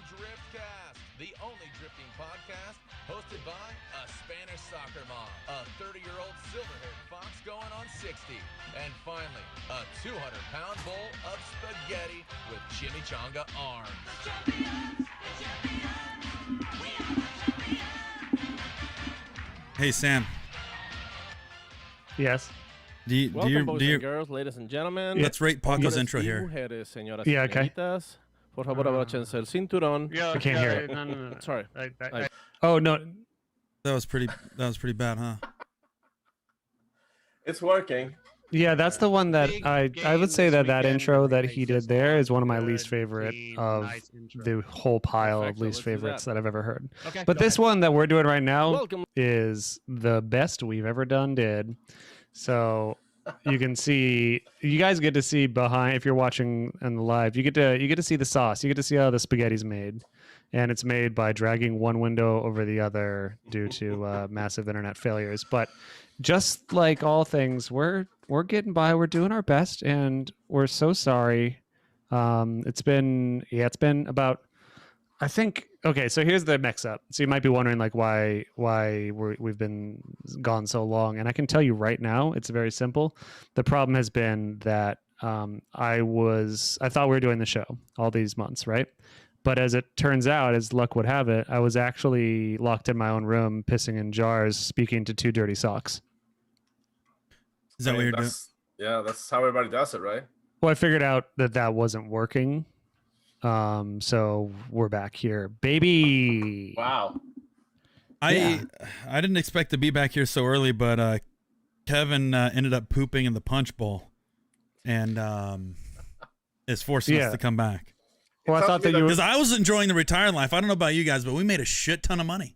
Driftcast, the only drifting podcast hosted by a Spanish soccer mom, a 30-year-old silver-haired fox going on 60, and finally, a 200-pound bowl of spaghetti with chimichanga arms. The champions, the champions, we are the champions. Hey, Sam. Yes. Welcome, boys and girls, ladies and gentlemen. Let's rate Paco's intro here. Mujeres, señoras yeah, y okay. señoritas. Por favor, abróchense el cinturón. Yeah, I can't hear it. No. Sorry. Oh, no. That was pretty bad, huh? It's working. Yeah, that's the one that I would say that intro that he did there is one of my least favorite of the whole pile of least favorites that I've ever heard. Okay, but this one that we're doing right now Welcome. is the best we've ever did. So you can see, you guys get to see behind, if you're watching in the live, you get to see the sauce. You get to see how the spaghetti's made. And it's made by dragging one window over the other due to massive internet failures. But just like all things, we're getting by. We're doing our best, and we're so sorry. It's been about, I think. Okay, so here's the mix-up. So you might be wondering like why we've been gone so long, and I can tell you right now, it's very simple. The problem has been that I thought we were doing the show all these months, right? But as it turns out, as luck would have it, I was actually locked in my own room, pissing in jars, speaking to two dirty socks. Is that what you're doing? Yeah, that's how everybody does it, right? Well, I figured out that wasn't working. So we're back here, baby. Wow. I didn't expect to be back here so early, but Kevin ended up pooping in the punch bowl, and is forcing us to come back. Well, I thought that because I was enjoying the retired life. I don't know about you guys, but we made a shit ton of money.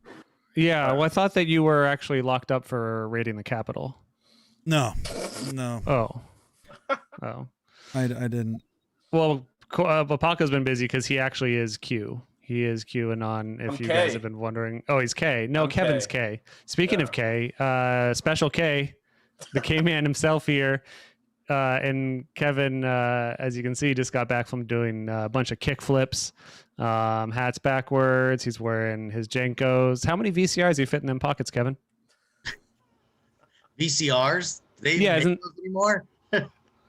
Yeah, well, I thought that you were actually locked up for raiding the Capitol. No. Oh. I didn't. Well, Paco's been busy because he actually is Q. He is QAnon, if you guys have been wondering. Oh, he's K. No, Kevin's K. Speaking of K, Special K, the K-man himself here. And Kevin, as you can see, just got back from doing a bunch of kick flips, hats backwards. He's wearing his Jenkos. How many VCRs do you fit in them pockets, Kevin? VCRs? They make those anymore?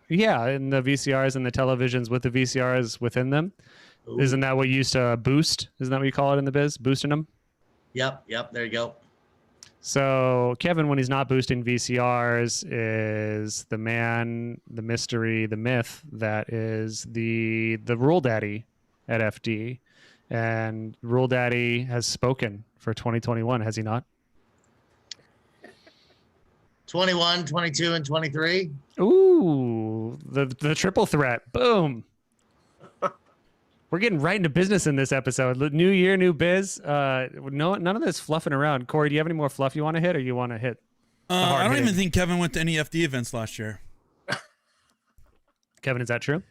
Yeah, and the VCRs and the televisions with the VCRs within them. Ooh. Isn't that what you used to boost? Isn't that what you call it in the biz? Boosting them? Yep, there you go. So Kevin, when he's not boosting VCRs, is the man, the mystery, the myth that is the Rule Daddy at FD. And Rule Daddy has spoken for 2021, has he not? 21, 22, and 23. Ooh, the triple threat. Boom. We're getting right into business in this episode. New year, new biz. None of this fluffing around. Corey, do you have any more fluff you want to hit, or you want to hit? I don't even think Kevin went to any FD events last year. Kevin, is that true?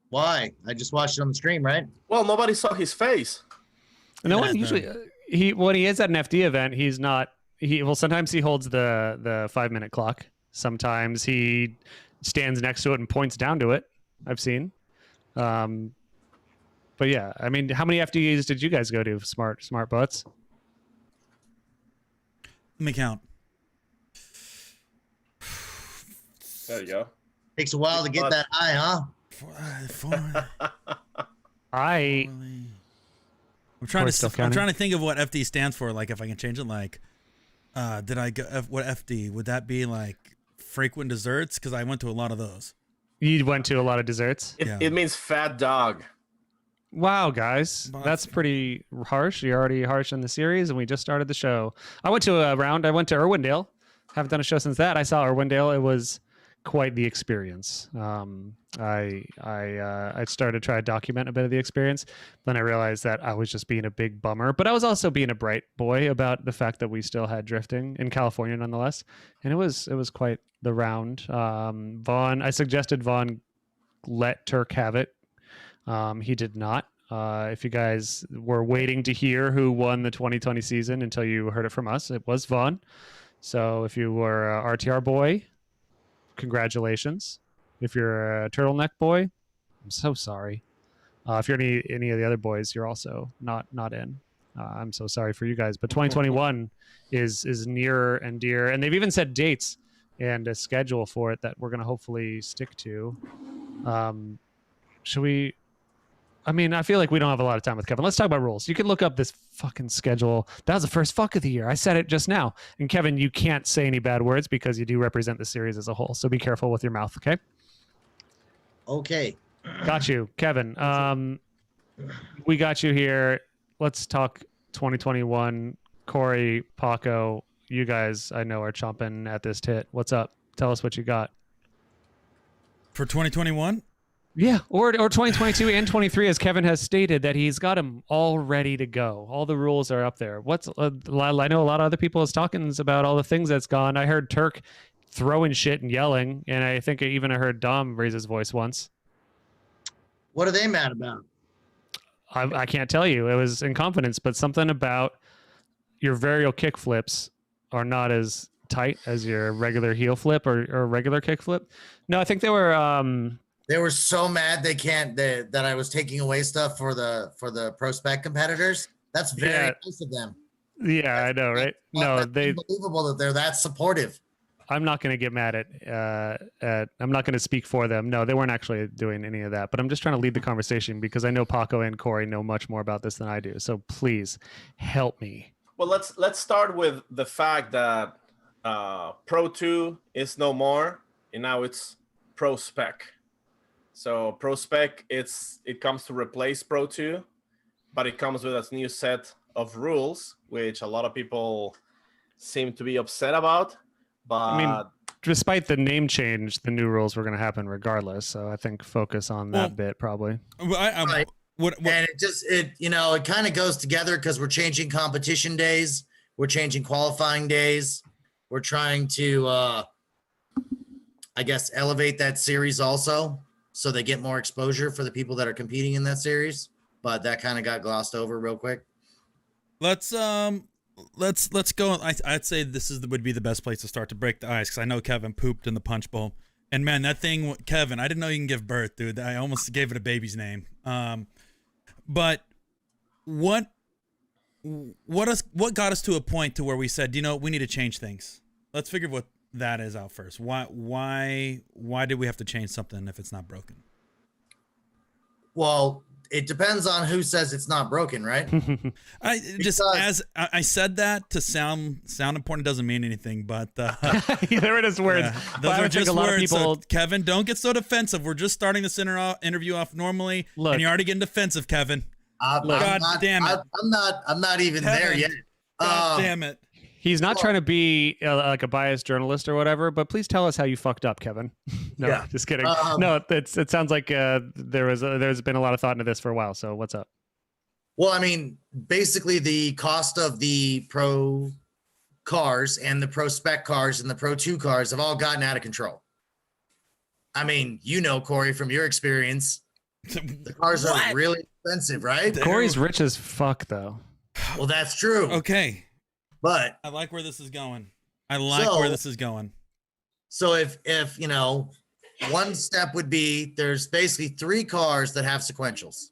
Why? I just watched it on the stream, right? Well, nobody saw his face. No one usually. When he is at an FD event, he's not. Sometimes he holds the 5-minute clock. Sometimes he stands next to it and points down to it. I've seen. But yeah, I mean, how many FDs did you guys go to? Smart butts. Let me count. There you go. Takes a while to get that high, huh? I'm trying to think of what FD stands for. Like, if I can change it, like, did I go? What FD would that be? Like, frequent desserts? Because I went to a lot of those. You went to a lot of desserts? It means fat dog. Wow, guys. That's pretty harsh. You're already harsh in the series, and we just started the show. I went to a round. I went to Irwindale. Haven't done a show since that. I saw Irwindale. It was quite the experience. I started to try to document a bit of the experience. Then I realized that I was just being a big bummer, but I was also being a bright boy about the fact that we still had drifting in California nonetheless. And it was quite the round. I suggested Vaughn let Turk have it. He did not. If you guys were waiting to hear who won the 2020 season until you heard it from us, it was Vaughn. So if you were a RTR boy, congratulations. If you're a turtleneck boy, I'm so sorry. If you're any of the other boys, you're also not in. I'm so sorry for you guys. But 2021 is nearer and dear, and they've even set dates and a schedule for it that we're going to hopefully stick to. Should we? I mean, I feel like we don't have a lot of time with Kevin. Let's talk about rules. You can look up this fucking schedule. That was the first fuck of the year. I said it just now. And Kevin, you can't say any bad words because you do represent the series as a whole. So be careful with your mouth, okay? Okay. Got you, Kevin. We got you here. Let's talk 2021. Corey, Paco, you guys I know are chomping at this tit. What's up? Tell us what you got. For 2021? Yeah, or 2022 and 23, as Kevin has stated that he's got them all ready to go. All the rules are up there. I know a lot of other people is talking about all the things that's gone. I heard Turk throwing shit and yelling, and I think I heard Dom raise his voice once. What are they mad about? I can't tell you. It was in confidence, but something about your varial kick flips are not as tight as your regular heel flip or regular kick flip. No, I think they were... They were so mad that I was taking away stuff for the ProSpec competitors. That's very nice of them. Yeah, I know, right? That's unbelievable that they're that supportive. I'm not going to get mad at I'm not going to speak for them. No, they weren't actually doing any of that, but I'm just trying to lead the conversation because I know Paco and Corey know much more about this than I do. So please help me. Well, let's start with the fact that Pro 2 is no more, and now it's ProSpec. So ProSpec, it comes to replace Pro 2, but it comes with a new set of rules, which a lot of people seem to be upset about. But I mean, despite the name change, the new rules were going to happen regardless. So I think focus on that bit probably. Right. What? And it kind of goes together because we're changing competition days, we're changing qualifying days, we're trying to, I guess, elevate that series also, so they get more exposure for the people that are competing in that series. But that kind of got glossed over real quick. Let's go. I'd say this would be the best place to start to break the ice because I know Kevin pooped in the punch bowl. And man, that thing, Kevin, I didn't know you can give birth, dude. I almost gave it a baby's name. But what got us to a point to where we said, we need to change things. Let's figure what that is out first. Why did we have to change something if it's not broken? Well, it depends on who says it's not broken, right? I said that to sound important doesn't mean anything, but there it is words. Yeah, those are just words. So, Kevin, don't get so defensive. We're just starting this interview off normally, and you're already getting defensive, Kevin. God damn it! I'm not even Kevin, there yet. God damn it! He's not trying to be like a biased journalist or whatever, but please tell us how you fucked up, Kevin. No, just kidding. No, it sounds like there's been a lot of thought into this for a while. So what's up? Well, I mean, basically the cost of the Pro cars and the ProSpec cars and the Pro 2 cars have all gotten out of control. I mean, Corey, from your experience, the cars are really expensive, right? Corey's rich as fuck, though. Well, that's true. Okay. But I like where this is going. So if one step would be there's basically 3 cars that have sequentials.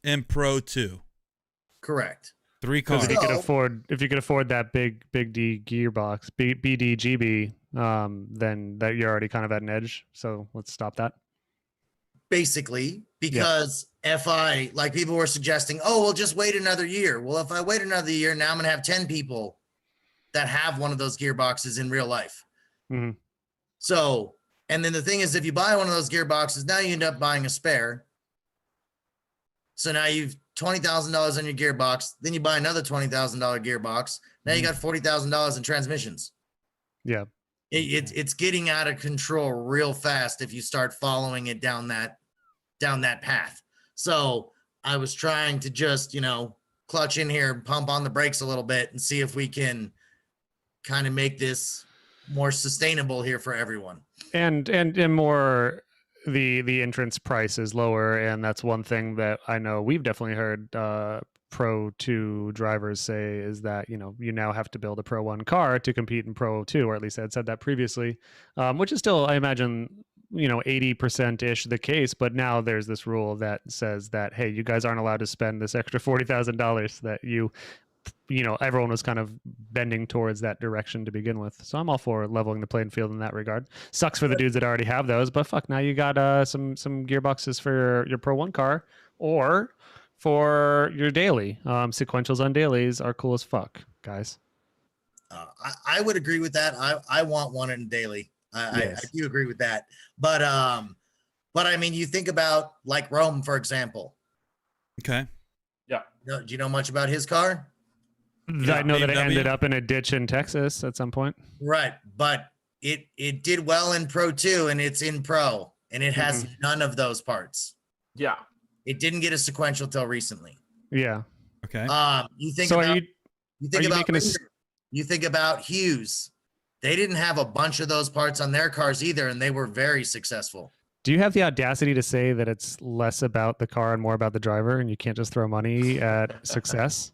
In Pro 2. Correct. 3 cars. If you could afford that big D gearbox, BDGB, then that you're already kind of at an edge. So let's stop that. Basically, because if like people were suggesting, we'll just wait another year. Well, if I wait another year, now I'm going to have 10 people that have one of those gearboxes in real life. Mm-hmm. So, and then the thing is, if you buy one of those gearboxes, now you end up buying a spare. So now you've $20,000 on your gearbox. Then you buy another $20,000 gearbox. Now you got $40,000 in transmissions. Yeah. It's getting out of control real fast if you start following it down that path. So I was trying to just, clutch in here and pump on the brakes a little bit and see if we can kind of make this more sustainable here for everyone. And more, the entrance price is lower, and that's one thing that I know we've definitely heard Pro 2 drivers say is that you now have to build a Pro 1 car to compete in Pro 2, or at least I had said that previously, which is still, I imagine, 80% ish the case, but now there's this rule that says that, hey, you guys aren't allowed to spend this extra $40,000 that everyone was kind of bending towards that direction to begin with. So I'm all for leveling the playing field in that regard. Sucks for the dudes that already have those, but fuck, now you got some gearboxes for your Pro 1 car or for your daily. Sequentials on dailies are cool as fuck, guys. I would agree with that. I want one in daily. I do agree with that. But I mean, you think about like Rome, for example. Okay. Yeah. Do you know much about his car? I know that it ended up in a ditch in Texas at some point. Right. But it did well in Pro 2 and it's in Pro and it has none of those parts. Yeah. It didn't get a sequential till recently. Yeah. Okay. You think So about you think about Hughes. They didn't have a bunch of those parts on their cars either, and they were very successful. Do you have the audacity to say that it's less about the car and more about the driver, and you can't just throw money at success?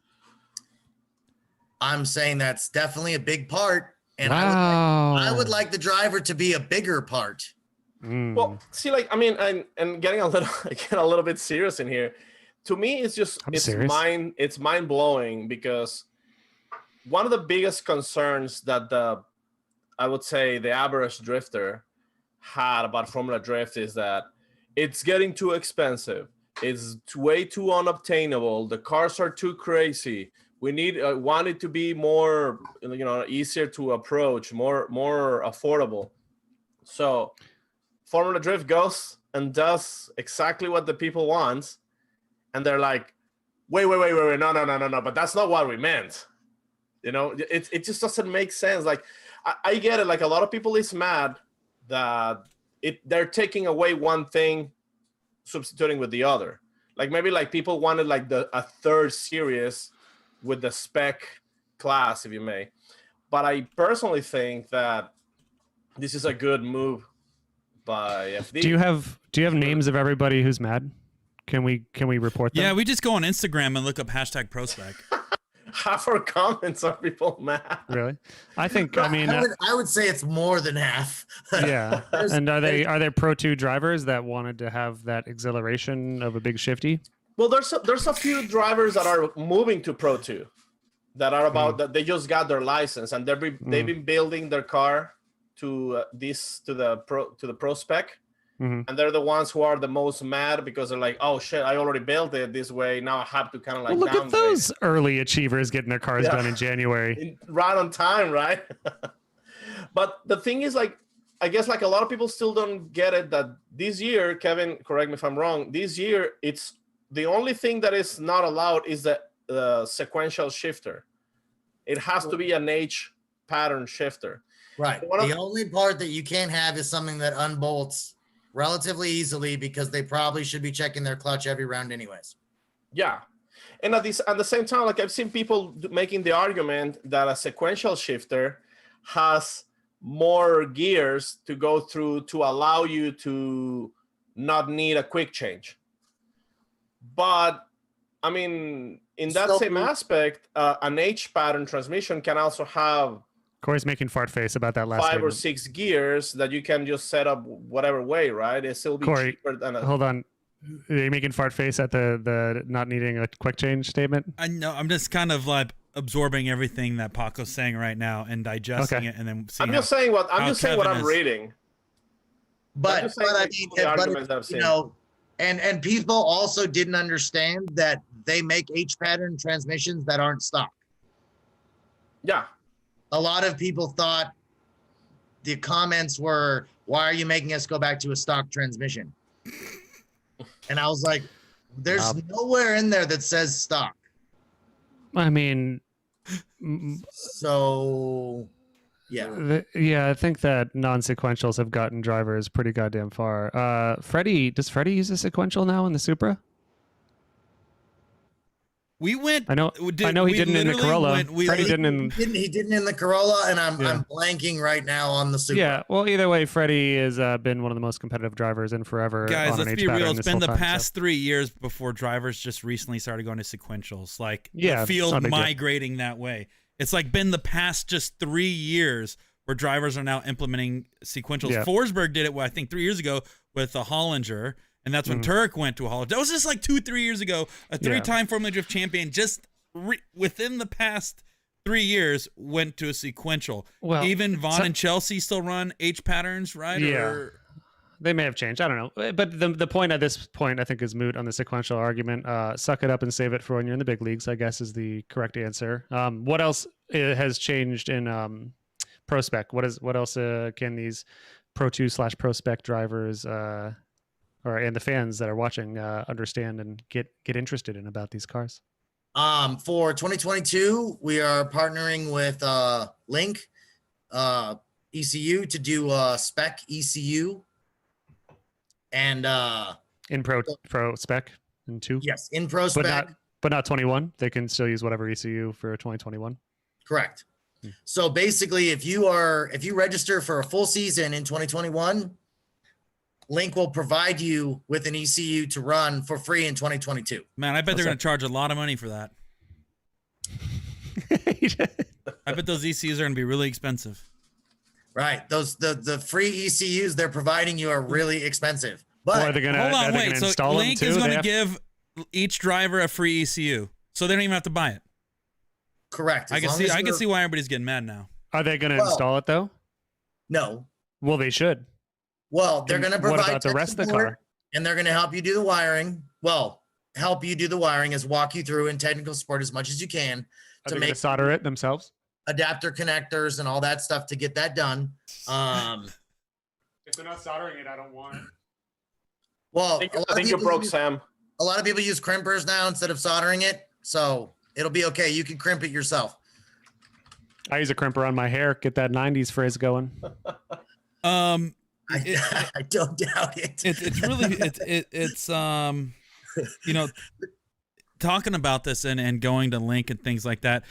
I'm saying that's definitely a big part, and Wow. I would like the driver to be a bigger part. Well, see, like, I mean, and getting a little bit serious in here. To me, it's mind blowing because one of the biggest concerns that I would say the average drifter had about Formula Drift is that it's getting too expensive. It's way too unobtainable. The cars are too crazy. We want it to be more, easier to approach, more affordable. So Formula Drift goes and does exactly what the people want, and they're like, wait, no, but that's not what we meant. It just doesn't make sense. Like, I get it. Like, a lot of people is mad that they're taking away one thing, substituting with the other. Like, maybe like people wanted like a third series with the spec class, if you may. But I personally think that this is a good move by FD. Do you have names of everybody who's mad? Can we report them? Yeah, we just go on Instagram and look up #ProSpec. Half our comments are people mad. Really? I would say it's more than half. Yeah. And are there Pro 2 drivers that wanted to have that exhilaration of a big shifty? Well, there's a few drivers that are moving to Pro 2 that are that they just got their license and they've been building their car to the ProSpec. And they're the ones who are the most mad because they're like, oh shit, I already built it this way. Now I have to kind of like look downgrade. at those early achievers getting their cars done in January. Right on time, right? But the thing is, like, I guess like a lot of people still don't get it that this year, Kevin, correct me if I'm wrong, this year it's the only thing that is not allowed is the sequential shifter. It has to be an H pattern shifter. Right. The only part that you can't have is something that unbolts relatively easily because they probably should be checking their clutch every round anyways. Yeah. And at the same time, like, I've seen people making the argument that a sequential shifter has more gears to go through to allow you to not need a quick change. But I mean, in that same aspect, an H pattern transmission can also have Corey's making fart face about that last 5 statement. or 6 gears that you can just set up whatever way, right? It still be Corey, cheaper than hold on. Are you making fart face at the not needing a quick change statement? I know. I'm just kind of like absorbing everything that Paco's saying right now and digesting it, and then seeing I'm just saying what I'm reading. But and people also didn't understand that they make H pattern transmissions that aren't stock. Yeah. A lot of people thought the comments were, why are you making us go back to a stock transmission? And I was like, there's nowhere in there that says stock. I mean, so Yeah. I think that non-sequentials have gotten drivers pretty goddamn far. Does Freddie use a sequential now in the Supra? We went. I know he didn't in the Corolla. Freddie didn't in. He didn't in the Corolla, and I'm blanking right now on the Supra. Yeah, well, either way, Freddie has been one of the most competitive drivers in forever. Guys, on let's an be H pattern real. this It's been whole the time, past 3 years before drivers just recently started going to sequentials. Like Yeah, the it's field not a big deal. migrating that way. It's like been the past just 3 years where drivers are now implementing sequentials. Yeah. Forsberg did it, I think, 3 years ago with the Hollinger, and that's when Turk went to a Hollinger. That was just like 2-3 years ago. A 3-time Formula Drift champion just within the past 3 years went to a sequential. Well, even Vaughn and Chelsea still run H patterns, right? Yeah. They may have changed. I don't know. But the point at this point, I think, is moot on the sequential argument. Suck it up and save it for when you're in the big leagues, I guess, is the correct answer. What else has changed in ProSpec? What else can these Pro 2 / ProSpec drivers and the fans that are watching understand and get interested in about these cars? For 2022, we are partnering with LinkECU to do spec ECU. And in Pro Spec in 2? Yes, in ProSpec. But not 21. They can still use whatever ECU for 2021. Correct. So basically, if you register for a full season in 2021, Link will provide you with an ECU to run for free in 2022. Man, I bet they're going to charge a lot of money for that. I bet those ECUs are going to be really expensive. Right. The free ECUs they're providing you are really expensive. But are they going to install Link them too? is going to give each driver a free ECU, so they don't even have to buy it. Correct. I can see why everybody's getting mad now. Are they going to install it though? No. Well, they should. Well, they're going to provide what about the rest of the car? And they're going to help you do the wiring. Well, help you do the wiring is walk you through in technical support as much as you can to make solder it themselves. Adapter connectors and all that stuff to get that done. If they're not soldering it, I don't want it. Well, I think you broke Sam. A lot of people use crimpers now instead of soldering it, so it'll be okay. You can crimp it yourself. I use a crimper on my hair. Get that 90s frizz going. I don't doubt it. It's really it's talking about this and going to Link and things like that.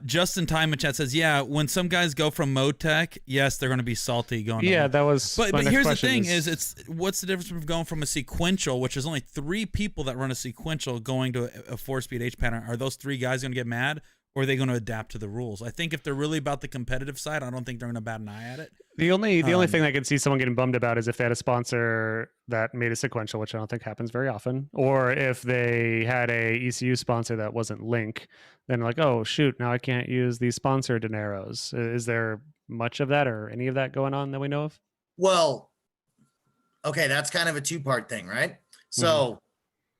Justin Time in chat says, yeah, when some guys go from Motec, yes, they're going to be salty going. Yeah, that was. But here's the thing: is what's the difference from going from a sequential, which is only 3 people that run a sequential, going to a 4-speed H pattern? Are those 3 guys going to get mad, or are they going to adapt to the rules? I think if they're really about the competitive side, I don't think they're going to bat an eye at it. The only thing I could see someone getting bummed about is if they had a sponsor that made a sequential, which I don't think happens very often, or if they had a ECU sponsor that wasn't Link, then like, oh shoot, now I can't use these sponsor dineros. Is there much of that or any of that going on that we know of? Well, okay, that's kind of a 2-part thing, right? So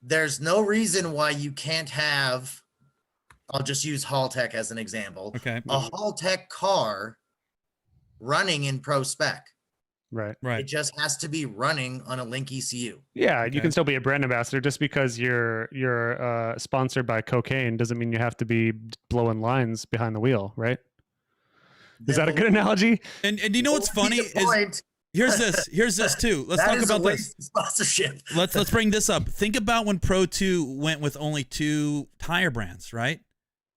there's no reason why you can't have, I'll just use Haltech as an example. Okay. A Haltech car running in ProSpec. Right. It just has to be running on a Link ECU. Yeah, you can still be a brand ambassador. Just because you're sponsored by cocaine doesn't mean you have to be blowing lines behind the wheel, right? Is that a good analogy? And you know what's funny is here's this too. Let's talk about this sponsorship. Let's bring this up. Think about when Pro 2 went with only 2 tire brands, right?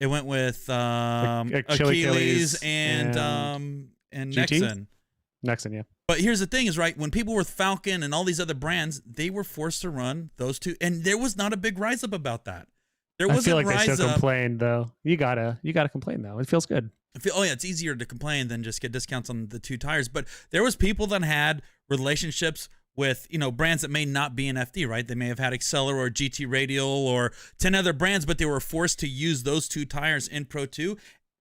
It went with Achilles and Nexon. Nexon, yeah. But here's the thing is, right, when people were Falcon and all these other brands, they were forced to run those 2, and there was not a big rise up about that. There was I feel like they still complain though. You gotta complain though. It feels good. It's easier to complain than just get discounts on the 2 tires. But there was people that had relationships with, brands that may not be in FD, right? They may have had Acceler or GT Radial or 10 other brands, but they were forced to use those 2 tires in Pro 2.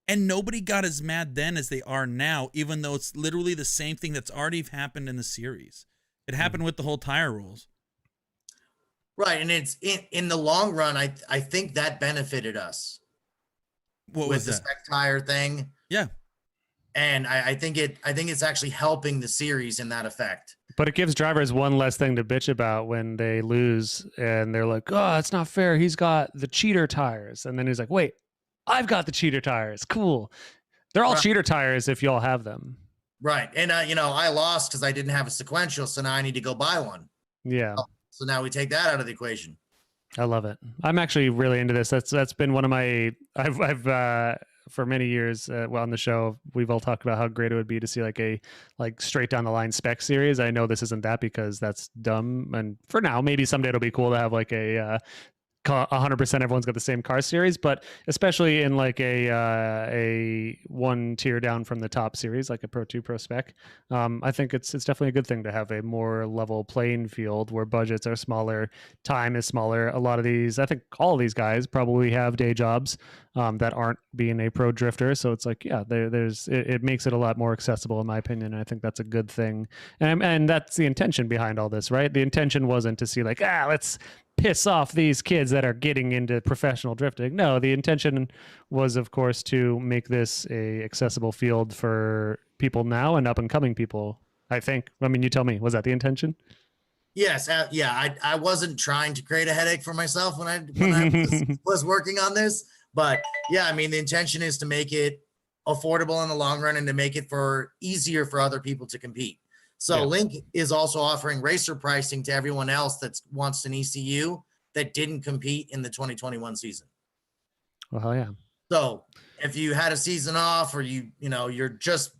And nobody got as mad then as they are now, even though it's literally the same thing that's already happened in the series. It happened with the whole tire rules. Right, and it's in the long run, I think that benefited us. What with was the that? spec tire thing? Yeah. And I think it's actually helping the series in that effect. But it gives drivers one less thing to bitch about when they lose and they're like, oh, it's not fair. He's got the cheater tires. And then he's like, wait, I've got the cheater tires. Cool. They're all cheater tires if y'all have them. Right. And, I lost because I didn't have a sequential, so now I need to go buy one. Yeah. So now we take that out of the equation. I love it. I'm actually really into this. That's been one of my, I've for many years, on the show, we've all talked about how great it would be to see like straight down the line spec series. I know this isn't that because that's dumb. And for now, maybe someday it'll be cool to have like a 100% everyone's got the same car series, but especially in like a one tier down from the top series, like a Pro 2 ProSpec, I think it's definitely a good thing to have a more level playing field where budgets are smaller, time is smaller. A lot of these, I think all of these guys probably have day jobs that aren't being a pro drifter, so it's like, yeah, it makes it a lot more accessible in my opinion, and I think that's a good thing, and that's the intention behind all this, right? The intention wasn't to see like, let's piss off these kids that are getting into professional drifting. No, the intention was, of course, to make this a accessible field for people now and up and coming people, I think. I mean, you tell me, was that the intention? Yes. I wasn't trying to create a headache for myself when I was working on this, but yeah, I mean, the intention is to make it affordable in the long run and to make it easier for other people to compete. So Link is also offering racer pricing to everyone else that wants an ECU that didn't compete in the 2021 season. Well, yeah. So if you had a season off, or you're just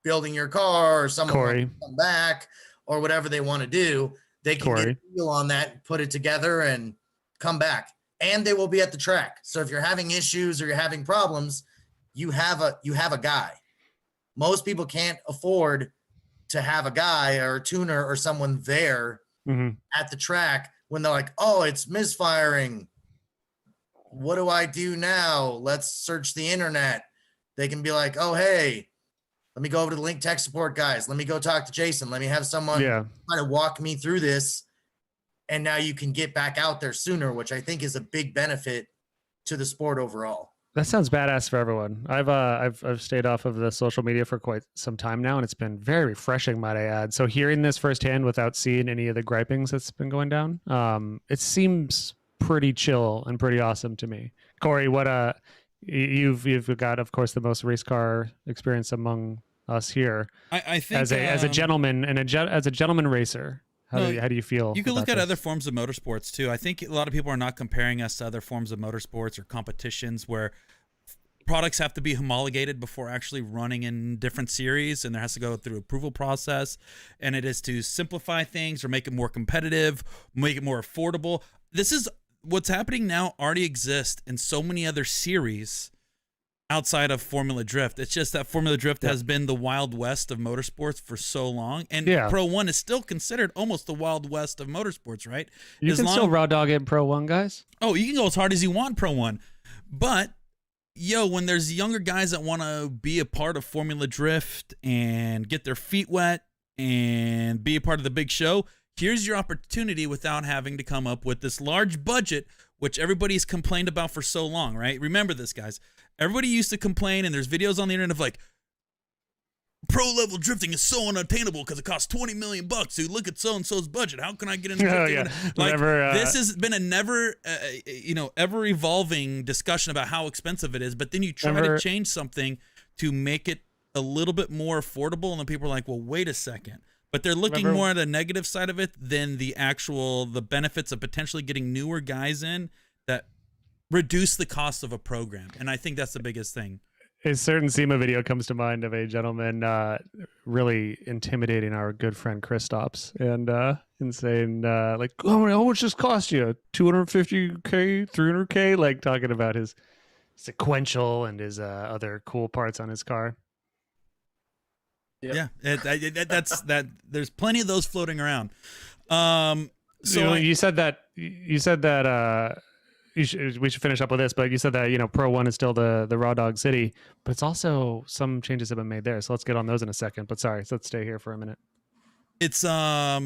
building your car, or someone wants to come back, or whatever they want to do, they can get a deal on that, put it together, and come back. And they will be at the track. So if you're having issues or you're having problems, you have a guy. Most people can't afford to have a guy or a tuner or someone there at the track when they're like, oh, it's misfiring. What do I do now? Let's search the internet. They can be like, oh, hey, let me go over to the Link tech support guys. Let me go talk to Jason. Let me have someone kind of walk me through this. And now you can get back out there sooner, which I think is a big benefit to the sport overall. That sounds badass for everyone. I've stayed off of the social media for quite some time now, and it's been very refreshing, might I add. So hearing this firsthand without seeing any of the gripings that's been going down, it seems pretty chill and pretty awesome to me. Corey, what you've got, of course, the most race car experience among us here. I think as a gentleman and as a gentleman racer. How do you feel? You can look at other forms of motorsports too. I think a lot of people are not comparing us to other forms of motorsports or competitions where products have to be homologated before actually running in different series, and there has to go through approval process, and it is to simplify things or make it more competitive, make it more affordable. This is what's happening now, already exists in so many other series outside of Formula Drift. It's just that Formula Drift has been the Wild West of motorsports for so long, and Pro 1 is still considered almost the Wild West of motorsports, right? You can still raw dog it in Pro 1, guys. Oh, you can go as hard as you want Pro 1. But, when there's younger guys that want to be a part of Formula Drift and get their feet wet and be a part of the big show, here's your opportunity without having to come up with this large budget, which everybody's complained about for so long, right? Remember this, guys. Everybody used to complain, and there's videos on the internet of like, pro-level drifting is so unattainable because it costs $20 million, dude. Look at so-and-so's budget. How can I get into drifting? Like, this has been a never, ever-evolving discussion about how expensive it is, but then you try to change something to make it a little bit more affordable, and then people are like, well, wait a second. But they're looking more at the negative side of it than the benefits of potentially getting newer guys in that reduce the cost of a program. And I think that's the biggest thing. A certain SEMA video comes to mind of a gentleman really intimidating our good friend Kristaps and saying, like, how much does this cost you? $250K, $300K? Like talking about his sequential and his other cool parts on his car. Yep. Yeah, that's that. There's plenty of those floating around. So you said that we should finish up with this, but you said that Pro 1 is still the raw dog city, but it's also some changes have been made there. So let's get on those in a second. But sorry, so let's stay here for a minute. It's I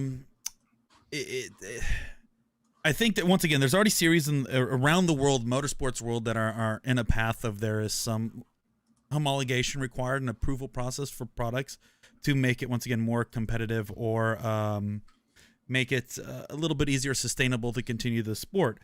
think that once again, there's already series around the world, motorsports world, that are in a path of there is some homologation required, an approval process for products to make it once again more competitive or make it a little bit easier, sustainable to continue the sport.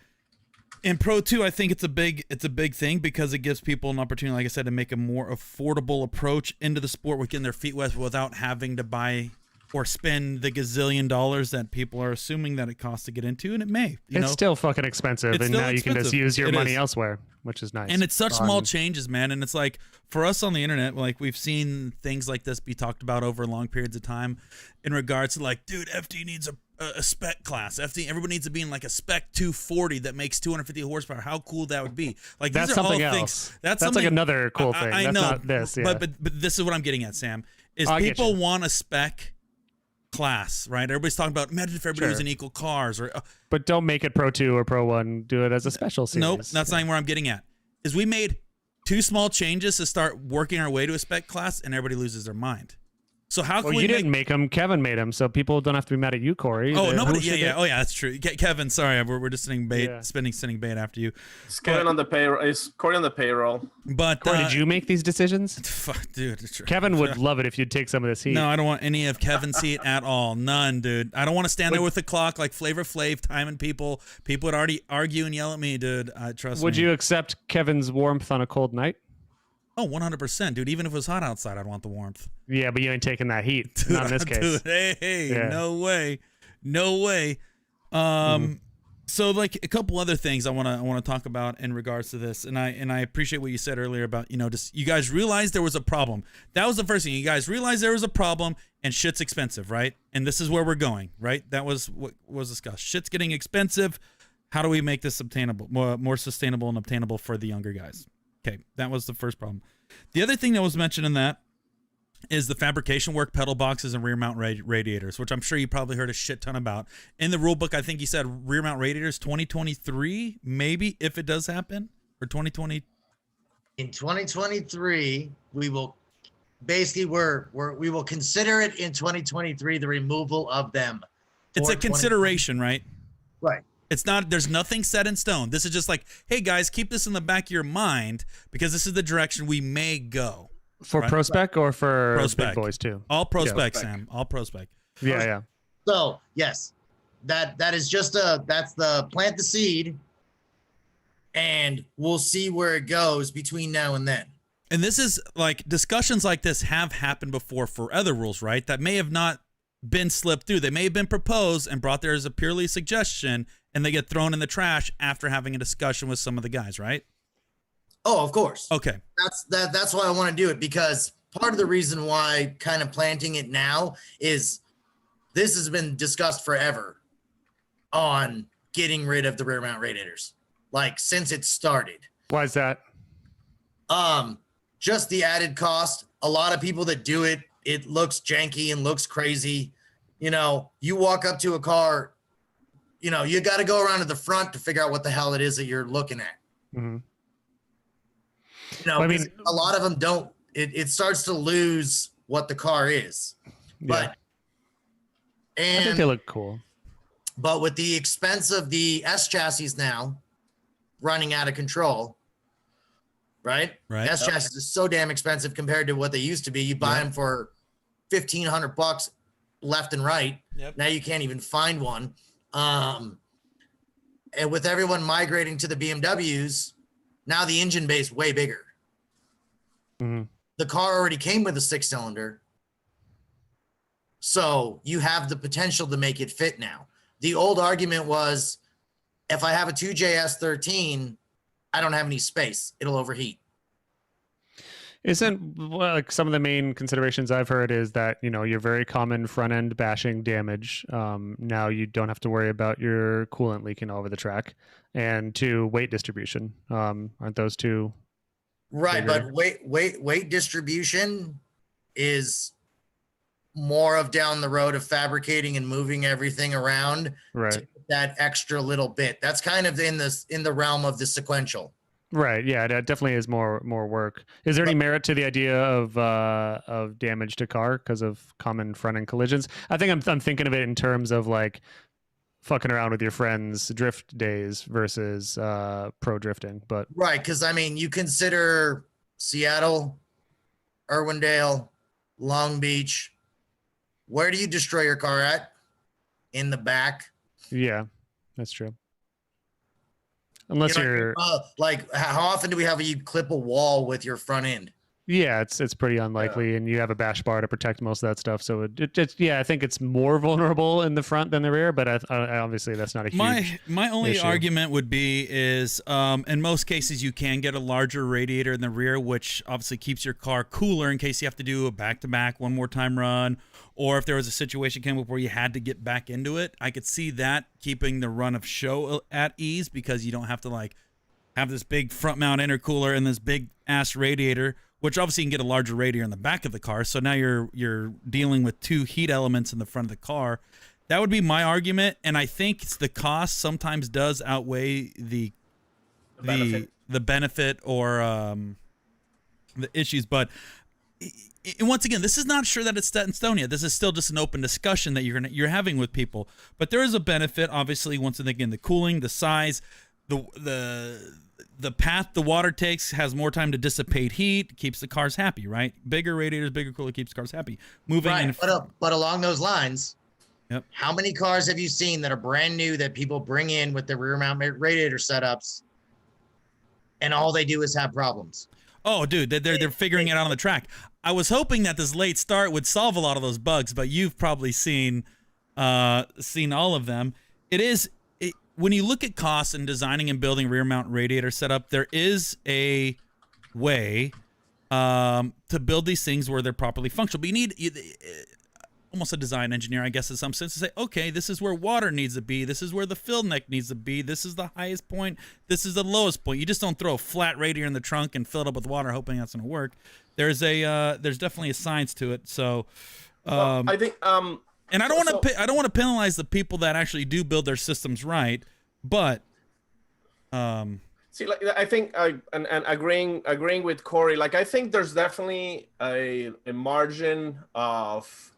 In Pro 2, I think it's a big thing because it gives people an opportunity, like I said, to make a more affordable approach into the sport with getting their feet wet without having to buy or spend the gazillion dollars that people are assuming that it costs to get into, and it may. It's still fucking expensive, and now you can just use your money elsewhere, which is nice. And it's such small changes, man. And it's like, for us on the internet, like we've seen things like this be talked about over long periods of time in regards to like, dude, FD needs a spec class. Everybody needs to be in like a spec 240 that makes 250 horsepower. How cool that would be. Like that's these are something all else. Things. That's like another cool thing. I that's know, not this. Yeah. But this is what I'm getting at, Sam. Is people want a spec class, right? Everybody's talking about, imagine if everybody was in equal cars, or but don't make it Pro 2 or Pro 1. Do it as a special series. Nope, that's not even where I'm getting at. Is we made 2 small changes to start working our way to a spec class, and everybody loses their mind. So how can we? You didn't make them. Kevin made them, so people don't have to be mad at you, Corey. Oh, nobody. Yeah. Oh, yeah. That's true. Kevin, sorry, we're just sitting bait after you. Is Kevin on the payroll? Is Corey on the payroll? But Corey, did you make these decisions? Fuck, dude. Kevin would love it if you'd take some of this heat. No, I don't want any of Kevin's heat at all. None, dude. I don't want to stand there with the clock like Flavor Flav timing people. People would already argue and yell at me, dude. Trust me. Would you accept Kevin's warmth on a cold night? Oh, 100%, dude. Even if it was hot outside, I'd want the warmth. Yeah, but you ain't taking that heat. Dude, not in this case. Dude, hey, no way. So like a couple other things I want to talk about in regards to this, and I appreciate what you said earlier about, just you guys realized there was a problem. That was the first thing. You guys realized there was a problem, and shit's expensive, right? And this is where we're going, right? That was what was discussed. Shit's getting expensive. How do we make this obtainable, more sustainable and obtainable for the younger guys? Okay, that was the first problem. The other thing that was mentioned in that is the fabrication work, pedal boxes, and rear mount radiators, which I'm sure you probably heard a shit ton about. In the rule book, I think you said rear mount radiators 2023, maybe, if it does happen, or 2020. In 2023, we will basically we will consider it in 2023 the removal of them. It's a consideration, right? Right. It's not, there's nothing set in stone. This is just like, hey guys, keep this in the back of your mind because this is the direction we may go. For right? ProSpec or for ProSpec. big boys too? All ProSpec, Sam. All ProSpec. Yeah. So yes, that is just that's the plant the seed, and we'll see where it goes between now and then. And this is like, discussions like this have happened before for other rules, right? That may have not been slipped through. They may have been proposed and brought there as a purely suggestion, and they get thrown in the trash after having a discussion with some of the guys, right? Oh, of course. Okay. That's why I want to do it, because part of the reason why kind of planting it now is this has been discussed forever on getting rid of the rear mount radiators, like since it started. Why is that? Just the added cost. A lot of people that do it, it looks janky and looks crazy. You walk up to a car, you got to go around to the front to figure out what the hell it is that you're looking at. Mm-hmm. I mean, a lot of them don't. It starts to lose what the car is. But I think they look cool. But with the expense of the S chassis now running out of control, right? S chassis is so damn expensive compared to what they used to be. You buy them for $1,500 left and right. Yep. Now you can't even find one. And with everyone migrating to the BMWs, now the engine bay is way bigger. Mm-hmm. The car already came with a 6-cylinder. So you have the potential to make it fit now. The old argument was, if I have a 2JS13, I don't have any space. It'll overheat. Isn't like some of the main considerations I've heard is that, your very common front end bashing damage. Now you don't have to worry about your coolant leaking all over the track, and 2, weight distribution. Aren't those two? Right. Bigger? But weight distribution is more of down the road of fabricating and moving everything around. Right. To get that extra little bit. That's kind of in the realm of the sequential. Right. Yeah, that definitely is more work. Is there any merit to the idea of damage to car because of common front end collisions? I think I'm thinking of it in terms of like fucking around with your friends' drift days versus pro drifting. But right, because I mean, you consider Seattle, Irwindale, Long Beach. Where do you destroy your car at? In the back. Yeah, that's true. Unless You know, you're like, how often do we have you clip a wall with your front end? Yeah, it's pretty unlikely, and you have a bash bar to protect most of that stuff. So I think it's more vulnerable in the front than the rear, but I obviously that's not a huge. My only issue. argument would be is in most cases you can get a larger radiator in the rear, which obviously keeps your car cooler in case you have to do a back-to-back one more time run, or if there was a situation came up where you had to get back into it. I could see that keeping the run of show at ease because you don't have to like have this big front mount intercooler and this big ass radiator, which obviously you can get a larger radiator in the back of the car. So now you're dealing with two heat elements in the front of the car. That would be my argument, and I think it's the cost sometimes does outweigh the benefit or the issues. But and once again, this is not sure that it's set in stone yet. This is still just an open discussion that you're having with people. But there is a benefit, obviously. Once again, the cooling, the size, the path the water takes has more time to dissipate heat, keeps the cars happy, right? Bigger radiators, bigger cooler keeps cars happy. Moving right, but along those lines, yep. How many cars have you seen that are brand new that people bring in with the rear mount radiator setups, and all they do is have problems? Oh, dude, they're figuring it out on the track. I was hoping that this late start would solve a lot of those bugs, but you've probably seen all of them. When you look at costs and designing and building rear mount radiator setup, there is a way to build these things where they're properly functional. But you need almost a design engineer, I guess, in some sense, to say, okay, this is where water needs to be. This is where the fill neck needs to be. This is the highest point. This is the lowest point. You just don't throw a flat radiator in the trunk and fill it up with water hoping that's going to work. There's definitely a science to it. So I think and I don't want to penalize the people that actually do build their systems right, but see, like, I think and agreeing with Corey, like, I think there's definitely a margin of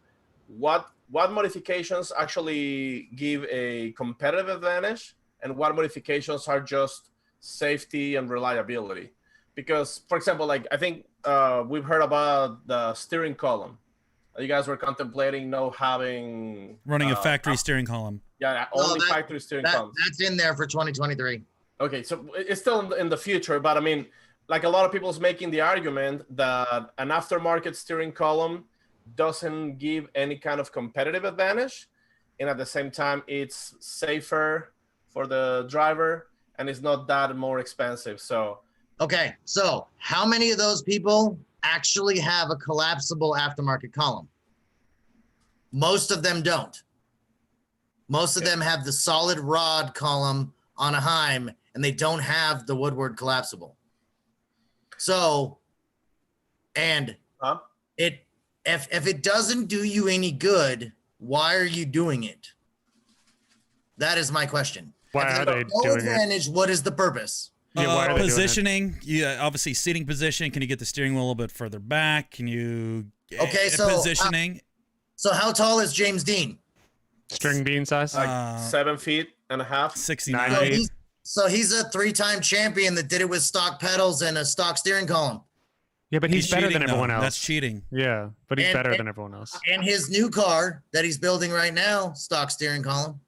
what modifications actually give a competitive advantage and what modifications are just safety and reliability. Because, for example, like, I think we've heard about the steering column. You guys were contemplating running a factory steering column. Yeah, only factory steering columns. That's in there for 2023. Okay, so it's still in the future, but I mean, like, a lot of people's making the argument that an aftermarket steering column doesn't give any kind of competitive advantage, and at the same time, it's safer for the driver, and it's not that more expensive. So, okay, so how many of those people actually have a collapsible aftermarket column? Most of them don't. Most of them have the solid rod column on a Heim, and they don't have the Woodward collapsible. So, and if it doesn't do you any good, why are you doing it? That is my question. Why are they doing advantage, what is the purpose? Yeah, positioning. Yeah, obviously seating position. Can you get the steering wheel a little bit further back? Can you positioning? So how tall is James Dean? String bean size? Like 7.5 feet, 69. So he's a 3-time champion that did it with stock pedals and a stock steering column. Yeah, but he's better than everyone else. That's cheating. Yeah, but he's better than everyone else. And his new car that he's building right now, stock steering column.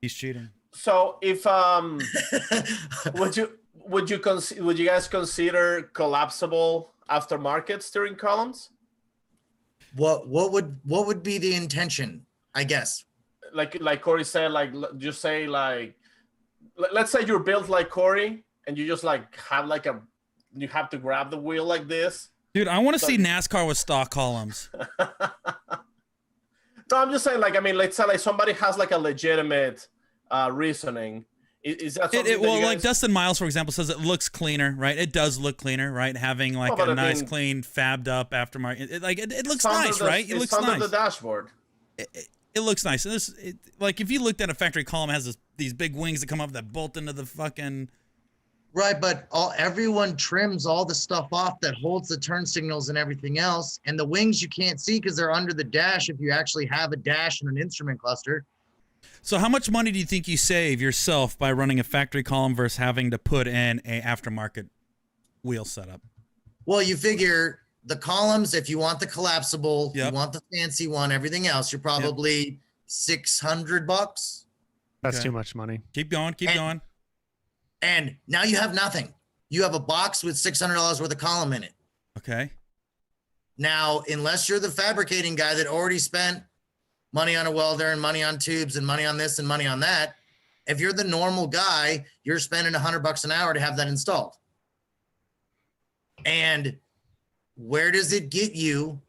He's cheating. So if would you guys consider collapsible aftermarket steering columns? What would be the intention, I guess? Like Corey said, like, just say, like, let's say you're built like Corey and you just like have like you have to grab the wheel like this. Dude, I want to see NASCAR with stock columns. No, I'm just saying, like, I mean, let's say like somebody has like a legitimate reasoning. Is that something like Dustin Miles, for example, says it looks cleaner, right? It does look cleaner, right? Having like a nice, clean, fabbed up aftermarket. It looks nice, right? It looks nice. It's under the dashboard. It looks nice. And like, if you looked at a factory column, it has these big wings that come up that bolt into the fucking. Right, but everyone trims all the stuff off that holds the turn signals and everything else. And the wings you can't see because they're under the dash if you actually have a dash and an instrument cluster. So how much money do you think you save yourself by running a factory column versus having to put in a aftermarket wheel setup? Well, you figure the columns, if you want the collapsible, you want the fancy one, everything else, you're probably $600. That's too much money. Keep going. And now you have nothing. You have a box with $600 worth of column in it. Okay. Now, unless you're the fabricating guy that already spent money on a welder and money on tubes and money on this and money on that, if you're the normal guy, you're spending $100 an hour to have that installed. And where does it get you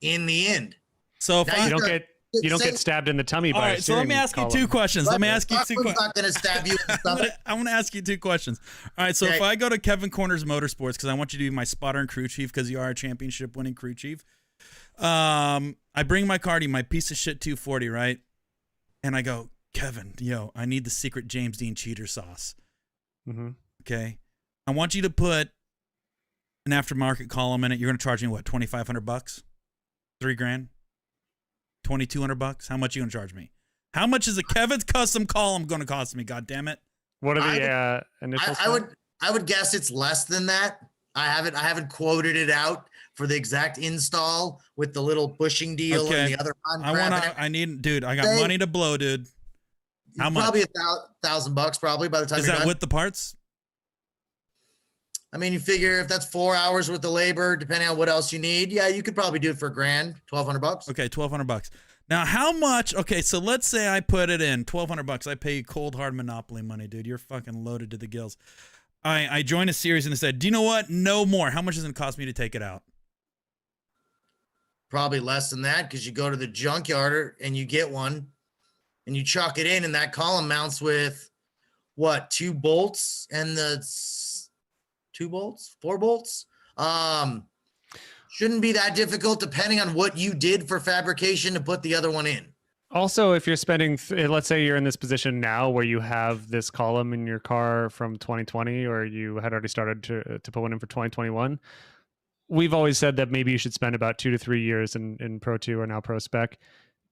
in the end? So if you don't get stabbed in the tummy by. All right, so let me ask you two questions. Let me ask you two questions. Not going to stab you. I want to ask you two questions. All right, so if I go to Kevin Corners Motorsports, because I want you to be my spotter and crew chief, because you are a championship-winning crew chief. I bring my car to you, my piece of shit 240, right? And I go, Kevin, I need the secret James Dean cheater sauce. Mm-hmm. Okay, I want you to put an aftermarket column in it. You're going to charge me what, $2,500? $3,000? $2,200? How much are you going to charge me? How much is a Kevin's custom column going to cost me? God damn it! What are the initials? I would guess it's less than that. I haven't quoted it out for the exact install with the little bushing deal and the other. I got money to blow, dude. How much? Probably $1,000 probably by the time. Is that with the parts? I mean, you figure if that's 4 hours worth of labor, depending on what else you need, yeah, you could probably do it for $1,000, $1,200. Okay, $1,200. Now, how much? Okay, so let's say I put it in $1,200. I pay you cold hard monopoly money, dude. You're fucking loaded to the gills. I joined a series and they said, do you know what? No more. How much does it cost me to take it out? Probably less than that, because you go to the junkyard and you get one and you chuck it in, and that column mounts with what, 2 bolts and the 2 bolts, 4 bolts. Shouldn't be that difficult depending on what you did for fabrication to put the other one in. Also, if you're spending, let's say you're in this position now where you have this column in your car from 2020, or you had already started to put one in for 2021. We've always said that maybe you should spend about 2 to 3 years in Pro 2 or now ProSpec.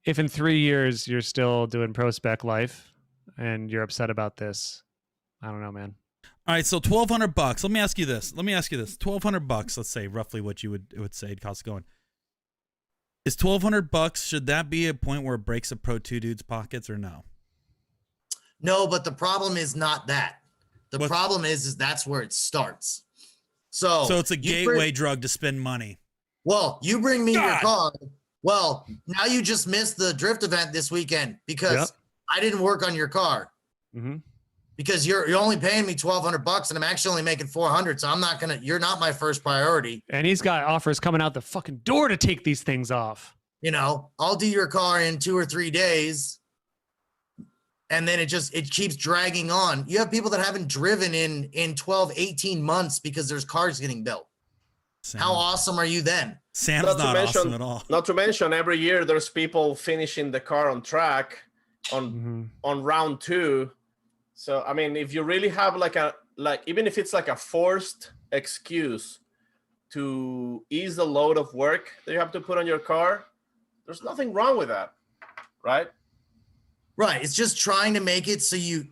If in 3 years you're still doing ProSpec life and you're upset about this, I don't know, man. All right, so $1,200. Let me ask you this. $1,200. Let's say roughly what you would say it costs going. Is $1,200? Should that be a point where it breaks a Pro 2 dude's pockets or no? No, but the problem is not that. The problem is that's where it starts. So it's a gateway drug to spend money. Well, you bring me your car. Well, now you just missed the drift event this weekend because I didn't work on your car. Mm-hmm. Because you're only paying me $1,200 and I'm actually only making $400. So you're not my first priority. And he's got offers coming out the fucking door to take these things off. I'll do your car in 2 or 3 days. And then it keeps dragging on. You have people that haven't driven in 12, 18 months because there's cars getting built. Sam. How awesome are you then? Sam's not awesome at all. Not to mention every year there's people finishing the car on track on round 2. So, I mean, if you really have even if it's like a forced excuse to ease the load of work that you have to put on your car, there's nothing wrong with that, right? Right. It's just trying to make it so you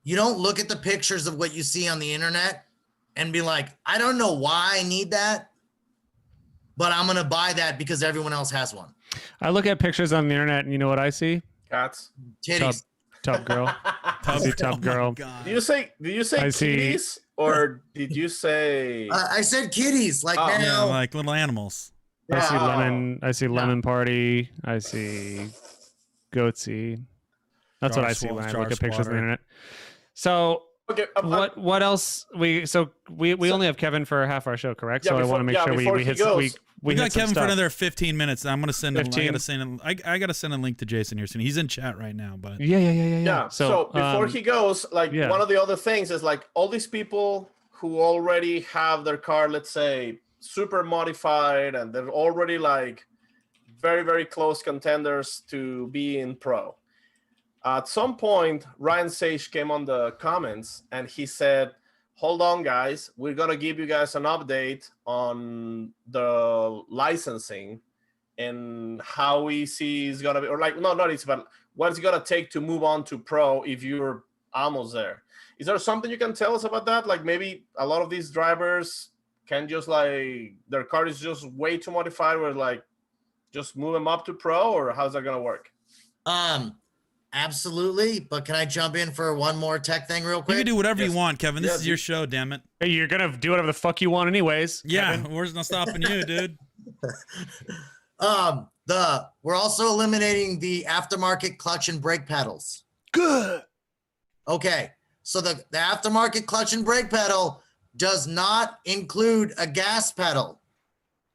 don't look at the pictures of what you see on the internet and be like, I don't know why I need that, but I'm going to buy that because everyone else has one. I look at pictures on the internet and you know what I see? Cats. Titties. Tub girl. Tub girl. Did you say kitties or did you say? I said kitties, like like little animals. I see lemon party. I see goatsy. That's what I see when I look at pictures on the internet. So what else? We only have Kevin for half our show, correct? So I want to make sure we hit. We got Kevin for another 15 minutes. I'm gonna send. I gotta send a link to Jason here soon. He's in chat right now, but yeah. So before he goes, one of the other things is all these people who already have their car, let's say, super modified, and they're already very, very close contenders to be in pro. At some point, Ryan Sage came on the comments and he said, hold on, guys. We're going to give you guys an update on the licensing and how easy it's going to be. Or not easy, but what it's going to take to move on to pro if you're almost there. Is there something you can tell us about that? Maybe a lot of these drivers can just their car is just way too modified where just move them up to pro, or how's that going to work? Absolutely, but can I jump in for one more tech thing real quick? You can do whatever you want, Kevin. This is your show, damn it. Hey, you're gonna do whatever the fuck you want, anyways. Yeah, Kevin. we're not stopping you, dude. We're also eliminating the aftermarket clutch and brake pedals. Good. Okay, so the aftermarket clutch and brake pedal does not include a gas pedal.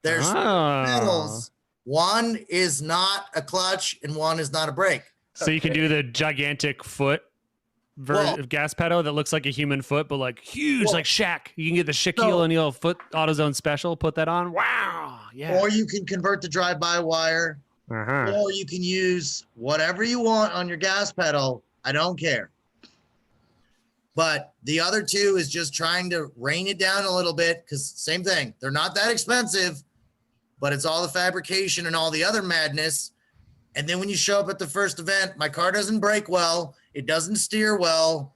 There's pedals. One is not a clutch and one is not a brake. So you can do the gigantic foot of gas pedal that looks like a human foot, but like huge, like Shaq. You can get the Shaquille O'Neal foot AutoZone special, put that on. Wow. Yeah. Or you can convert to drive-by-wire. Or you can use whatever you want on your gas pedal. I don't care. But the other two is just trying to rein it down a little bit because same thing. They're not that expensive, but it's all the fabrication and all the other madness. And then when you show up at the first event, my car doesn't brake well. It doesn't steer well.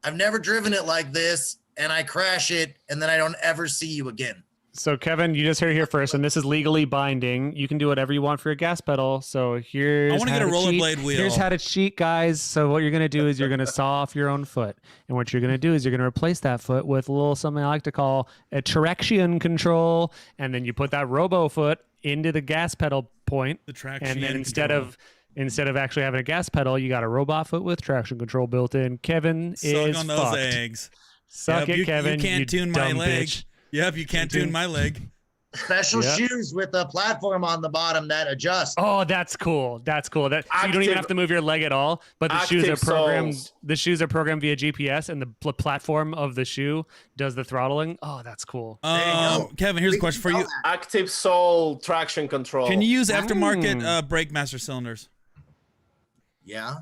I've never driven it like this, and I crash it, and then I don't ever see you again. So, Kevin, you just heard it here first, and this is legally binding. You can do whatever you want for your gas pedal. So here's I want to get a rollerblade wheel. Here's how to cheat, guys. So what you're going to do is you're going to saw off your own foot. And what you're going to do is you're going to replace that foot with a little something I like to call a traction control. And then you put that robo foot into the gas pedal point. The traction and then control. instead of actually having a gas pedal, you got a robot foot with traction control built in. Kevin Suck is on those fucked. eggs. Suck it, Kevin. You can't tune my dumb leg. bitch. Yep, you can't tune my leg. Special shoes with a platform on the bottom that adjust. Oh, that's cool. That's cool. So you don't even have to move your leg at all, but the shoes are programmed. Soles. The shoes are programmed via GPS, and the platform of the shoe does the throttling. Oh, that's cool. Kevin, here's a question for you. Active sole traction control. Can you use aftermarket brake master cylinders? Yeah.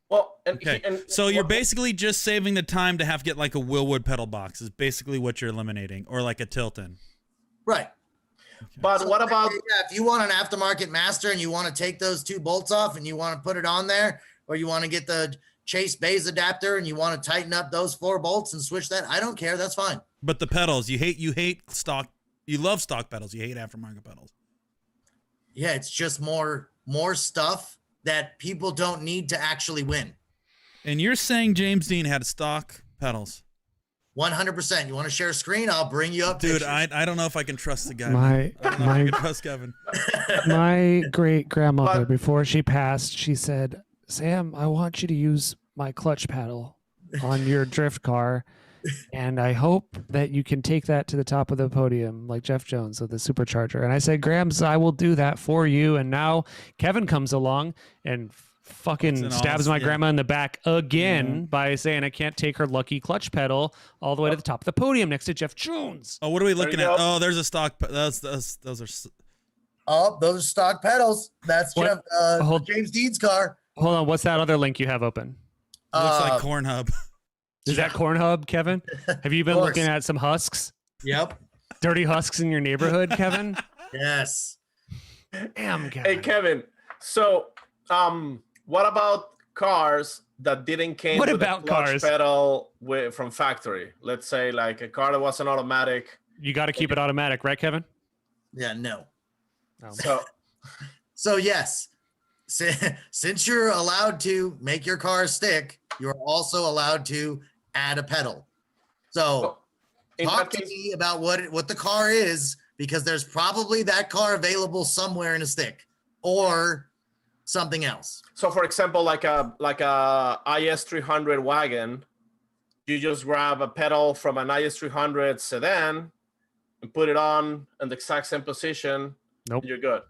Well, So you're basically just saving the time to have to get like a Willwood pedal box is basically what you're eliminating, or like a Tilton. Right. But what about if you want an aftermarket master and you want to take those two bolts off and you want to put it on there, or you want to get the Chase Bays adapter and you want to tighten up those 4 bolts and switch that, I don't care. That's fine. But the pedals, you hate stock. You love stock pedals. You hate aftermarket pedals. Yeah, it's just more stuff that people don't need to actually win. And you're saying James Dean had stock pedals? 100%. You want to share a screen? I'll bring you up. Dude, pictures. I don't know if I can trust the guy. My I don't know if I can trust Kevin. my great grandmother, before she passed, she said, "Sam, I want you to use my clutch pedal on your drift car, and I hope that you can take that to the top of the podium like Jeff Jones with the supercharger." And I said, "Grams, I will do that for you." And now Kevin comes along and fucking stabs my grandma in the back again by saying I can't take her lucky clutch pedal all the way to the top of the podium next to Jeff Jones. Oh, what are we looking at? Oh, there's a stock. Those are. Oh, those are stock pedals. That's Jeff, James Dean's car. Hold on, what's that other link you have open? Looks like Cornhub. Is that Cornhub, Kevin? Have you been looking at some husks? Yep. Dirty husks in your neighborhood, Kevin? Yes. Damn, Kevin. Hey, Kevin. So, what about cars that didn't came with a clutch pedal from factory? Let's say like a car that wasn't automatic. You got to keep it automatic, right, Kevin? Yeah, no. Oh. So yes, since you're allowed to make your car stick, you're also allowed to add a pedal. So talk to me about what the car is, because there's probably that car available somewhere in a stick or something else. So for example, like a IS300 wagon, you just grab a pedal from an IS300 sedan and put it on in the exact same position. Nope. You're good.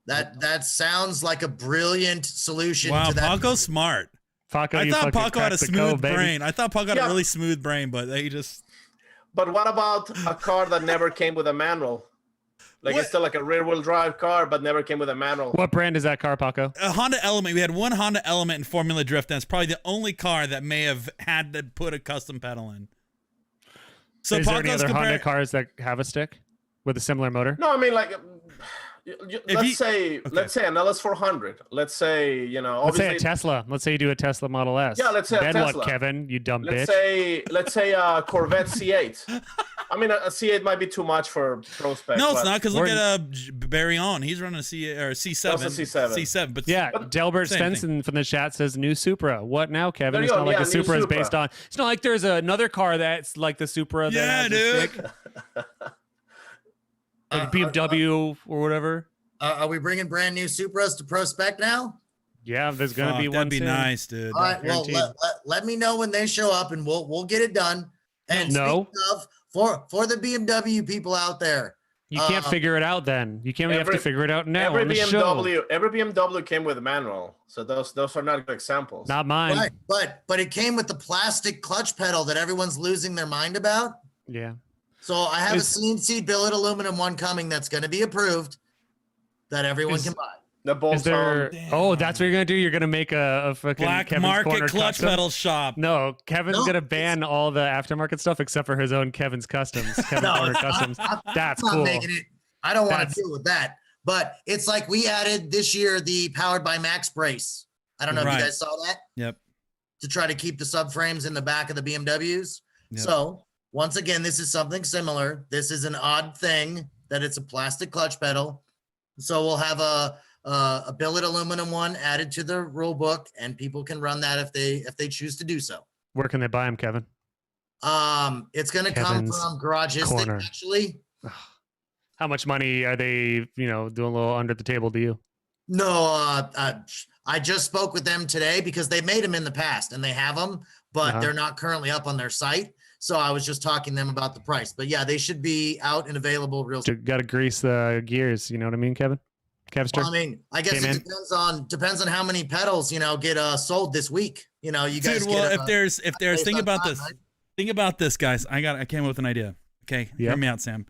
That sounds like a brilliant solution. Wow, to that. Paco's smart. Paco, I thought Paco had a smooth brain. I thought Paco had a Yeah. really smooth brain, but they just. But what about a car that never came with a manual? Like it's still like a rear-wheel drive car, but never came with a manual. What brand is that car, Paco? A Honda Element. We had one Honda Element in Formula Drift, and it's probably the only car that may have had to put a custom pedal in. So is there any Paco's other Honda cars that have a stick with a similar motor? No, I mean like, let's say an LS400. Let's say Let's say a Tesla. Let's say you do a Tesla Model S. Yeah, let's say a then Tesla. what, Kevin? You dumb let's bitch. say a Corvette C8. I mean, a C8 might be too much for ProSpec. No, it's not, because look at Barry On. He's running a C7. That's a C7. C7, but Yeah, Delbert same Svensson from the chat says new Supra. What now, Kevin? There you It's go. not like Yeah, the new Supra is Supra. based on. It's not like there's another car that's like the Supra. Yeah, that has dude. like BMW or whatever. Are we bringing brand new Supras to ProSpec now? Yeah, there's gonna be one. That'd be soon. nice, dude. All right, well, Guaranteed. let me know when they show up, and we'll get it done. And No. speaking of, for the BMW people out there, You can't figure it out then. You can't. We have to figure it out now. Every on the show. BMW came with a manual, so those are not good examples. Not mine. right? But it came with the plastic clutch pedal that everyone's losing their mind about. Yeah. So I have a CNC billet aluminum one coming that's going to be approved that everyone can buy. The Is bolts there? Oh, that's what you're gonna do. You're gonna make a fucking Black Kevin's Corner market clutch custom? pedal shop. No, Kevin's No, gonna ban all the aftermarket stuff except for his own Kevin's Customs. Kevin's No, Corner it's not- Customs. That's I'm not cool. making it. I don't want That's- to deal with that. But it's like we added this year the Powered by Max brace. I don't know if Right. you guys saw that. Yep. To try to keep the subframes in the back of the BMWs. Yep. So once again, this is something similar. This is an odd thing that it's a plastic clutch pedal. So we'll have a billet aluminum one added to the rule book, and people can run that if they choose to do so. Where can they buy them, Kevin? It's going to come Kevin's from Garagistic, Corner. actually. How much money are they? Doing a little under the table to you? No, I just spoke with them today because they made them in the past and they have them, but they're not currently up on their site. So I was just talking to them about the price. But yeah, they should be out and available real soon. Got to grease the gears. You know what I mean, Kevin? Kevster? Well, I mean, I guess Hey, it depends on how many pedals get sold this week. You guys. Dude, well, get, if there's based think on about time, this. right? Think about this, guys. I came up with an idea. Okay, hear Yep. me out, Sam.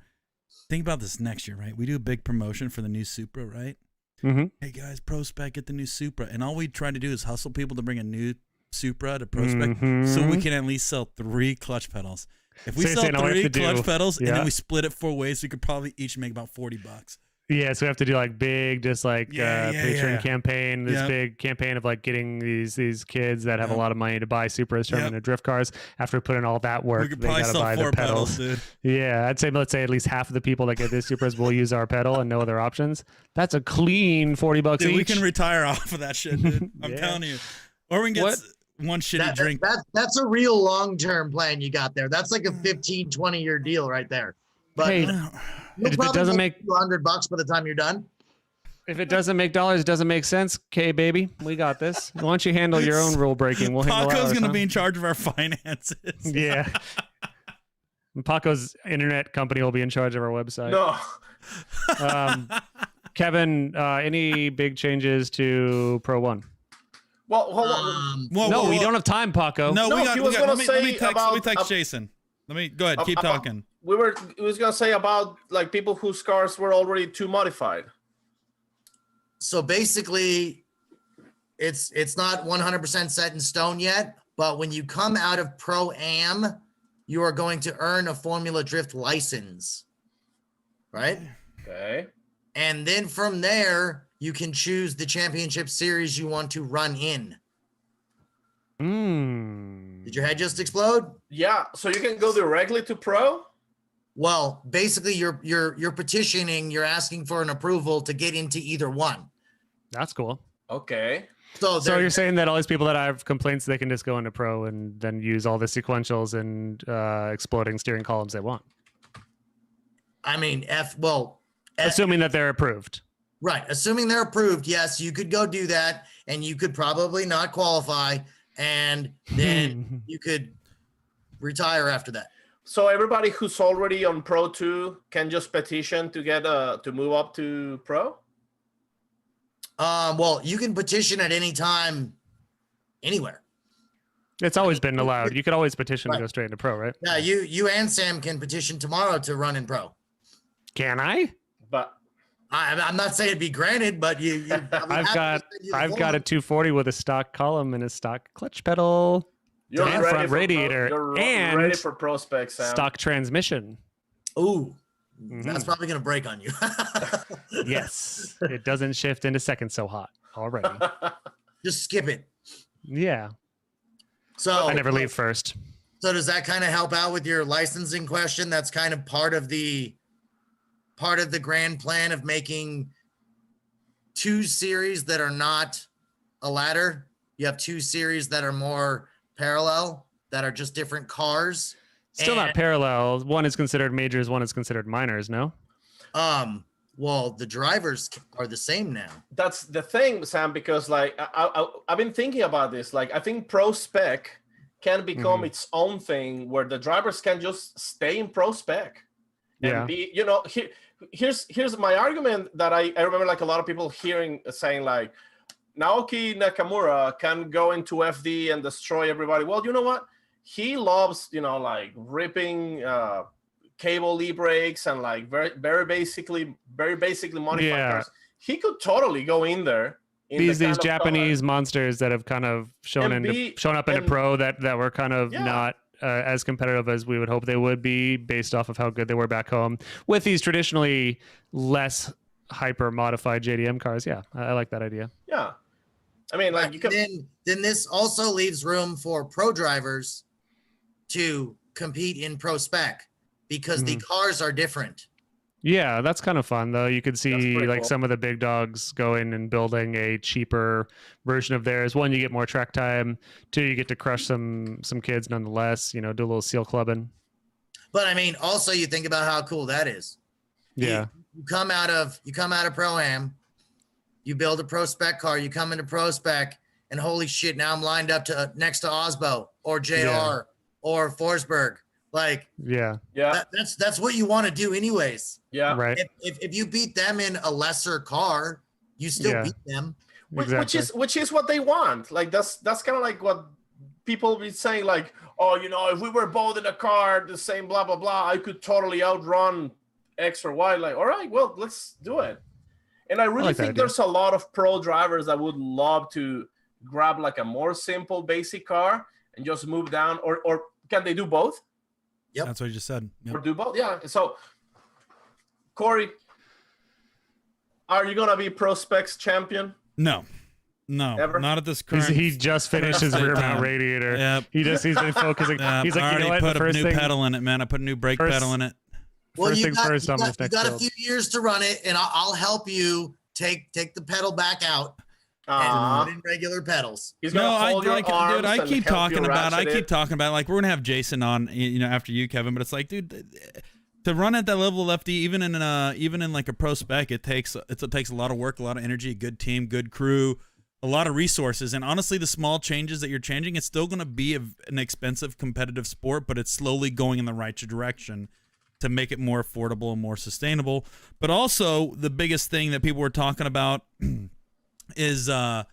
Think about this next year, right? We do a big promotion for the new Supra, right? Mm-hmm. Hey guys, ProSpec, get the new Supra, and all we try to do is hustle people to bring a new Supra to ProSpec, so we can at least sell 3 clutch pedals. If we So you're sell saying all we 3 have to clutch do- pedals and yeah. then we split it 4 ways, we could probably each make about $40. Yeah, so we have to do like big, just like Patreon yeah. campaign. This Yep. big campaign of like getting these kids that have a lot of money to buy Supras, turn them Yep. into drift cars. After we put in all that We work, could they probably gotta sell buy 4 the pedals. dude. Yeah, let's say at least half of the people that get this Supras will use our pedal and no other options. That's a clean $40 Dude, each. we can retire off of that shit, dude. I'm Yeah. telling you. Or we can get What? one shitty drink. That's a real long-term plan you got there. That's like a 15, 20-year deal right there. But Hey, you'll if it probably doesn't make make $200 by the time you're done. if it doesn't make dollars, it doesn't make sense. Okay, baby, we got this. Why don't you handle your own rule breaking? We'll handle Paco's ours, going to huh? be in charge of our finances. Yeah. And Paco's internet company will be in charge of our website. No. Kevin, any big changes to Pro 1? Well, hold on. Whoa, We don't have time, Paco. No, No, we got. he We was got gonna let me say text about- Jason. Let me go ahead. Keep about- talking. It was gonna say about like people whose cars were already too modified. So basically, it's not 100% set in stone yet, but when you come out of Pro-Am, you are going to earn a Formula Drift license, right? Okay. And then from there, you can choose the championship series you want to run in. Did your head just explode? Yeah. So you can go directly to Pro. Well, basically, you're petitioning, you're asking for an approval to get into either one. That's cool. Okay. So, So there- you're saying that all these people that have complaints, they can just go into Pro and then use all the sequentials and exploding steering columns they want, I mean, assuming that they're approved. right. Assuming they're approved, yes, you could go do that, and you could probably not qualify, and then you could retire after that. So everybody who's already on Pro 2 can just petition to get to move up to Pro. Well, you can petition at any time, anywhere. It's always been allowed. You could always petition to Right. go straight into Pro, right? Yeah, you and Sam can petition tomorrow to run in Pro. Can I? But I'm not saying it'd be granted, but I've got a 240 with a stock column and a stock clutch pedal, you're And ready front for radiator, You're and ready for ProSpec, Sam. stock transmission. Ooh, Mm-hmm. that's probably gonna break on you. Yes, it doesn't shift into second so hot already. Just skip it. Yeah, So I never leave first. So does that kind of help out with your licensing question? That's kind of part of the grand plan of making 2 series that are not a ladder. You have 2 series that are more parallel, that are just different cars. Still not parallel. One is considered majors, one is considered minors, no? Well, the drivers are the same now. That's the thing, Sam, because like I've been thinking about this. Like I think ProSpec can become its own thing where the drivers can just stay in ProSpec and be, you know, here's my argument that I remember like a lot of people saying like Naoki Nakamura can go into FD and destroy everybody. Well, you know what? He loves, you know, like ripping cable e-brakes and like very basically modified cars. He could totally go in there. These Japanese monsters that have kind of shown up in a pro that were kind of not as competitive as we would hope they would be based off of how good they were back home with these traditionally less hyper modified JDM cars. Yeah, I like that idea. Yeah. I mean, like you could then this also leaves room for pro drivers to compete in ProSpec because the cars are different. Yeah, that's kind of fun though. You could see like cool. some of the big dogs going and building a cheaper version of theirs. 1, you get more track time. 2, you get to crush some kids nonetheless, you know, do a little seal clubbing. But I mean, also you think about how cool that is. Yeah. You come out of Pro-Am, you build a ProSpec car, you come into ProSpec, and holy shit, now I'm lined up next to Osbo or JR or Forsberg. Like, that's what you want to do anyways. Yeah. Right. If you beat them in a lesser car, you still beat them. Exactly. Which is what they want. Like that's kind of like what people be saying, like, oh, you know, if we were both in a car, the same blah blah blah, I could totally outrun X or Y. Like, all right, well, let's do it. And I really think there's a lot of pro drivers that would love to grab like a more simple basic car and just move down, or can they do both? Yep. That's what you just said. Yep. Or do both. Yeah. So, Corey, are you going to be ProSpec's champion? No. Ever? Not at this current. He just finished his rear mount radiator. Yep. He's been focusing. He's like, I already you know what? put a new pedal in it, man. I put a new brake pedal in it. Well, you got a few years to run it, and I'll help you take the pedal back out and put in regular pedals. He's gonna hold your arms I keep talking about. Like we're gonna have Jason on, you know, after you, Kevin. But it's like, dude, to run at that level of FD, even in like a ProSpec, it takes a lot of work, a lot of energy, a good team, good crew, a lot of resources. And honestly, the small changes that you're changing, it's still gonna be an expensive competitive sport, but it's slowly going in the right direction to make it more affordable and more sustainable. But also, the biggest thing that people were talking about is, you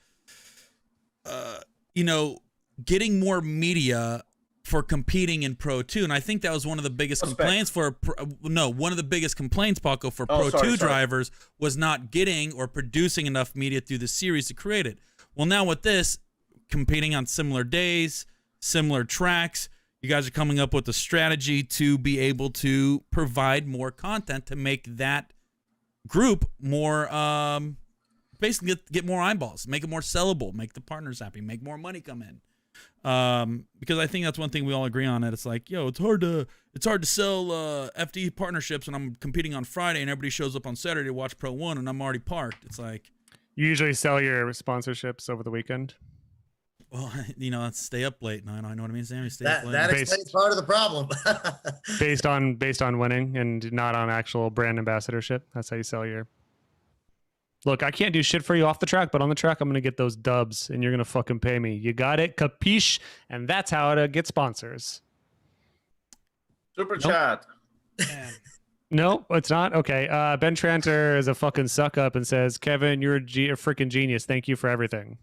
know, getting more media for competing in Pro 2. And I think that was one of the biggest complaints one of the biggest complaints, Paco, for Pro 2 drivers was not getting or producing enough media through the series to create it. Well, now with this, competing on similar days, similar tracks, you guys are coming up with a strategy to be able to provide more content to make that group more, basically get more eyeballs, make it more sellable, make the partners happy, make more money come in. Because I think that's one thing we all agree on. It. It's like, yo, it's hard to sell FD partnerships when I'm competing on Friday and everybody shows up on Saturday to watch Pro 1 and I'm already parked. It's like, you usually sell your sponsorships over the weekend. Well, you know, stay up late. I know what I mean, Sammy. Stay up late. That explains part of the problem. based on winning and not on actual brand ambassadorship. That's how you sell your. Look, I can't do shit for you off the track, but on the track, I'm gonna get those dubs, and you're gonna fucking pay me. You got it, capiche? And that's how to get sponsors. Super chat. No, it's not. Okay. Ben Tranter is a fucking suck up and says, Kevin, you're a freaking genius. Thank you for everything.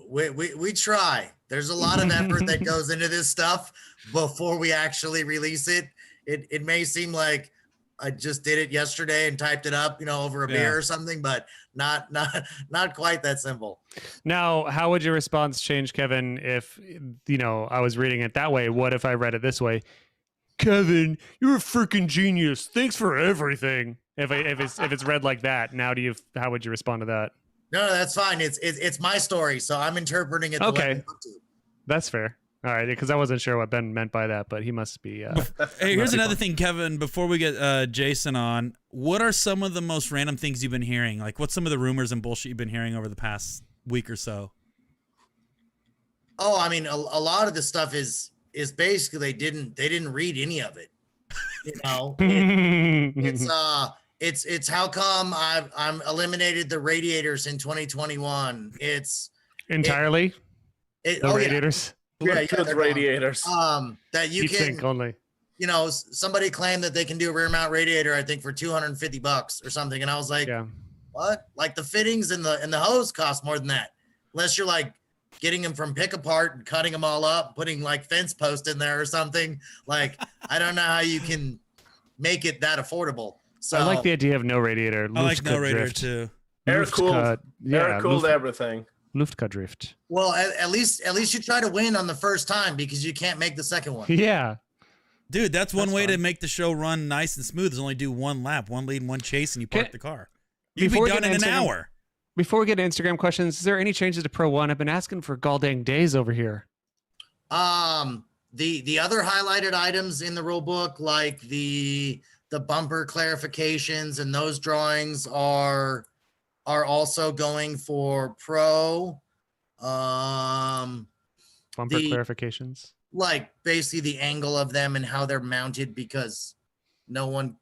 We try. There's a lot of effort that goes into this stuff before we actually release it. It may seem like I just did it yesterday and typed it up, you know, over a beer or something, but not quite that simple. Now, how would your response change, Kevin, if, you know, I was reading it that way? What if I read it this way? Kevin, you're a freaking genius. Thanks for everything. If it's read like that, how would you respond to that? No, that's fine. It's my story, so I'm interpreting it. Okay, that's fair. All right, because I wasn't sure what Ben meant by that, but he must be. Hey, here's another thing, Kevin. Before we get Jason on, what are some of the most random things you've been hearing? Like, what's some of the rumors and bullshit you've been hearing over the past week or so? Oh, I mean, a lot of the stuff is basically they didn't read any of it. You know, it's how come I'm eliminated the radiators in 2021. It's entirely the radiators. Yeah, radiators. That you Heat can sink only. You know, somebody claimed that they can do a rear mount radiator, I think, for $250 or something, and I was like, what? Like the fittings and the hose cost more than that, unless you're like getting them from pick apart and cutting them all up, putting like fence post in there or something. Like I don't know how you can make it that affordable. So I like the idea of no radiator. I like no radiator too. Air cooled everything. Luftdrift. Well, at least you try to win on the first time because you can't make the second one. Yeah. Dude, that's one way to make the show run nice and smooth is only do one lap, one lead and one chase, and you park the car. You'd be done in an hour. Before we get to Instagram questions, is there any changes to Pro 1? I've been asking for gall dang days over here. The other highlighted items in the rule book, like the bumper clarifications and those drawings are also going for Pro. Bumper clarifications. Like basically the angle of them and how they're mounted, because no one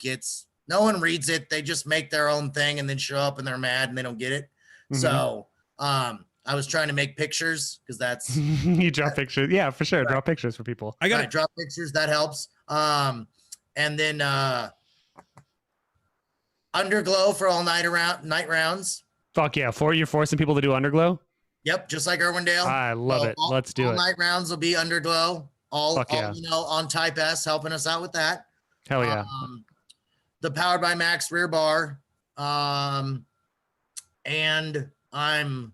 reads it. They just make their own thing and then show up and they're mad and they don't get it. Mm-hmm. So I was trying to make pictures because that's you draw pictures. Yeah, for sure. Right. Draw pictures for people. I got to draw pictures. That helps. And then underglow for all night rounds. Fuck yeah. You're forcing people to do underglow? Yep, just like Irwindale. I love it. Let's do it. All night rounds will be underglow. All on Type S, helping us out with that. Hell yeah. The Powered by Max rear bar. And I'm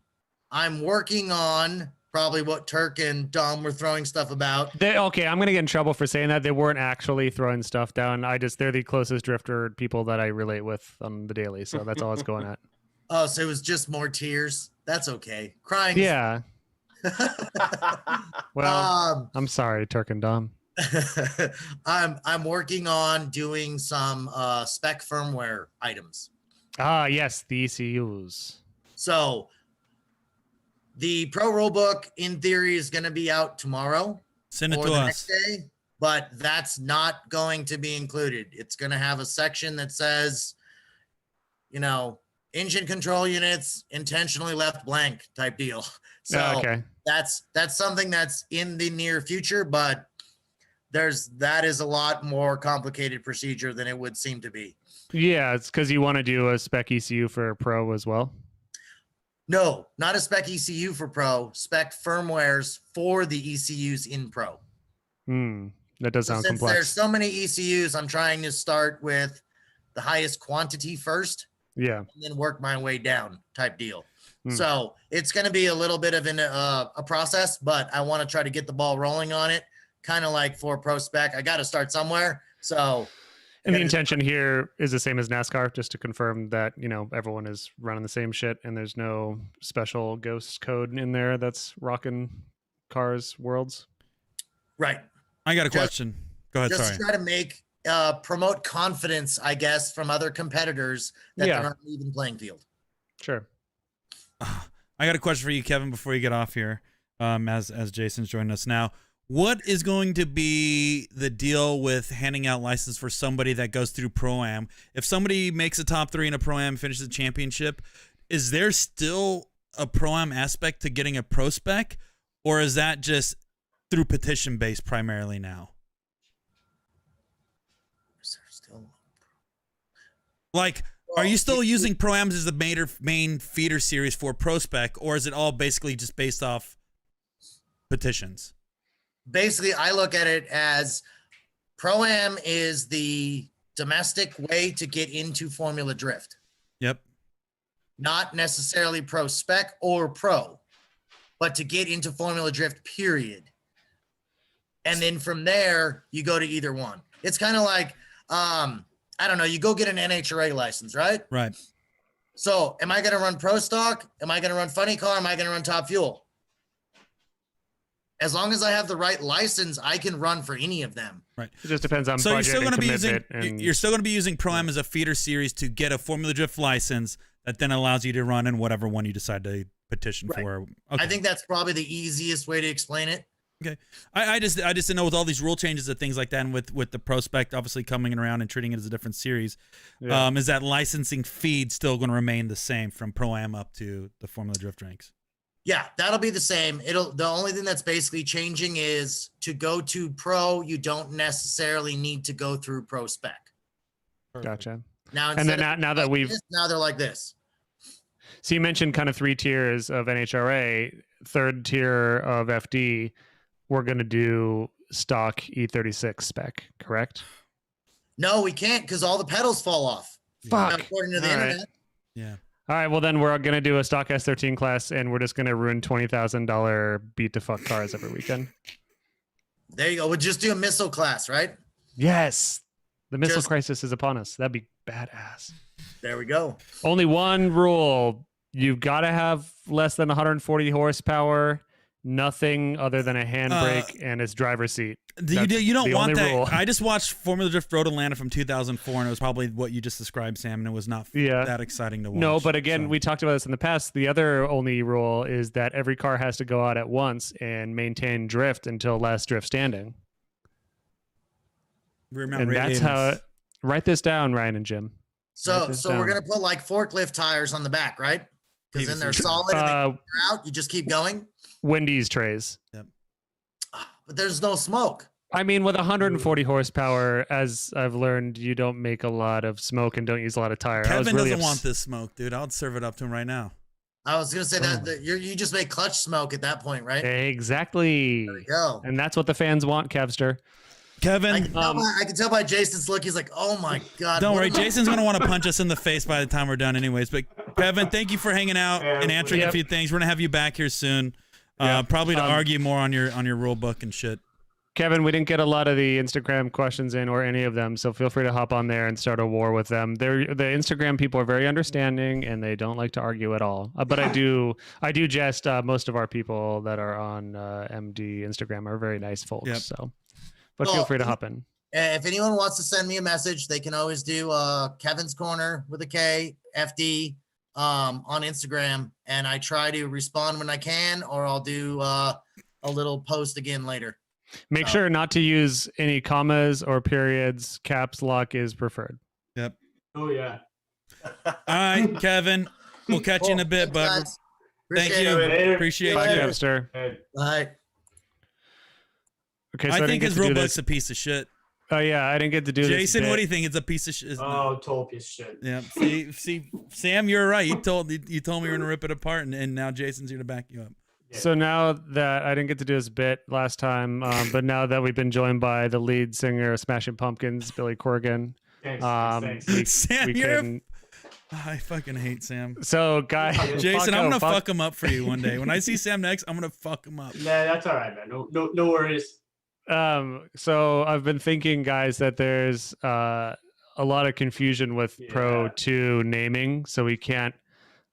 working on probably what Turk and Dom were throwing stuff about. I'm gonna get in trouble for saying that. They weren't actually throwing stuff down. They're the closest drifter people that I relate with on the daily, so that's all it's going at. Oh, so it was just more tears. That's okay. Crying. Yeah. Well, I'm sorry, Turk and Dom. I'm working on doing some spec firmware items. Ah, yes, the ECUs. So the Pro Rulebook in theory is going to be out tomorrow. Send it to us. Next day, but that's not going to be included. It's going to have a section that says, engine control units intentionally left blank type deal. So that's something that's in the near future, but that is a lot more complicated procedure than it would seem to be. Yeah, it's because you want to do a spec ECU for Pro as well. No, not a spec ECU for Pro, spec firmwares for the ECUs in Pro. That does sound complex. There's so many ECUs, I'm trying to start with the highest quantity first. Yeah. And then work my way down type deal. So it's going to be a little bit of a process, but I want to try to get the ball rolling on it. Kind of like for ProSpec, I got to start somewhere. So, and the intention here is the same as NASCAR, just to confirm that, everyone is running the same shit and there's no special ghost code in there that's rocking cars worlds. Right. I got a question. Go ahead. Just try to make promote confidence, I guess, from other competitors that they're on an even playing field. Sure. I got a question for you, Kevin, before you get off here, as Jason's joining us now. What is going to be the deal with handing out license for somebody that goes through Pro-Am? If somebody makes a top 3 in a Pro-Am, finishes the championship, is there still a Pro-Am aspect to getting a ProSpec, or is that just through petition based primarily now? Like, are you still using Pro-Ams as the main feeder series for ProSpec, or is it all basically just based off petitions? Basically, I look at it as Pro-Am is the domestic way to get into Formula Drift. Yep. Not necessarily ProSpec or Pro, but to get into Formula Drift, period. And then from there, you go to either one. It's kind of like, I don't know, you go get an NHRA license, right? Right. So am I going to run Pro Stock? Am I going to run Funny Car? Am I going to run Top Fuel? As long as I have the right license, I can run for any of them. Right. It just depends on So budget and commitment. you're still going to be using Pro-Am as a feeder series to get a Formula Drift license that then allows you to run in whatever one you decide to petition for. Okay. I think that's probably the easiest way to explain it. Okay. I just didn't know with all these rule changes and things like that, and with the ProSpec obviously coming around and treating it as a different series, is that licensing feed still going to remain the same from Pro-Am up to the Formula Drift ranks? Yeah, that'll be the same. The only thing that's basically changing is to go to Pro, you don't necessarily need to go through ProSpec. Gotcha. Now, And then now that now they're like this. So you mentioned kind of 3 tiers of NHRA, third tier of FD. We're going to do stock E36 spec, correct? No, we can't because all the pedals fall off. Fuck. According to the All right. internet. Yeah. All right, well then we're going to do a stock S13 class, and we're just going to ruin $20,000 beat to fuck cars every weekend. There you go. We'll just do a missile class, right? Yes, the missile crisis is upon us. That'd be badass. There we go. Only one rule: you've got to have less than 140 horsepower. Nothing other than a handbrake and its driver's seat. You don't want that. Rule. I just watched Formula Drift Road Atlanta from 2004, and it was probably what you just described, Sam, and it was not that exciting to watch. No, but again, we talked about this in the past. The other only rule is that every car has to go out at once and maintain drift until last drift standing. And that's how. Write this down, Ryan and Jim. So we're gonna put like forklift tires on the back, right? Because then they're solid and they're out. You just keep going. Wendy's trays. Yep. But there's no smoke. I mean, with 140 horsepower, as I've learned, you don't make a lot of smoke and don't use a lot of tire. Kevin doesn't want this smoke, dude. I'll serve it up to him right now. I was gonna say that you just make clutch smoke at that point, right? Exactly. There we go. And that's what the fans want, Kevster. Kevin, I can tell by Jason's look. He's like, "Oh my god!" Don't worry, Jason's gonna want to punch us in the face by the time we're done, anyways. But Kevin, thank you for hanging out and answering a few things. We're gonna have you back here soon, probably to argue more on your rule book and shit. Kevin, we didn't get a lot of the Instagram questions in or any of them, so feel free to hop on there and start a war with them. The Instagram people are very understanding and they don't like to argue at all. But I do jest. Most of our people that are on MD Instagram are very nice folks. Yep. So. But feel free to hop in. If anyone wants to send me a message, they can always do Kevin's Corner with a K, FD, on Instagram. And I try to respond when I can, or I'll do a little post again later. Make sure not to use any commas or periods. Caps lock is preferred. Yep. Oh, yeah. All right, Kevin. We'll catch you in a bit, bud. Thank you. Appreciate Bye, you. Kevster. Bye. Okay, so I think his rule book's a piece of shit. Oh yeah, I didn't get to do this. Jason, what do you think? It's a piece of shit. Total piece of shit. Yeah. See, Sam, you're right. You told me we were gonna rip it apart, and now Jason's here to back you up. Yeah. So now that I didn't get to do this bit last time, but now that we've been joined by the lead singer of Smashing Pumpkins, Billy Corgan, Thanks. Sam, I fucking hate Sam. So, Jason, I'm gonna fuck him up for you one day. When I see Sam next, I'm gonna fuck him up. Nah, that's all right, man. No worries. So I've been thinking, guys, that there's a lot of confusion with Pro 2 naming, so we can't.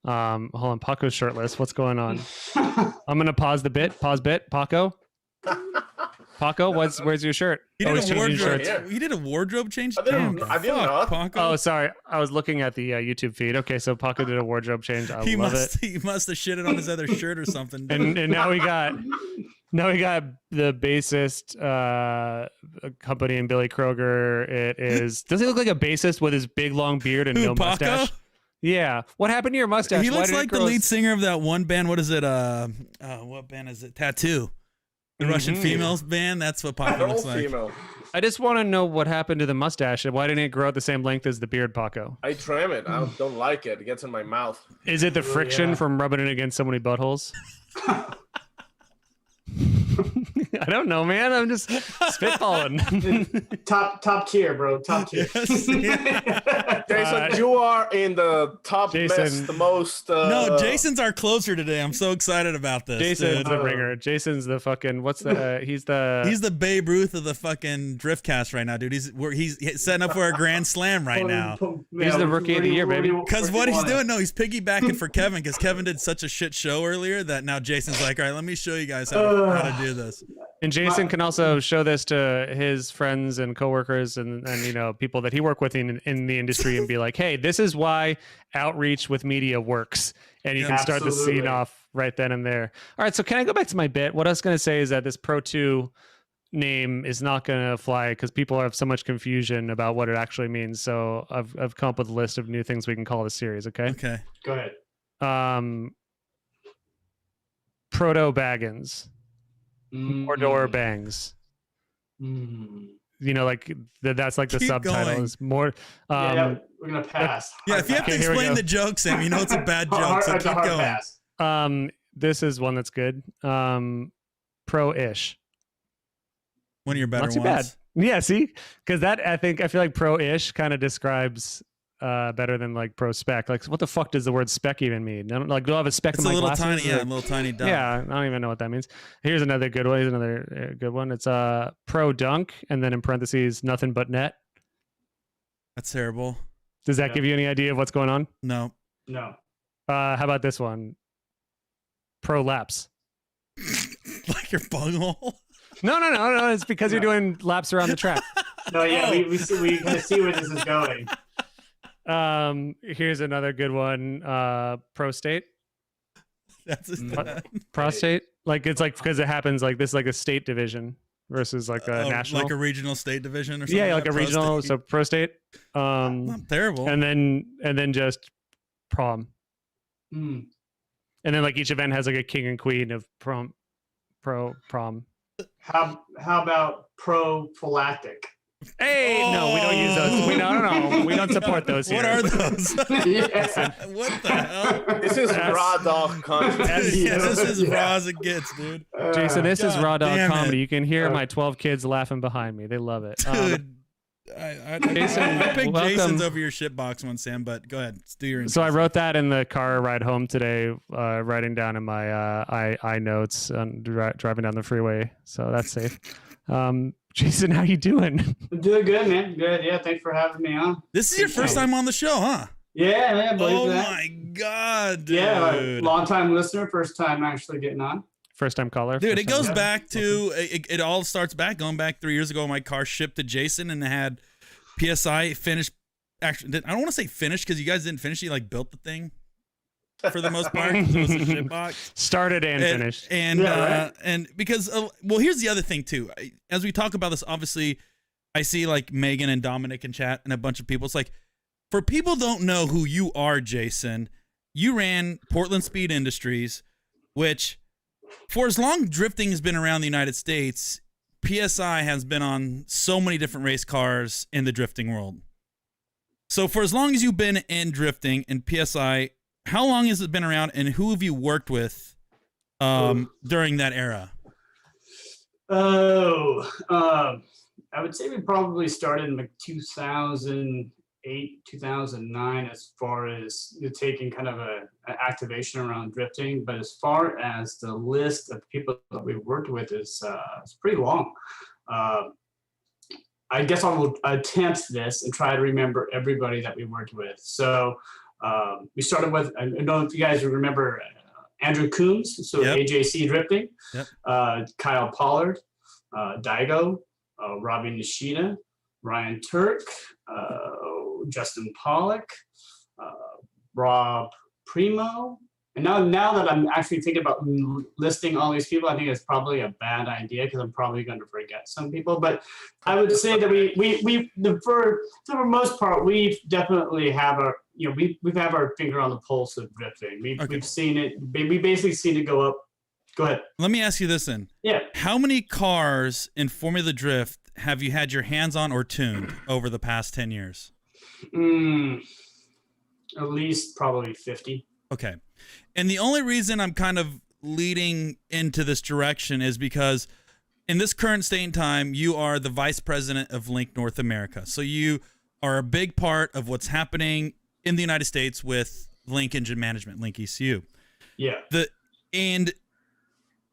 Hold on, Paco's shirtless. What's going on? I'm gonna pause the bit. Pause bit. Paco. Where's your shirt? He did a wardrobe change. I didn't know. Paco. Oh, sorry. I was looking at the YouTube feed. Okay, so Paco did a wardrobe change. I love it. He must have shitted on his other shirt or something. And now we got the bassist accompanying Billy Kroger. It is. Does he look like a bassist with his big long beard and no mustache? Yeah. What happened to your mustache? He looks like the lead singer of that one band. What is it? What band is it? Tattoo. The Russian females band. That's what Paco looks like. Female. I just want to know what happened to the mustache and why didn't it grow at the same length as the beard, Paco? I trim it. I don't like it. It gets in my mouth. Is it the friction from rubbing it against so many buttholes? I don't know, man. I'm just spitballing. top tier, bro. Top tier. Jason, you are in the top best, the most. No, Jason's our closer today. I'm so excited about this. Jason's dude. the ringer. Jason's the fucking he's the Babe Ruth of the fucking Driftcast right now, dude. He's setting up for a grand slam right now. He's the rookie of the year, baby. Because what he's doing, he's piggybacking for Kevin, because Kevin did such a shit show earlier that now Jason's like, all right, let me show you guys how to do this. And Jason can also show this to his friends and coworkers and people that he work with in the industry and be like, hey, this is why outreach with media works. And you can start the scene off right then and there. All right, so can I go back to my bit? What I was going to say is that this Pro 2 name is not going to fly because people have so much confusion about what it actually means. So I've come up with a list of new things we can call this series, okay? Okay. Go ahead. Proto Baggins. Or door bangs. Like that's like the Keep subtitle going. is more. We're gonna pass. Yeah, if you have to explain the joke, Sam, it's a bad joke. So keep going. Pass. This is one that's good. Pro-ish. One of your better Not too ones. bad. Yeah, see, because I feel like pro-ish kind of describes better than like ProSpec. Like, what the fuck does the word spec even mean? I don't do I have a spec It's in a my little glasses? tiny, a little tiny dot. Yeah, I don't even know what that means. Here's another good one. Here's another good one. It's pro dunk, and then in parentheses, nothing but net. That's terrible. Does that give you any idea of what's going on? No. How about this one? Pro laps. Like your bunghole? No. It's because you're doing laps around the track. No, yeah, we kind of see where this is going. Here's another good one. Prostate. That's Prostate. Like it's like because it happens like this, like a state division versus like a national, like a regional state division or something. Yeah, like a regional. So prostate. Not terrible. And then just prom. Mm. And then like each event has like a king and queen of prom. How about prophylactic? Hey, no, we don't use those. No, we don't support those here. What are those? Yeah. What the hell? This is raw dog country. Yeah, this is raw as it gets, dude. Jason, this is raw dog damn comedy. it. You can hear my 12 kids laughing behind me. They love it. Dude. I picked Jason's over your shitbox one, Sam, but go ahead. Let's do your So I wrote that in the car ride home today, writing down in my I notes on driving down the freeway. So that's safe. Jason, how you doing? I'm doing good, man. Good. Yeah, thanks for having me on. This is your first time on the show, huh? Yeah, man. Oh that. my god, dude. Yeah, long time listener, first time actually getting on. First time caller. Dude, it goes time. back to it all starts back going back 3 years ago. My car shipped to Jason and it had PSI finished. Actually, I don't want to say finished because you guys didn't finish. You like built the thing for the most part. It was a shit box. Started and finished. And Yeah, right. and because well, here's the other thing too. As we talk about this, obviously, I see like Megan and Dominic in chat and a bunch of people. It's like, for people don't know who you are, Jason. You ran Portland Speed Industries, which, for as long drifting has been around the United States, PSI has been on so many different race cars in the drifting world. So for as long as you've been in drifting and PSI, how long has it been around, and who have you worked with during that era? I would say we probably started in like 2008, 2009, as far as taking kind of an activation around drifting. But as far as the list of people that we worked with is it's pretty long. I guess I will attempt this and try to remember everybody that we worked with. So we started with, I don't know if you guys remember Andrew Coombs, so Yep. AJC Drifting, Yep. Kyle Pollard, Daigo, Robbie Nishida, Ryan Turk, Justin Pollock, Rob Primo. And now that I'm actually thinking about listing all these people, I think it's probably a bad idea because I'm probably going to forget some people. But I would say that for the most part, we definitely have our, we've had our finger on the pulse of drifting. We've seen it. We basically seen it go up. Go ahead. Let me ask you this then. Yeah. How many cars in Formula Drift have you had your hands on or tuned over the past 10 years? At least probably 50. Okay. And the only reason I'm kind of leading into this direction is because in this current state and time, you are the vice president of Link North America. So you are a big part of what's happening in the United States with Link Engine Management, LinkECU. Yeah. And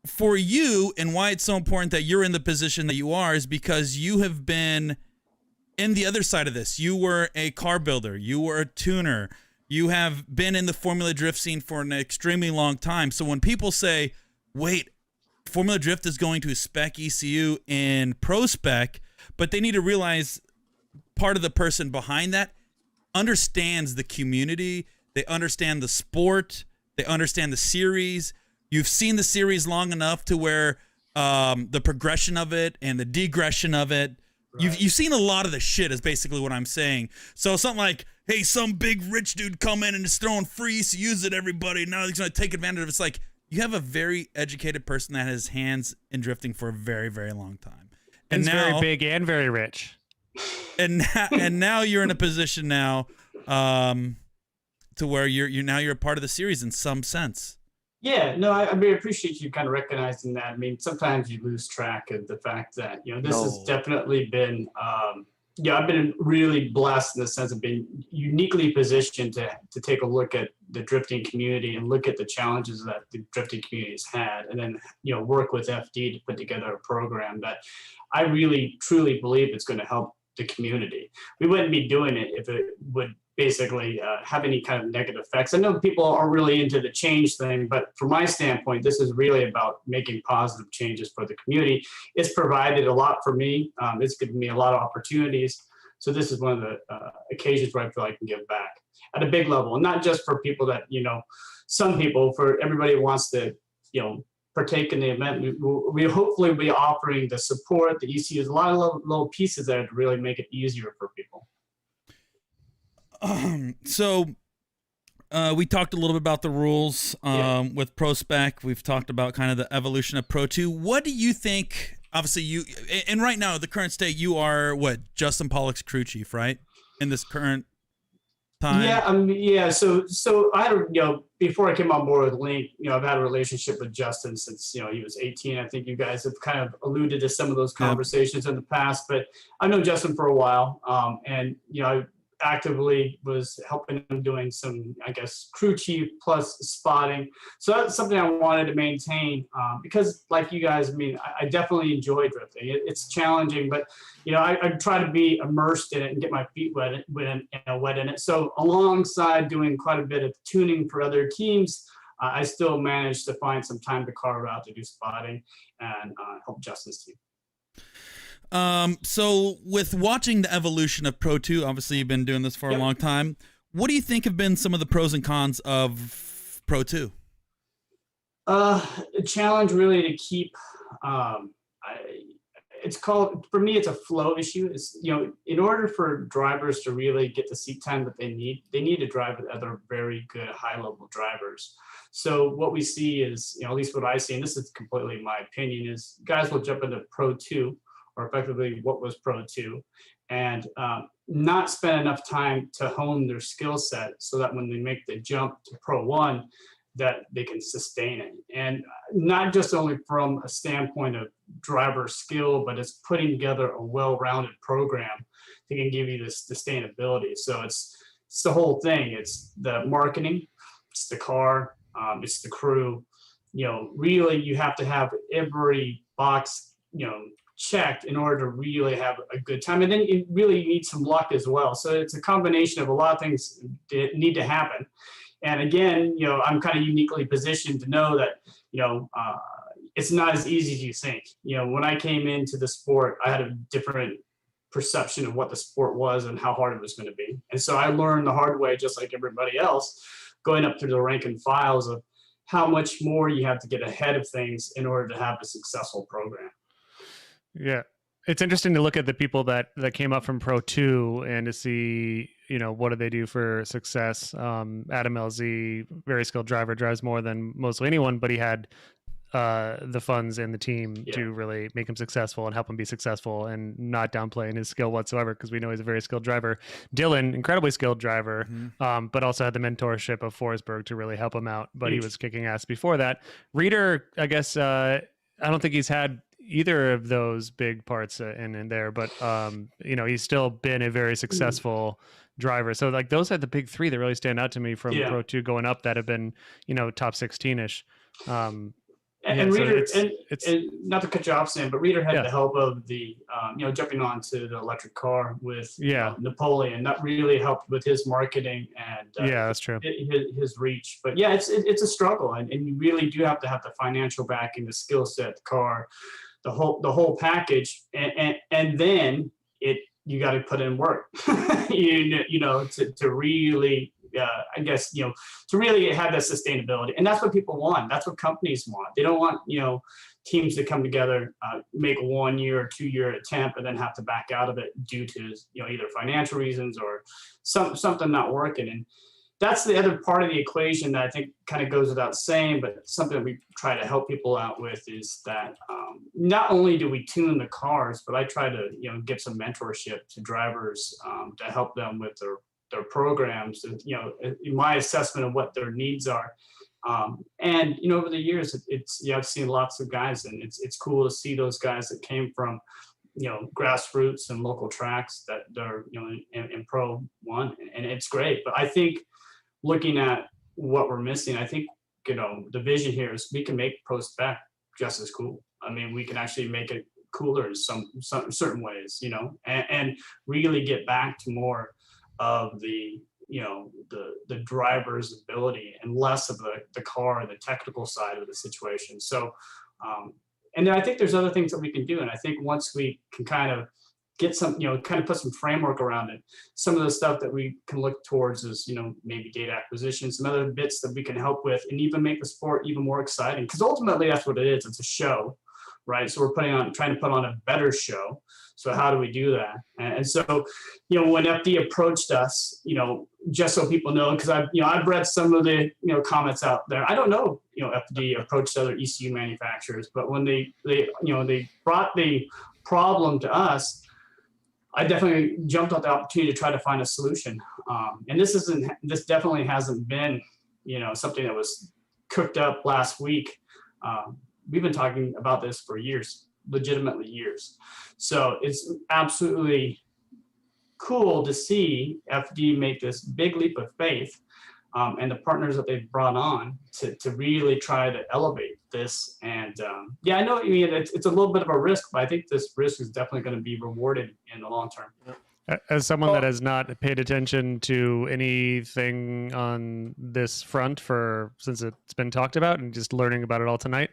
for you, and why it's so important that you're in the position that you are, is because you have been in the other side of this. You were a car builder. You were a tuner. You have been in the Formula Drift scene for an extremely long time. So when people say, wait, Formula Drift is going to spec ECU in ProSpec, but they need to realize part of the person behind that understands the community. They understand the sport. They understand the series. You've seen the series long enough to where the progression of it and the degression of it, right. You've seen a lot of the shit is basically what I'm saying. So something like, hey, some big rich dude come in and is throwing free ECUs at everybody. Now he's going to take advantage of it. It's like, you have a very educated person that has hands in drifting for a very, very long time. And now, very big and very rich. And now you're in a position now to where you're a part of the series in some sense. Yeah, no, I mean, I appreciate you kind of recognizing that. I mean, sometimes you lose track of the fact that, this has definitely been, I've been really blessed in the sense of being uniquely positioned to take a look at the drifting community and look at the challenges that the drifting community has had, and then, work with FD to put together a program that I really, truly believe is going to help the community. We wouldn't be doing it if it would basically have any kind of negative effects. I know people are really into the change thing, but from my standpoint, this is really about making positive changes for the community. It's provided a lot for me. It's given me a lot of opportunities. So this is one of the occasions where I feel I can give back at a big level, and not just for people that, some people, for everybody who wants to, partake in the event. We hopefully will be offering the support, the ECUs, a lot of little pieces there to really make it easier for people. So we talked a little bit about the rules with ProSpec. We've talked about kind of the evolution of Pro 2. What do you think? Obviously, and right now, the current state, you are Justin Pollock's crew chief, right? In this current time. Yeah. So I had, before I came on board with Link, I've had a relationship with Justin since, he was 18. I think you guys have kind of alluded to some of those conversations in the past, but I've known Justin for a while. And, I actively was helping him doing some, crew chief plus spotting. So that's something I wanted to maintain because, like you guys, I definitely enjoy drifting. It's challenging, but I try to be immersed in it and get my feet wet in it. So alongside doing quite a bit of tuning for other teams, I still managed to find some time to carve out to do spotting and help Justin's team. So with watching the evolution of Pro 2, obviously you've been doing this for a long time. What do you think have been some of the pros and cons of Pro 2? A challenge really to keep, for me, it's a flow issue. It's, in order for drivers to really get the seat time that they need to drive with other very good high level drivers. So what we see is, at least what I see, and this is completely my opinion, is guys will jump into Pro 2, or effectively what was Pro 2, and not spend enough time to hone their skill set so that when they make the jump to Pro 1, that they can sustain it. And not just only from a standpoint of driver skill, but it's putting together a well-rounded program that can give you this sustainability. So it's the whole thing. It's the marketing, it's the car, it's the crew. Really you have to have every box, checked in order to really have a good time. And then you really need some luck as well. So it's a combination of a lot of things that need to happen. And again, I'm kind of uniquely positioned to know that, it's not as easy as you think. When I came into the sport, I had a different perception of what the sport was and how hard it was going to be. And so I learned the hard way, just like everybody else, going up through the rank and files of how much more you have to get ahead of things in order to have a successful program. Yeah. It's interesting to look at the people that came up from Pro 2 and to see, what do they do for success. Adam LZ, very skilled driver, drives more than mostly anyone, but he had the funds and the team to really make him successful and help him be successful and not downplaying his skill whatsoever, because we know he's a very skilled driver. Dylan, incredibly skilled driver, but also had the mentorship of Forsberg to really help him out, but he was kicking ass before that. Reader, I guess, I don't think he's had either of those big parts in there, but you know, he's still been a very successful driver. So like those are the big three that really stand out to me from Pro 2 going up that have been, you know, top 16ish. And so Reader, it's and not to cut you off, Sam, but Reader had the help of the, you know, jumping onto the electric car with Napoleon. That really helped with his marketing and that's true. His reach. But yeah, it's a struggle, and you really do have to have the financial backing, the skill set, the car, the whole package, and then you got to put in work, you know, to really. I guess, you know, to really have that sustainability. And that's what people want. That's what companies want. They don't want, you know, teams to come together, make a 1 year or 2 year attempt and then have to back out of it due to, you know, either financial reasons or something not working. And that's the other part of the equation that I think kind of goes without saying, but something that we try to help people out with is that not only do we tune the cars, but I try to, you know, give some mentorship to drivers to help them with their programs, and, you know, my assessment of what their needs are. And, you know, over the years, I've seen lots of guys, and it's cool to see those guys that came from, you know, grassroots and local tracks that they're, you know, in Pro 1, and it's great. But I think looking at what we're missing, I think, you know, the vision here is we can make ProSpec just as cool. I mean, we can actually make it cooler in some certain ways, you know, and really get back to more of the, you know, the driver's ability and less of the car and the technical side of the situation. So, and then I think there's other things that we can do. And I think once we can kind of get some, you know, kind of put some framework around it, some of the stuff that we can look towards is, you know, maybe data acquisition, some other bits that we can help with, and even make the sport even more exciting. Because ultimately that's what it is. It's a show, right? So we're trying to put on a better show. So how do we do that? And so, you know, when FD approached us, you know, just so people know, because I've read some of the, you know, comments out there. I don't know, you know, FD approached other ECU manufacturers, but when they brought the problem to us, I definitely jumped at the opportunity to try to find a solution. And this definitely hasn't been, you know, something that was cooked up last week. We've been talking about this for years, legitimately years. So it's absolutely cool to see FD make this big leap of faith, and the partners that they've brought on to really try to elevate this. And yeah, I know what you mean. It's a little bit of a risk, but I think this risk is definitely going to be rewarded in the long term. As someone that has not paid attention to anything on this front since it's been talked about and just learning about it all tonight,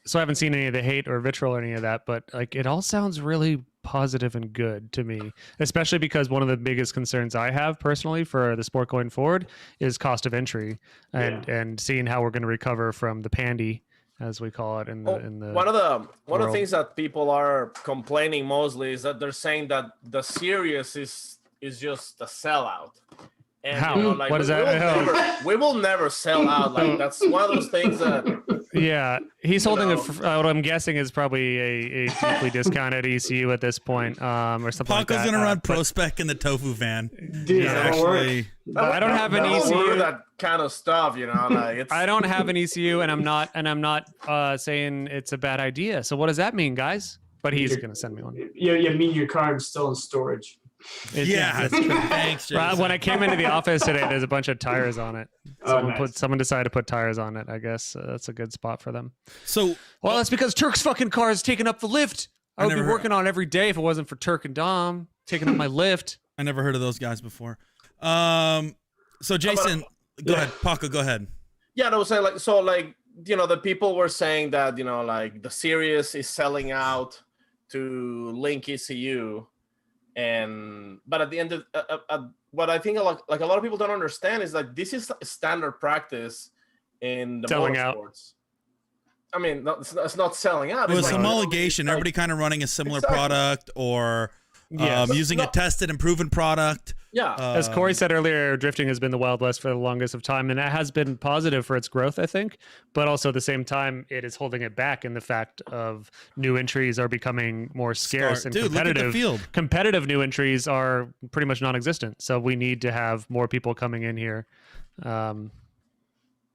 so I haven't seen any of the hate or vitriol or any of that, but like it all sounds really positive and good to me, especially because one of the biggest concerns I have personally for the sport going forward is cost of entry and seeing how we're going to recover from the pandy, as we call it in the one of the things that people are complaining mostly is that they're saying that the series is just a sellout. And, how? You know, like, what is that? We will never sell out. Like that's one of those things that. Yeah, he's holding what I'm guessing is probably a deeply discounted ECU at this point, or something like that. Paco's gonna run ProSpec in the tofu van. Dude, Yeah, actually. I don't have an ECU. That kind of stuff, you know. Like I don't have an ECU, and I'm not saying it's a bad idea. So what does that mean, guys? But he's gonna send me one. You mean your car is still in storage? Yeah, thanks, Jason. When I came into the office today, there's a bunch of tires on it. Someone decided to put tires on it. I guess that's a good spot for them. So, well, that's because Turk's fucking car is taking up the lift. I would be working on it every day if it wasn't for Turk and Dom taking up my lift. I never heard of those guys before. So Jason, go ahead. Paco, go ahead. Yeah, no, like you know, the people were saying that, you know, like the series is selling out to LinkECU. But at the end of what I think like a lot of people don't understand is that this is standard practice in the selling motorsports. I mean, it's not selling out. It was homologation. Everybody kind of running a similar product or using a tested and proven product. Yeah. As Corey said earlier, drifting has been the Wild West for the longest of time, and it has been positive for its growth, I think. But also at the same time, it is holding it back in the fact of new entries are becoming more scarce and competitive. Look at the field. Competitive new entries are pretty much non-existent. So we need to have more people coming in here.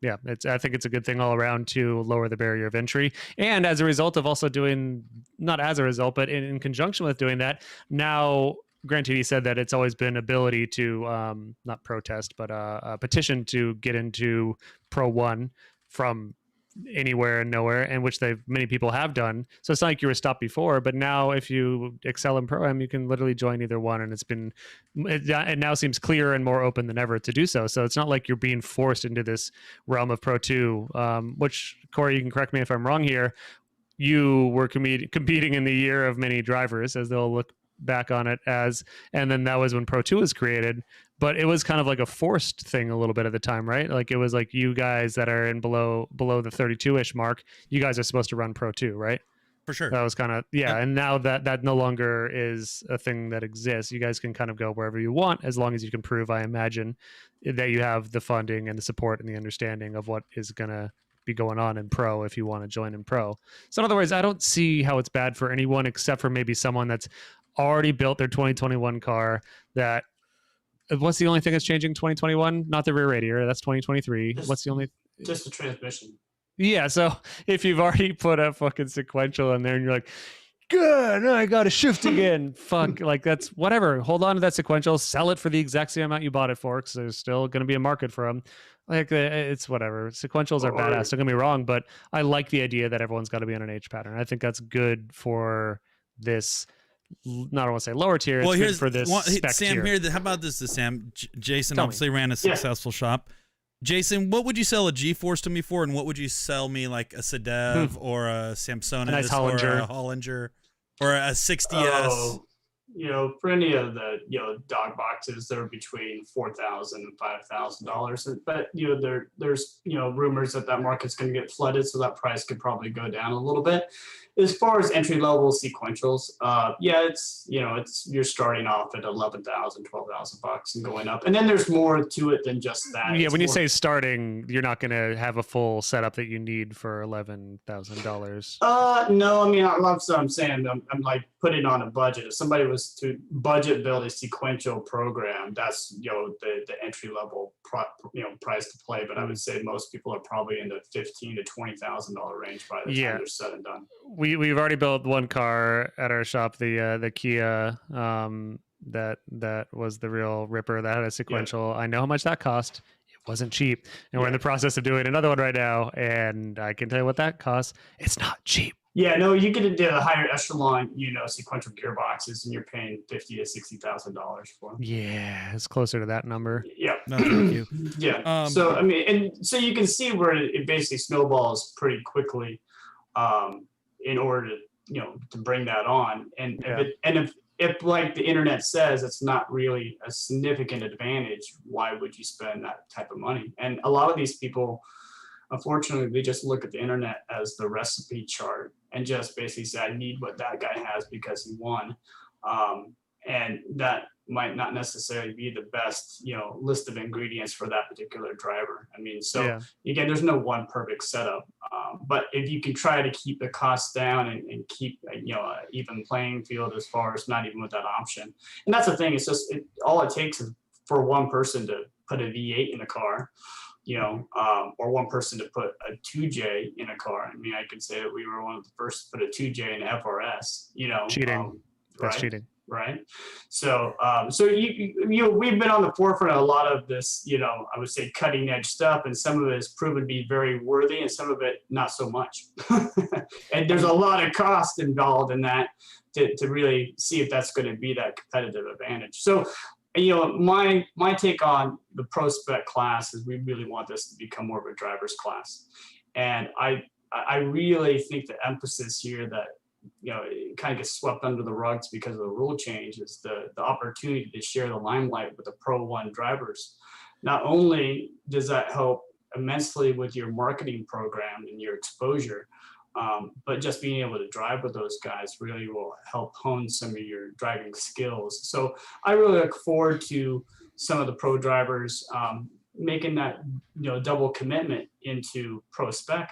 Yeah, I think it's a good thing all around to lower the barrier of entry. And as a result of also doing, not as a result, but in conjunction with doing that, now granted, he said that it's always been ability to not protest, but petition to get into Pro 1 from anywhere and nowhere, and which many people have done. So it's not like you were stopped before, but now if you excel in Pro-Am, you can literally join either one, and it now seems clearer and more open than ever to do so. So it's not like you're being forced into this realm of Pro 2, which, Corey, you can correct me if I'm wrong here. You were competing in the year of many drivers, as they'll look back on it as, and then that was when Pro 2 was created. But it was kind of like a forced thing a little bit at the time, right? Like it was like you guys that are in below the 32-ish mark, you guys are supposed to run Pro 2, right? For sure. That was kind of, yeah. And now that no longer is a thing that exists. You guys can kind of go wherever you want, as long as you can prove, I imagine, that you have the funding and the support and the understanding of what is going to be going on in Pro if you want to join in Pro. So in other words, I don't see how it's bad for anyone except for maybe someone that's already built their 2021 car. That what's the only thing that's changing 2021? Not the rear radiator. That's 2023. What's the only? Just the transmission. Yeah. So if you've already put a fucking sequential in there and you're like, good, I got to shift again. Fuck, like that's whatever. Hold on to that sequential, sell it for the exact same amount you bought it for, because there's still going to be a market for them. Like it's whatever. Sequentials are badass. Don't get me wrong, but I like the idea that everyone's got to be on an H pattern. I think that's good for this. Not I want to say lower tier. Well, here's for this spec Sam. tier. How about this, Sam? Jason Tell obviously ran a successful shop. Jason, what would you sell a G-Force to me for, and what would you sell me like a Sedev or a Samsonis nice or a Hollinger or a 60S? For any of the dog boxes, they're between $4,000 and $5,000. But there's rumors that market's going to get flooded, so that price could probably go down a little bit. As far as entry level sequentials, it's you're starting off at $11,000, $12,000 and going up, and then there's more to it than just that. Yeah, when you say starting, you're not going to have a full setup that you need for $11,000. No, I mean that's what I'm saying. I'm like putting on a budget. If somebody was to budget build a sequential program, that's the entry level price to play. But I would say most people are probably in the $15,000 to $20,000 range by the time they're said and done. We've already built one car at our shop, the Kia, that was the real ripper that had a sequential. Yeah. I know how much that cost. It wasn't cheap, and we're in the process of doing another one right now, and I can tell you what that costs. It's not cheap. Yeah, no, you get into the higher echelon, sequential gearboxes, and you're paying $50,000 to $60,000 for them. Yeah, it's closer to that number. Yeah. No, thank you. Yeah. So I mean, and so you can see where it basically snowballs pretty quickly. In order to bring that on, and if like the internet says it's not really a significant advantage, why would you spend that type of money? And a lot of these people, unfortunately, they just look at the internet as the recipe chart and just basically say, I need what that guy has because he won, and that might not necessarily be the best list of ingredients for that particular driver. I mean, so again, there's no one perfect setup, but if you can try to keep the costs down and keep even playing field as far as not even with that option. And that's the thing, it's just all it takes is for one person to put a V8 in a car, or one person to put a 2J in a car. I mean, I could say that we were one of the first to put a 2J in FRS, cheating. That's right? cheating. Right. So, we've been on the forefront of a lot of this, I would say cutting edge stuff, and some of it has proven to be very worthy and some of it not so much. And there's a lot of cost involved in that to really see if that's going to be that competitive advantage. So, my take on the ProSpec class is we really want this to become more of a driver's class. And I really think the emphasis here that it kind of gets swept under the rugs because of the rule change is the opportunity to share the limelight with the Pro 1 drivers. Not only does that help immensely with your marketing program and your exposure, but just being able to drive with those guys really will help hone some of your driving skills. So I really look forward to some of the pro drivers making that double commitment into ProSpec.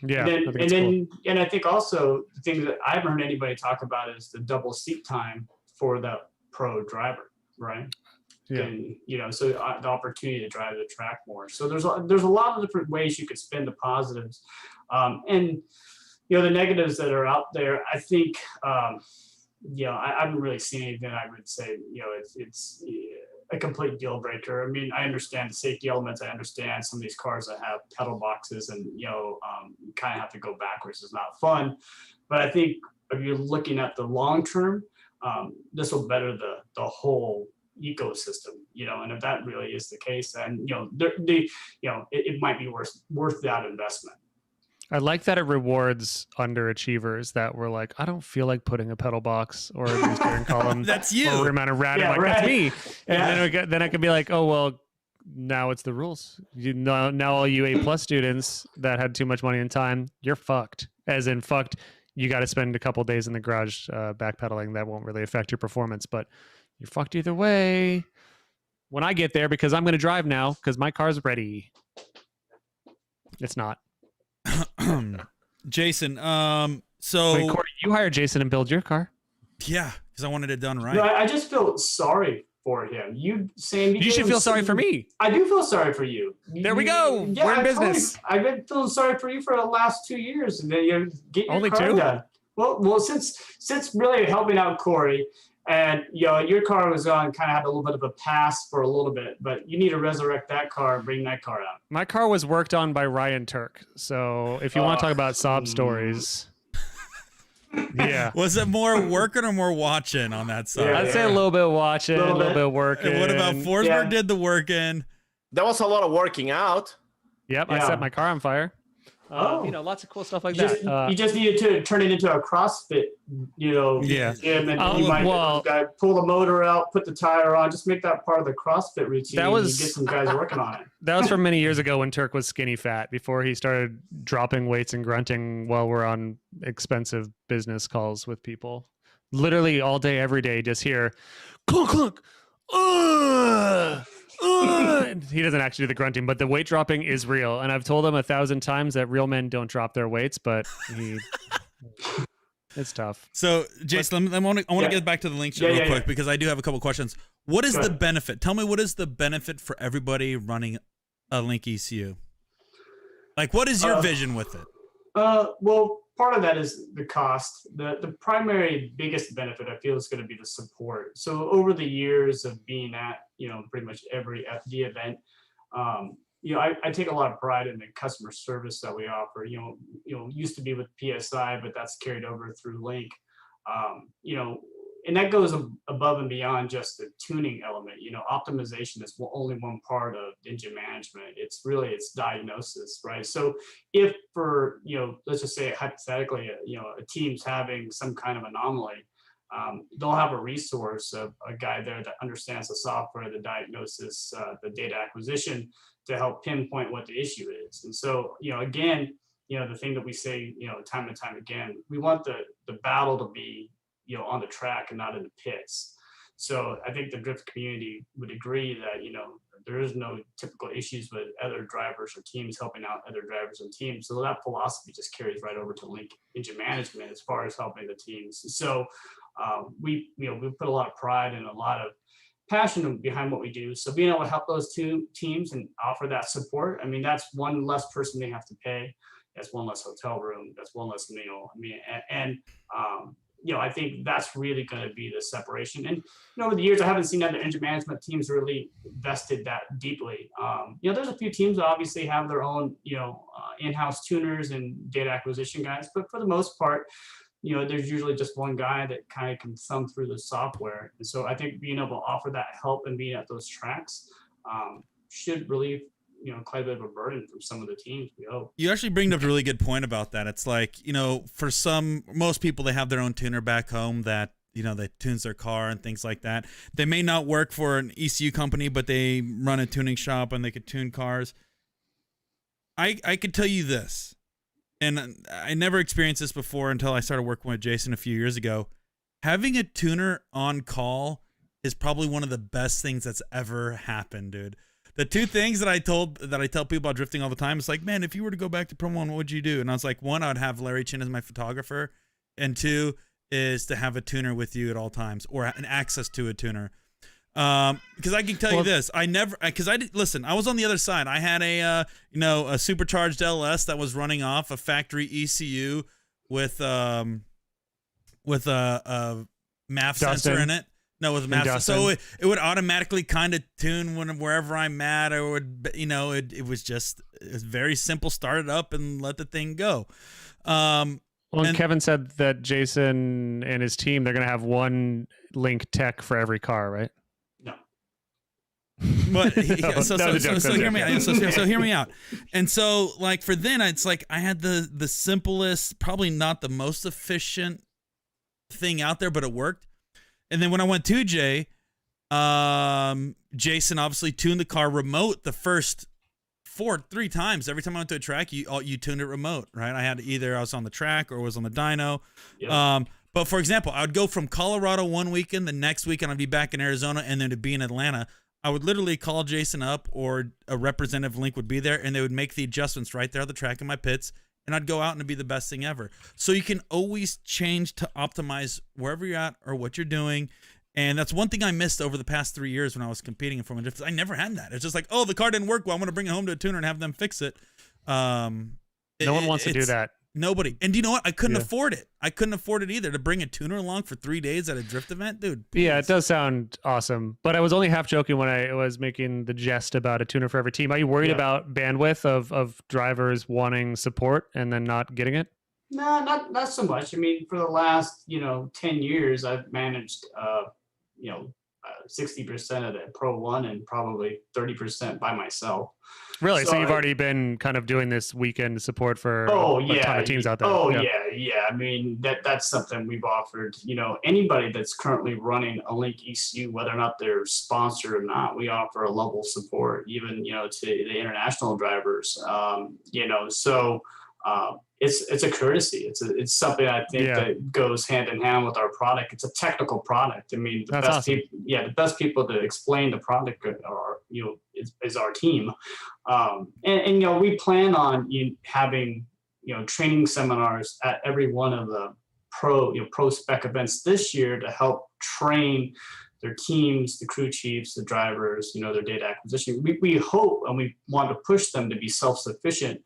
Yeah, and I think also the thing that I haven't heard anybody talk about is the double seat time for the pro driver, right? And, so the opportunity to drive the track more. So there's a lot of different ways you could spin the positives. And, the negatives that are out there, I think, I haven't really seen anything I would say, it's a complete deal breaker. I mean, I understand the safety elements. I understand some of these cars that have pedal boxes and, you kind of have to go backwards. It's not fun. But I think if you're looking at the long term, this will better the whole ecosystem, and if that really is the case, then, it might be worth that investment. I like that it rewards underachievers that were like, I don't feel like putting a pedal box or a new steering column. That's you. Or amount of rad. Yeah, That's right. me. And then I could be like, oh, well, now it's the rules. Now all you A+ students that had too much money and time, you're fucked. As in fucked, you got to spend a couple days in the garage backpedaling. That won't really affect your performance, but you're fucked either way. When I get there, because I'm going to drive now, because my car's ready. It's not. Jason, so wait, Corey, you hired Jason and build your car? Yeah, because I wanted it done right. No, I just feel sorry for him. You should feel sorry for me. I do feel sorry for you. There we go. Yeah, we're in business. I've been feeling sorry for you for the last 2 years, and then you get your only car 2 done. Well, since really helping out Corey. And, your car was on, kind of had a little bit of a pass for a little bit, but you need to resurrect that car and bring that car out. My car was worked on by Ryan Turk. So if you want to talk about sob stories. Yeah. Was it more working or more watching on that side? I'd say a little bit watching, a little bit working. And what about Forsberg did the working? There was a lot of working out. Yep, I set my car on fire. Lots of cool stuff like that. You just needed to turn it into a CrossFit, gym, and you might pull the motor out, put the tire on, just make that part of the CrossFit routine. And get some guys working on it. That was from many years ago when Turk was skinny fat, before he started dropping weights and grunting while we're on expensive business calls with people. Literally all day, every day, just hear clunk, clunk. He doesn't actually do the grunting, but the weight dropping is real. And I've told him 1,000 times that real men don't drop their weights, but it's tough. So, Jason, I want to get back to the link real quick because I do have a couple questions. What is the benefit? Tell me, what is the benefit for everybody running a LinkECU? Like, what is your vision with it? Well, part of that is the cost. The primary biggest benefit I feel is going to be the support. So over the years of being at, pretty much every FD event, I take a lot of pride in the customer service that we offer. Used to be with PSI, but that's carried over through Link. And that goes above and beyond just the tuning element. Optimization is only one part of engine management. It's diagnosis, right? So if for, let's just say hypothetically, a team's having some kind of anomaly, they'll have a resource of a guy there that understands the software, the diagnosis, the data acquisition to help pinpoint what the issue is. And so, again, the thing that we say, time and time again, we want the battle to be, on the track and not in the pits. So I think the drift community would agree that, there is no typical issues with other drivers or teams helping out other drivers and teams. So that philosophy just carries right over to Link engine management as far as helping the teams. So we put a lot of pride and a lot of passion behind what we do. So being able to help those two teams and offer that support, I mean, that's one less person they have to pay. That's one less hotel room. That's one less meal. I mean, I think that's really going to be the separation. And over the years, I haven't seen other engine management teams really vested that deeply. There's a few teams that obviously have their own, in-house tuners and data acquisition guys, but for the most part, there's usually just one guy that kind of can thumb through the software. And so I think being able to offer that help and being at those tracks should relieve quite a bit of a burden from some of the teams, we hope. You actually bring up a really good point about that. It's like, for most people, they have their own tuner back home that, that tunes their car and things like that. They may not work for an ECU company, but they run a tuning shop and they could tune cars. I could tell you this, and I never experienced this before until I started working with Jason a few years ago. Having a tuner on call is probably one of the best things that's ever happened, dude. The two things that I tell people about drifting all the time is like, man, if you were to go back to Pro 1, what would you do? And I was like, one, I'd have Larry Chin as my photographer, and two is to have a tuner with you at all times or an access to a tuner. Because I can tell you this, I was on the other side. I had a supercharged LS that was running off a factory ECU with a MAF sensor in it. No, with a MAF sensor. So it would automatically kind of tune wherever I'm at. Or would, it was just very simple. Start it up and let the thing go. And Kevin said that Jason and his team, they're going to have one Link tech for every car, right? No. But so hear me out. So hear me out. And so like for then, it's like I had the simplest, probably not the most efficient thing out there, but it worked. And then when I went to Jay, Jason obviously tuned the car remote the first 3 times. Every time I went to a track, you tuned it remote, right? I had either I was on the track or was on the dyno. Yep. But for example, I would go from Colorado one weekend, the next weekend I'd be back in Arizona, and then to be in Atlanta. I would literally call Jason up, or a representative Link would be there, and they would make the adjustments right there on the track in my pits, and I'd go out and it'd be the best thing ever. So you can always change to optimize wherever you're at or what you're doing. And that's one thing I missed over the past 3 years when I was competing in Formula Drift. I never had that. It's just like, oh, the car didn't work well, I'm going to bring it home to a tuner and have them fix it. No one wants to do that. Nobody. And do you know what? I couldn't afford it. I couldn't afford it either, to bring a tuner along for 3 days at a drift event, dude. Please. Yeah, it does sound awesome. But I was only half joking when I was making the jest about a tuner for every team. Are you worried about bandwidth of drivers wanting support and then not getting it? No, not so much. I mean, for the last 10 years, I've managed 60% of the Pro 1 and probably 30% by myself. Really? So you've already been kind of doing this weekend support for a ton of teams out there? Yeah. I mean, that's something we've offered. Anybody that's currently running a LinkECU, whether or not they're sponsored or not, we offer a level of support, even, to the international drivers. It's a courtesy. It's something I think that goes hand in hand with our product. It's a technical product. I mean, the best people to explain the product are is our team. And we plan on having training seminars at every one of the ProSpec events this year to help train their teams, the crew chiefs, the drivers, their data acquisition. We hope and we want to push them to be self-sufficient.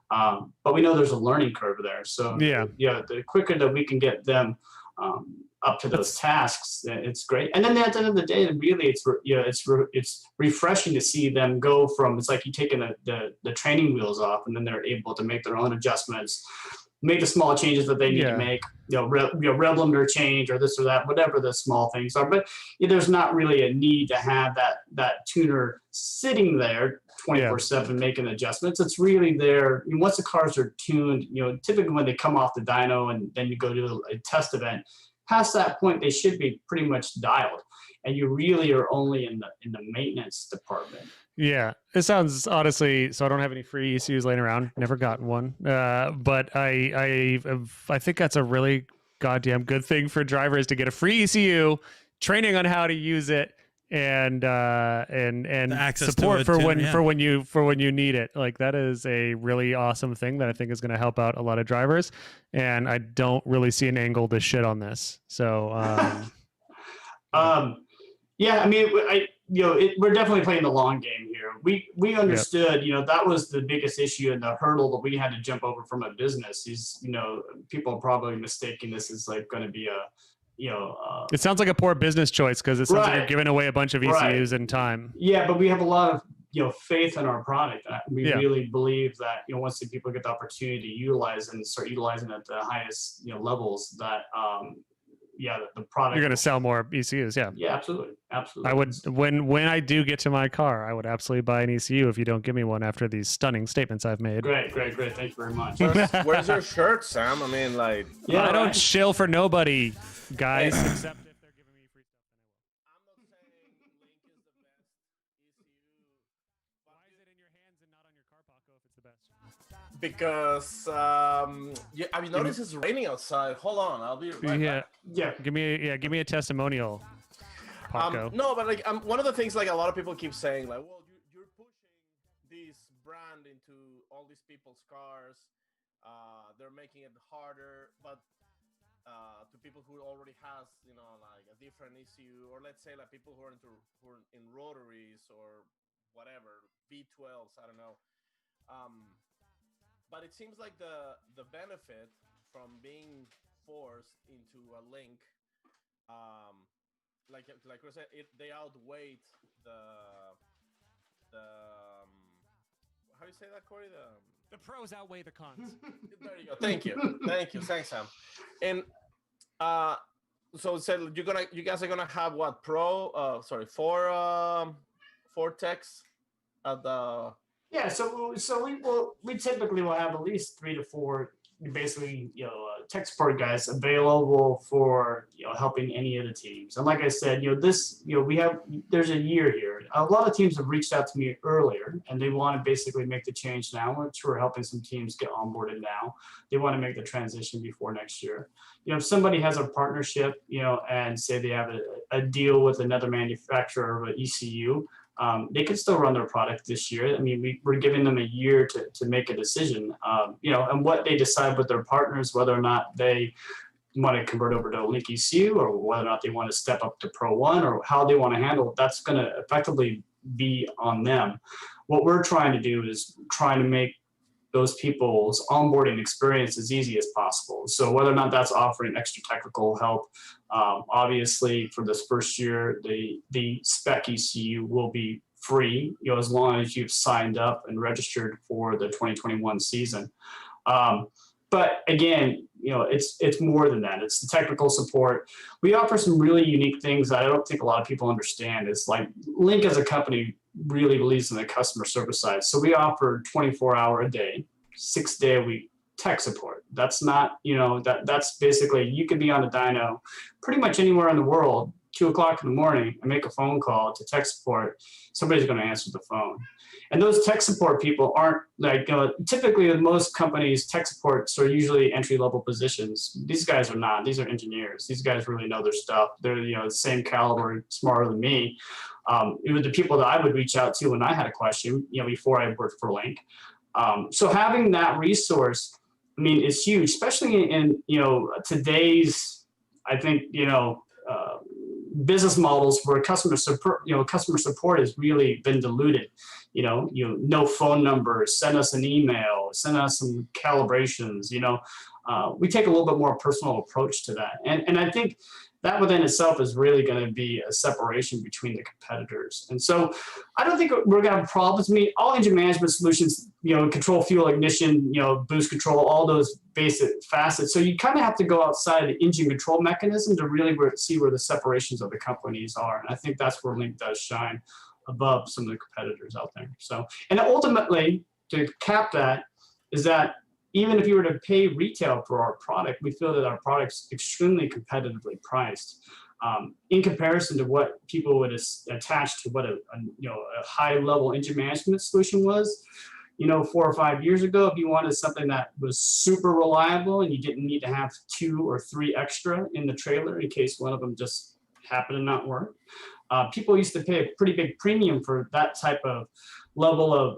But we know there's a learning curve there. So the quicker that we can get them up to those tasks, it's great. And then at the end of the day, really, it's refreshing to see them go from, it's like you taking the training wheels off, and then they're able to make their own adjustments, make the small changes that they need to make, rev limiter change or this or that, whatever the small things are. But there's not really a need to have that tuner sitting there 24/7 making adjustments. It's really there. Once the cars are tuned, typically when they come off the dyno and then you go to a test event, past that point, they should be pretty much dialed. And you really are only in the maintenance department. Yeah, it sounds, honestly, so I don't have any free ECUs laying around. Never gotten one. But I think that's a really goddamn good thing for drivers to get a free ECU, training on how to use it, and support for when you need it. Like, that is a really awesome thing that I think is going to help out a lot of drivers. And I don't really see an angle to shit on this. So, yeah, I mean, we're definitely playing the long game here. We understood, that was the biggest issue and the hurdle that we had to jump over from a business. Is, people are probably mistaking this as like going to be it sounds like a poor business choice, because it sounds like you're giving away a bunch of ECUs and time. Yeah, but we have a lot of faith in our product. We really believe that once the people get the opportunity to utilize and start utilizing it at the highest levels, that the product, you're going to sell more ECUs. Yeah, absolutely. I would, when I do get to my car, I would absolutely buy an ECU if you don't give me one after these stunning statements I've made. Great. Thank you very much. Where's your shirt, Sam? I mean, like, I don't shill for nobody, guys, except if they're giving me free stuff. I'm not saying Link is the best ECU. Why is it in your hands and not on your car, Paco, if it's the best? Because have you noticed it's raining outside? Hold on, I'll be right back. Yeah. Give me a testimonial, Paco. No, but like one of the things, like, a lot of people keep saying, like, well, you're pushing this brand into all these people's cars. They're making it harder, but to people who already has, like a different ECU, or let's say like people who are in rotaries or whatever, V12s, I don't know. But it seems like the benefit from being forced into a link, like we said, they outweigh the how do you say that, Corey? The pros outweigh the cons. There you go. Thank you. Thanks, Sam. And so you guys are gonna have what four techs at the. Yeah, so we typically will have at least 3 to 4 basically tech support guys available for helping any of the teams. And like I said, there's a year here. A lot of teams have reached out to me earlier and they want to basically make the change now, which we're helping some teams get onboarded now. They want to make the transition before next year. If somebody has a partnership, and say they have a deal with another manufacturer of an ECU, they can still run their product this year. I mean, we're giving them a year to make a decision, and what they decide with their partners, whether or not they want to convert over to LinkECU or whether or not they want to step up to Pro 1 or how they want to handle it, that's going to effectively be on them. What we're trying to do is trying to make those people's onboarding experience as easy as possible. So whether or not that's offering extra technical help, obviously for this first year, the spec ECU will be free, as long as you've signed up and registered for the 2021 season. But again, it's more than that. It's the technical support. We offer some really unique things that I don't think a lot of people understand. It's like Link as a company really believes in the customer service side. So we offer 24-hour a day, 6-day a week tech support. That's not, that's basically, you could be on a dyno pretty much anywhere in the world, 2 o'clock in the morning, and make a phone call to tech support. Somebody's going to answer the phone. And those tech support people aren't like, typically with most companies, tech supports are usually entry-level positions. These guys are not. These are engineers. These guys really know their stuff. They're, the same caliber, smarter than me. It was the people that I would reach out to when I had a question, before I worked for Link. So having that resource, I mean, is huge, especially in, today's, I think, business models where customer support has really been diluted. No phone numbers, send us an email, send us some calibrations. We take a little bit more personal approach to that, and I think that within itself is really going to be a separation between the competitors. And so I don't think we're going to have problems. I mean, all engine management solutions, control fuel ignition, boost control, all those basic facets. So you kind of have to go outside of the engine control mechanism to really see where the separations of the companies are. And I think that's where Link does shine above some of the competitors out there. So, and ultimately, to cap that, is that even if you were to pay retail for our product, we feel that our product's extremely competitively priced in comparison to what people would attach to what a high-level engine management solution was. 4 or 5 years ago, if you wanted something that was super reliable and you didn't need to have 2 or 3 extra in the trailer in case one of them just happened to not work, people used to pay a pretty big premium for that type of level of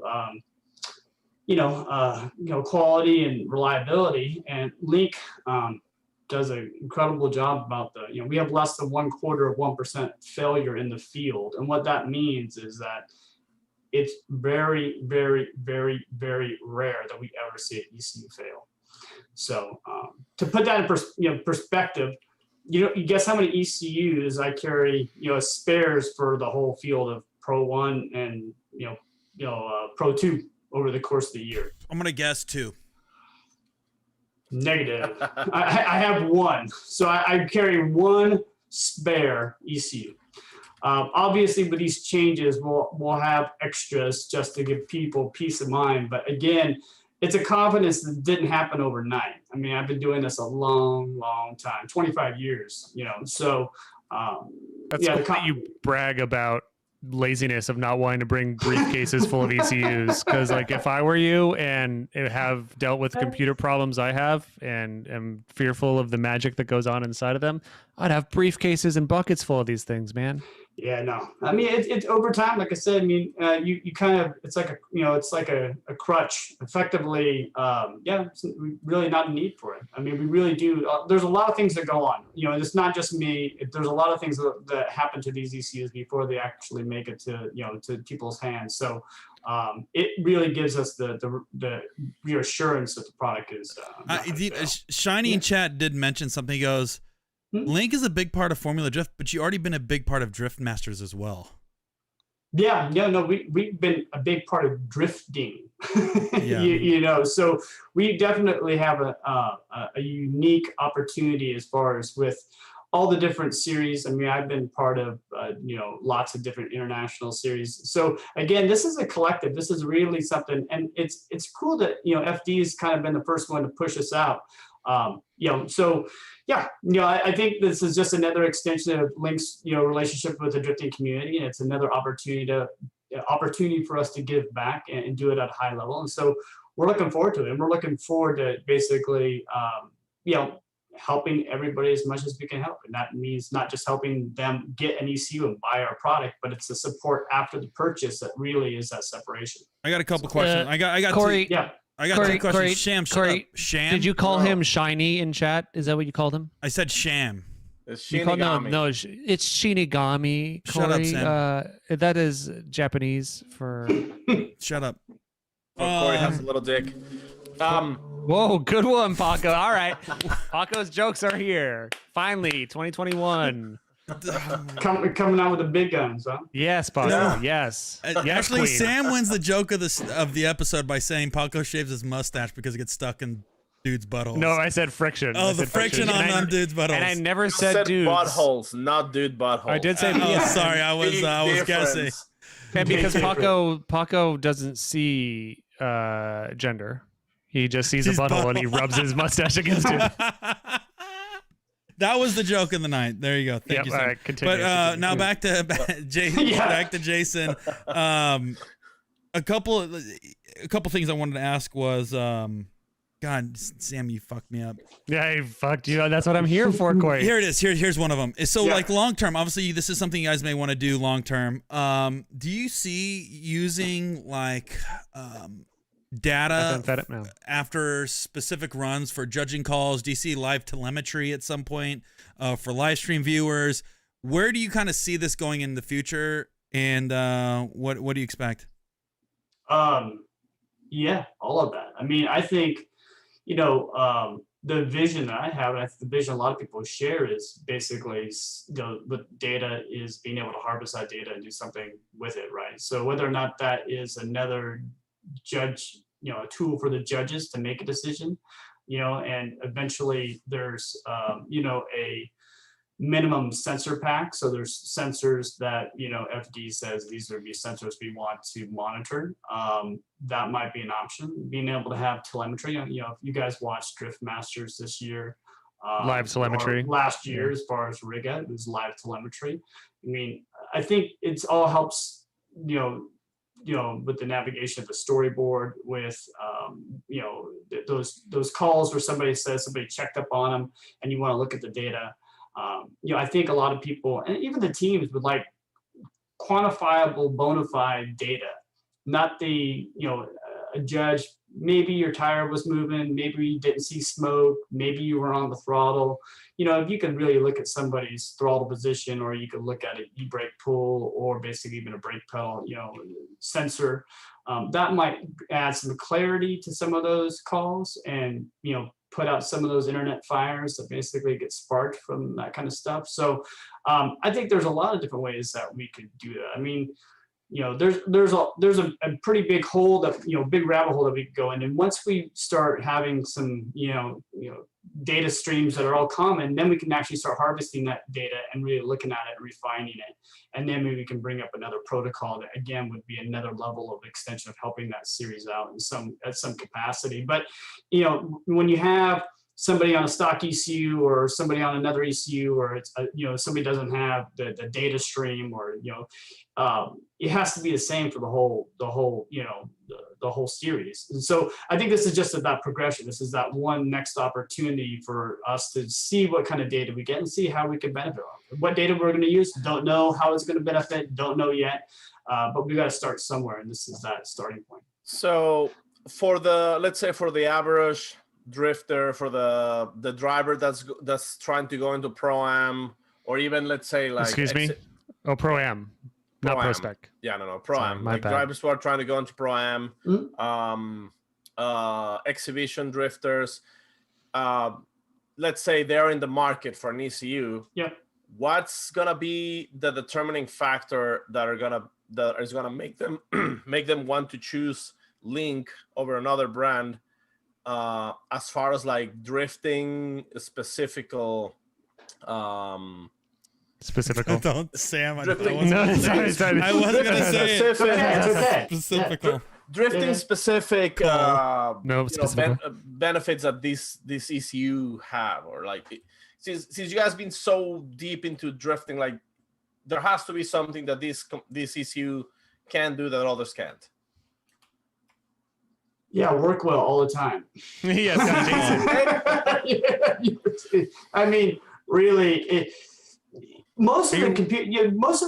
quality and reliability. And Link does an incredible job about we have less than 0.25% failure in the field. And what that means is that it's very, very, very, very rare that we ever see an ECU fail. So to put that in perspective, you guess how many ECUs I carry, spares for the whole field of Pro 1 and, Pro 2 over the course of the year? I'm going to guess 2. Negative. I have 1. So I carry 1 spare ECU. Obviously, with these changes, we'll have extras just to give people peace of mind. But again, it's a confidence that didn't happen overnight. I mean, I've been doing this a long, long time, 25 years, So that's cool that you brag about laziness of not wanting to bring briefcases full of ECUs, because like if I were you and have dealt with computer problems I have and am fearful of the magic that goes on inside of them, I'd have briefcases and buckets full of these things, man. Yeah, no. I mean, it's over time. Like I said, I mean, you kind of, it's like a crutch. Effectively, it's really not a need for it. I mean, we really do. There's a lot of things that go on. It's not just me. There's a lot of things that happen to these ECUs before they actually make it to to people's hands. So it really gives us the reassurance that the product is. Shiny in chat did mention something. He goes, Link is a big part of Formula Drift, but you already been a big part of Drift Masters as well. Yeah, we've been a big part of drifting. So we definitely have a unique opportunity as far as with all the different series. I mean, I've been part of lots of different international series. So again, this is a collective. This is really something, and it's cool that FD has kind of been the first one to push us out. I think this is just another extension of Link's, relationship with the drifting community, and it's another opportunity for us to give back and do it at a high level. And so we're looking forward to it, and we're looking forward to basically, helping everybody as much as we can help. And that means not just helping them get an ECU and buy our product, but it's the support after the purchase that really is that separation. I got a couple questions. I got Corey. I got two questions. Sham, shut up. Sham? Did you call him Shiny in chat? Is that what you called him? I said Sham. It's Shinigami. No, it's Shinigami. Shut up, Sam. That is Japanese for... Shut up. Corey has a little dick. Whoa, good one, Paco. All right. Paco's jokes are here. Finally, 2021. Coming out with the big guns, huh? Yes, Paco. No. Yes. Actually, Queen. Sam wins the joke of the episode by saying Paco shaves his mustache because it gets stuck in dudes' buttholes. No, I said friction. Oh, the friction on dudes' buttholes. And I never You said dudes. buttholes, not dude buttholes. I did say. Sorry, I was guessing. And because Paco doesn't see gender, he just sees a butthole and he rubs his mustache against it. That was the joke of the night. There you go. Thank you, Sam. All right, continue. But now back to Jason. A couple things I wanted to ask was, God, Sam, you fucked me up. Yeah, I fucked you. That's what I'm here for, Corey. Here it is. Here's one of them. So like long term, obviously this is something you guys may want to do long term. Do you see using like data after specific runs for judging calls? Do you see live telemetry at some point for live stream viewers? Where do you kind of see this going in the future, and what do you expect? Yeah, all of that. I mean, I think the vision that I have, and I think the vision a lot of people share, is basically with data is being able to harvest that data and do something with it, right? So whether or not that is another judge, a tool for the judges to make a decision, and eventually there's, a minimum sensor pack. So there's sensors that, FD says these are the sensors we want to monitor. That might be an option. Being able to have telemetry, if you guys watched Drift Masters this year, live telemetry last year, as far as Riga, it was live telemetry. I mean, I think it's all helps, with the navigation of the storyboard, with those calls where somebody says somebody checked up on them and you want to look at the data. I think a lot of people, and even the teams, would like quantifiable, bona fide data, not the, a judge, maybe your tire was moving, maybe you didn't see smoke, maybe you were on the throttle. If you can really look at somebody's throttle position, or you could look at an e-brake pull, or basically even a brake pedal, sensor, that might add some clarity to some of those calls, and, put out some of those internet fires that basically get sparked from that kind of stuff. So I think there's a lot of different ways that we could do that. I mean, there's a pretty big hole that, big rabbit hole that we could go in. And once we start having some, data streams that are all common, then we can actually start harvesting that data and really looking at it and refining it. And then maybe we can bring up another protocol that, again, would be another level of extension of helping that series out at some capacity. But, when you have somebody on a stock ECU or somebody on another ECU, or it's somebody doesn't have the data stream, or it has to be the same for the whole the whole series. And so I think this is just about progression. This is that one next opportunity for us to see what kind of data we get and see how we can benefit. What data we're going to use, don't know. How it's going to benefit, don't know yet. But we got to start somewhere, and this is that starting point. So for let's say for the average drifter, for the driver that's trying to go into Pro-Am, or even let's say like Pro-Am, not ProSpec. Yeah, no, Pro-Am. Like drivers who are trying to go into Pro-Am, exhibition drifters. Let's say they're in the market for an ECU. Yeah. What's gonna be the determining factor that is gonna make them want to choose Link over another brand, as far as like drifting specifical? Don't, Sam. I was Drifting. gonna say It's okay. specifical. Drifting specific specific benefits that this ECU have, or like since you guys been so deep into drifting, like there has to be something that this ECU can do that others can't. Yeah, work well all the time. Yes, Jason. I mean, really, most of the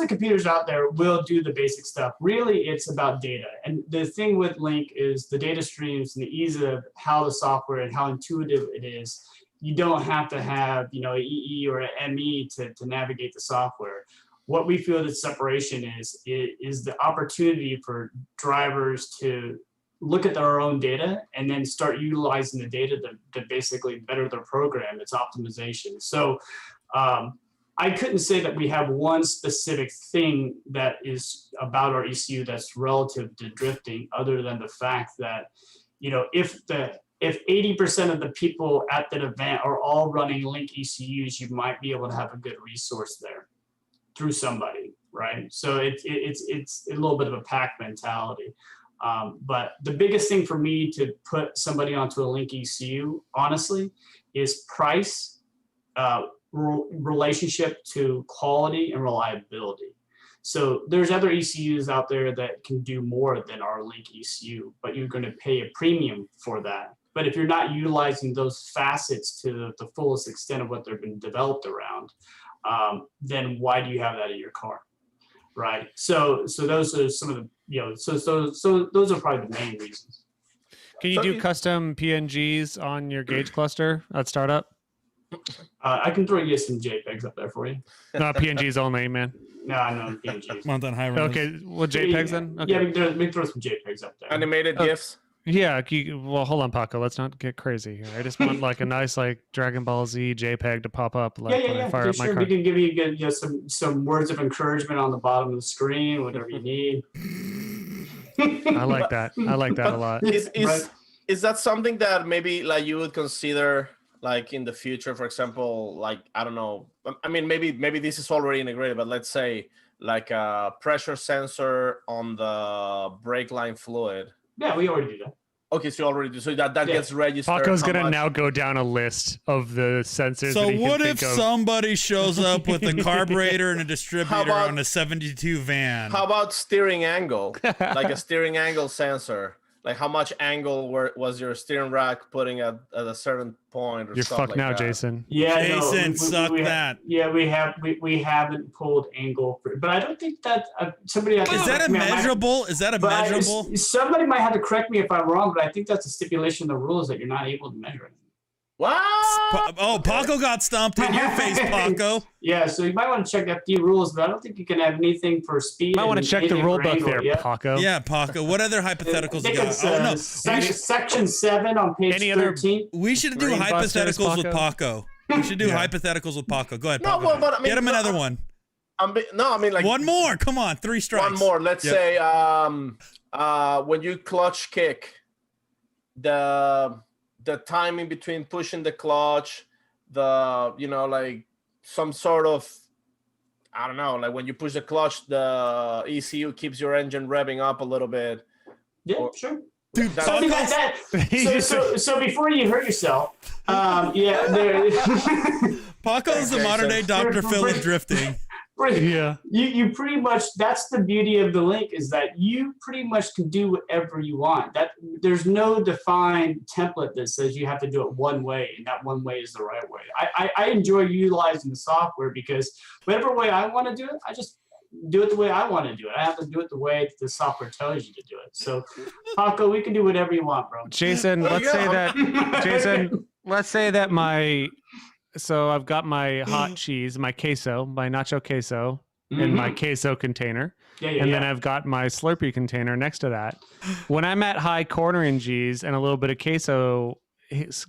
computers out there will do the basic stuff. Really, it's about data. And the thing with Link is the data streams and the ease of how the software and how intuitive it is. You don't have to have an EE or an ME to navigate the software. What we feel the separation is the opportunity for drivers to look at their own data and then start utilizing the data to basically better their program, its optimization. So I couldn't say that we have one specific thing that is about our ECU that's relative to drifting, other than the fact that, if 80% of the people at that event are all running Link ECUs, you might be able to have a good resource there through somebody, right? So it's a little bit of a pack mentality. But the biggest thing for me to put somebody onto a Link ECU, honestly, is price, relationship to quality, and reliability. So there's other ECUs out there that can do more than our Link ECU, but you're going to pay a premium for that. But if you're not utilizing those facets to the fullest extent of what they've been developed around, then why do you have that in your car, right? So those are some of the so those are probably the main reasons. Can you do custom PNGs on your gauge cluster at startup? I can throw you some JPEGs up there for you. No, PNGs only, man. No, PNGs. Want that high res. Okay, well, JPEGs then? Okay. Yeah, we can throw some JPEGs up there. Animated GIFs. Yeah, well, hold on, Paco. Let's not get crazy here. I just want like a nice Dragon Ball Z JPEG to pop up when I fire up my car. We can give you some words of encouragement on the bottom of the screen, whatever you need. I like that. I like that a lot. Is that something that maybe like you would consider like in the future? For example, like I don't know. I mean, maybe this is already integrated, but let's say like a pressure sensor on the brake line fluid. Yeah, we already do that. Okay, so you already do. So that gets registered. Paco's going to now go down a list of the sensors. So that what if somebody shows up with a carburetor and a distributor on a 72 van? How about steering angle? Like a steering angle sensor. Like how much angle was your steering rack putting at a certain point? Or You're stuff fucked like now, that? Jason. Yeah, Jason, suck that. Yeah, we haven't pulled angle, but I don't think that somebody. Is that a measurable? Is that a measurable? Somebody might have to correct me if I'm wrong, but I think that's a stipulation in the rules that you're not able to measure it. What? Oh, Paco got stomped in your face, Paco. Yeah, so you might want to check FD rules, but I don't think you can have anything for speed. You might want to check the rule book there, Paco. Yeah, Paco. What other hypotheticals you got? Section 7 on page 13. We should do hypotheticals with Paco. We should do hypotheticals with Paco. Go ahead, Paco. No, but I mean, get him another one. I mean, like one more. Come on, 3 strikes. One more. Let's say when you clutch kick, the timing between pushing the clutch, like some sort of, I don't know, like when you push the clutch, the ECU keeps your engine revving up a little bit. Yeah, sure. Dude, So, I mean, so before you hurt yourself, there. Paco's the modern day Dr. Phil of drifting. Yeah. You pretty much, that's the beauty of the link, is that you pretty much can do whatever you want. That there's no defined template that says you have to do it one way and that one way is the right way. I enjoy utilizing the software because whatever way I want to do it, I just do it the way I want to do it. I have to do it the way the software tells you to do it. So Paco, we can do whatever you want, bro. Jason, let's say that so I've got my hot cheese, my queso, my nacho queso in my queso container. And then I've got my Slurpee container next to that. When I'm at high cornering G's and a little bit of queso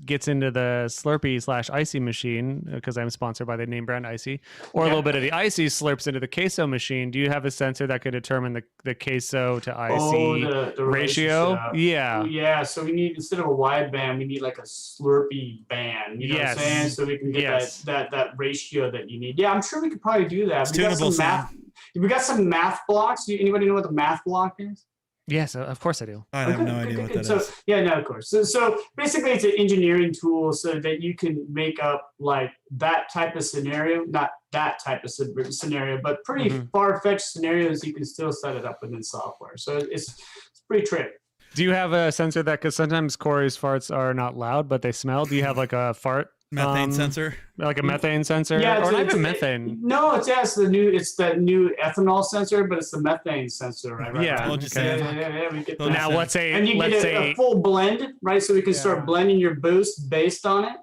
gets into the Slurpee/Icy machine, because I'm sponsored by the name brand Icy, or a little bit of the Icy slurps into the queso machine, do you have a sensor that could determine the queso to Icy the ratio? Yeah. So we need, instead of a wide band, we need like a Slurpee band. You know what I'm saying? So we can get that ratio that you need. Yeah, I'm sure we could probably do that. We got some math blocks. Anybody know what the math block is? Yes, of course I do. I have no idea what that is. Yeah, no, of course. So basically it's an engineering tool so that you can make up like that type of scenario, not that type of scenario, but pretty far-fetched scenarios. You can still set it up within software. So it's pretty tricky. Do you have a sensor that, because sometimes Corey's farts are not loud, but they smell. Do you have like a fart methane sensor? Like a methane sensor? Yeah, or not even methane. No, it's that new ethanol sensor, but it's the methane sensor, right? Yeah. We get that. Now let's say a full blend, right? So we can start blending your boost based on it.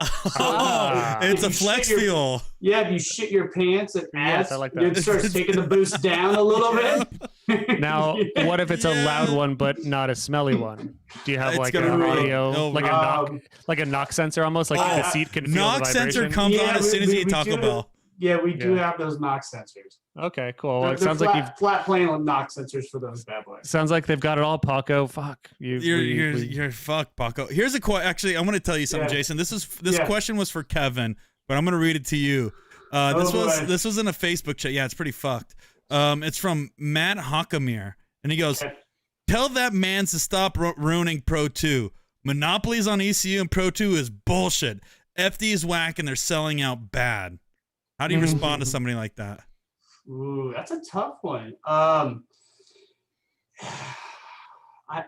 It's a flex fuel. Yeah, if you shit your pants, it adds. I like that. It starts taking the boost down a little bit. Now, what if it's a loud one but not a smelly one? Do you have like an audio, like a knock sensor, almost like the seat can feel the vibration? Knock sensor comes on as soon as you eat Taco Bell. Yeah, we do have those knock sensors. Okay, cool. Well, it They're sounds like you've flat plane knock sensors for those bad boys. Sounds like they've got it all, Paco. Fuck you're fuck, Paco. Here's a question. Actually, I want to tell you something, Jason. This question was for Kevin, but I'm gonna read it to you. This was in a Facebook chat. Yeah, it's pretty fucked. It's from Matt Hockamere, and he goes, "Tell that man to stop ruining Pro 2. Monopolies on ECU and Pro 2 is bullshit. FD is whack and they're selling out bad." How do you respond to somebody like that? Ooh, that's a tough one. I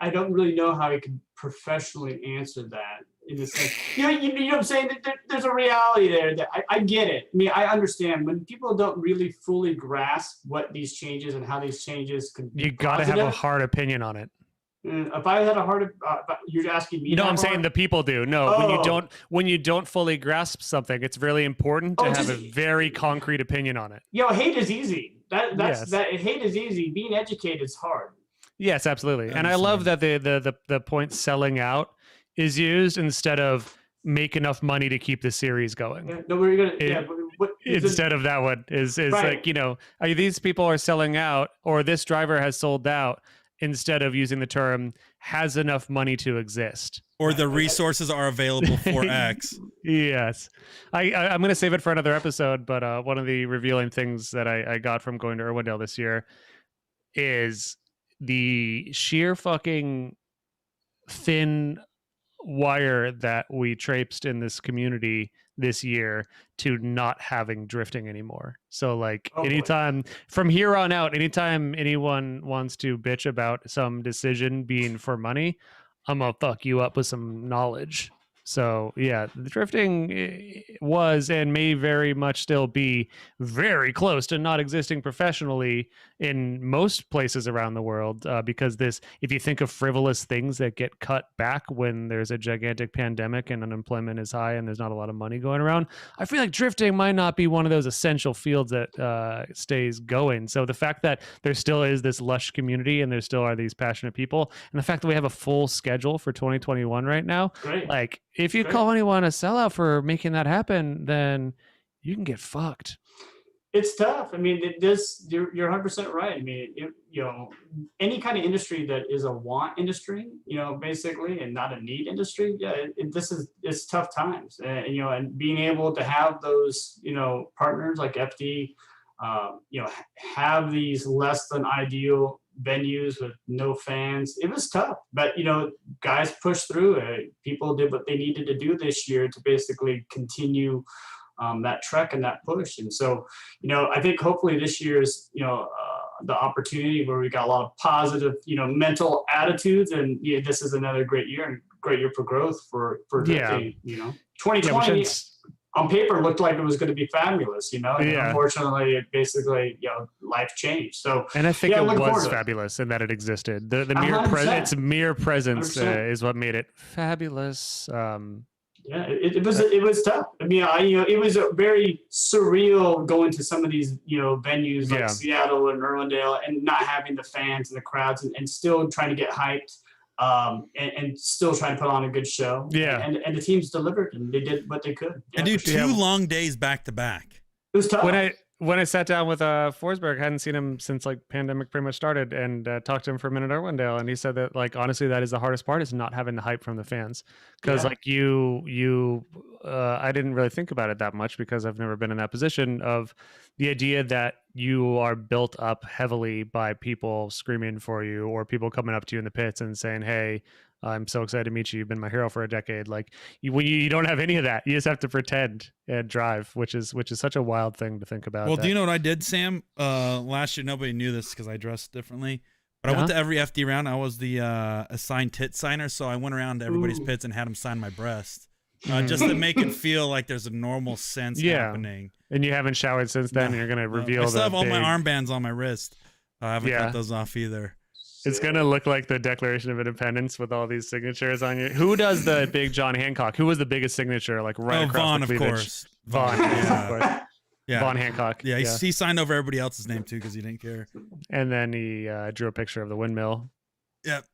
don't really know how I could professionally answer that in the sense. You know what I'm saying? There's a reality there that I get it. I mean, I understand when people don't really fully grasp what these changes and how these changes can be. You got to have a hard opinion on it. If I had a hard, you're asking me. You know what I'm saying? The people do. No, when you don't fully grasp something, it's really important to have a very concrete opinion on it. Hate is easy. Hate is easy. Being educated is hard. Yes, absolutely. And I love that the point selling out is used instead of make enough money to keep the series going. Instead of that one is right. Like, these people are selling out, or this driver has sold out, instead of using the term has enough money to exist. Or the resources are available for X. Yes. I'm going to save it for another episode, but one of the revealing things that I got from going to Irwindale this year is the sheer fucking thin wire that we traipsed in this community this year to not having drifting anymore. So like anytime from here on out, anytime anyone wants to bitch about some decision being for money, I'm gonna fuck you up with some knowledge. So yeah, the drifting was and may very much still be very close to not existing professionally in most places around the world, because if you think of frivolous things that get cut back when there's a gigantic pandemic and unemployment is high and there's not a lot of money going around, I feel like drifting might not be one of those essential fields that stays going. So the fact that there still is this lush community and there still are these passionate people, and the fact that we have a full schedule for 2021 right now, like if you call anyone a sellout for making that happen, then you can get fucked. It's tough. I mean, you're 100% right. I mean, any kind of industry that is a want industry, basically, and not a need industry. Yeah, it's tough times. And being able to have those, partners like FD, have these less than ideal venues with no fans. It was tough, but guys pushed through it. People did what they needed to do this year to basically continue that trek and that push. And so, I think hopefully this year's, the opportunity where we got a lot of positive, mental attitudes, and this is another great year for growth for drifting. 2020 on paper looked like it was going to be fabulous, and unfortunately it basically, life changed. So, and I think it was fabulous in that it existed. The mere presence is what made it fabulous. It was tough. I mean, it was a very surreal going to some of these, venues like Seattle and Irwindale and not having the fans and the crowds and still trying to get hyped, and still trying to put on a good show. Yeah. And the teams delivered and they did what they could. And do 2 long days back to back. It was tough. When I sat down with Forsberg, I hadn't seen him since pandemic pretty much started, and talked to him for a minute at Irwindale, and he said that honestly that is the hardest part, is not having the hype from the fans, because I didn't really think about it that much because I've never been in that position of the idea that you are built up heavily by people screaming for you or people coming up to you in the pits and saying, "Hey, I'm so excited to meet you. You've been my hero for a decade." You don't have any of that. You just have to pretend and drive, which is such a wild thing to think about. Well, do you know what I did, Sam? Last year, nobody knew this because I dressed differently. But I went to every FD round. I was the assigned tit signer, so I went around to everybody's pits and had them sign my breast, just to make it feel like there's a normal sense happening. And you haven't showered since then, and you're going to reveal I still have all my armbands on my wrist. I haven't cut those off either. It's going to look like the Declaration of Independence with all these signatures on you. Who does the big John Hancock? Who was the biggest signature, right across Vaughn, the cleavage? Of course. Vaughn, yeah. Vaughn Hancock. Yeah, he signed over everybody else's name, too, because he didn't care. And then he drew a picture of the windmill. Yep.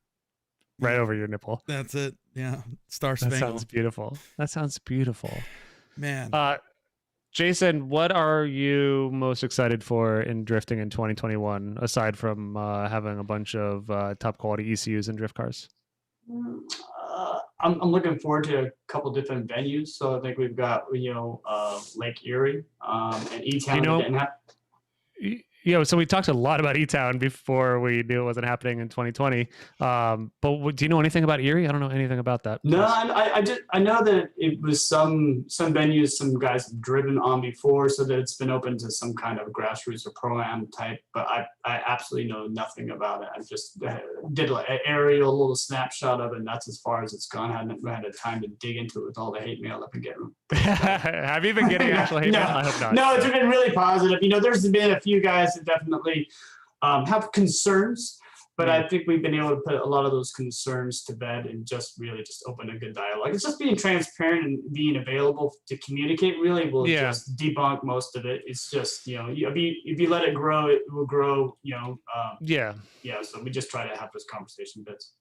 Right over your nipple. That's it. Yeah. Star Spangled. That sounds beautiful. Man. Jason, what are you most excited for in drifting in 2021, aside from having a bunch of top quality ECUs and drift cars? I'm looking forward to a couple different venues. So I think we've got Lake Erie and E-Town. So we talked a lot about E-Town before we knew it wasn't happening in 2020. But do you know anything about Erie? I don't know anything about that. No, I know that it was some venues some guys have driven on before, so that it's been open to some kind of grassroots or pro-am type. But I absolutely know nothing about it. I just did an aerial little snapshot of it, and that's as far as it's gone. I haven't had time to dig into it with all the hate mail I've been getting. Have you been getting actual hate mail? I hope not. No, it's been really positive. There's been a few guys that definitely have concerns, but I think we've been able to put a lot of those concerns to bed and just open a good dialogue. It's just being transparent and being available to communicate really will just debunk most of it. It's just, if you let it grow, it will grow, so we just try to have this conversation bits.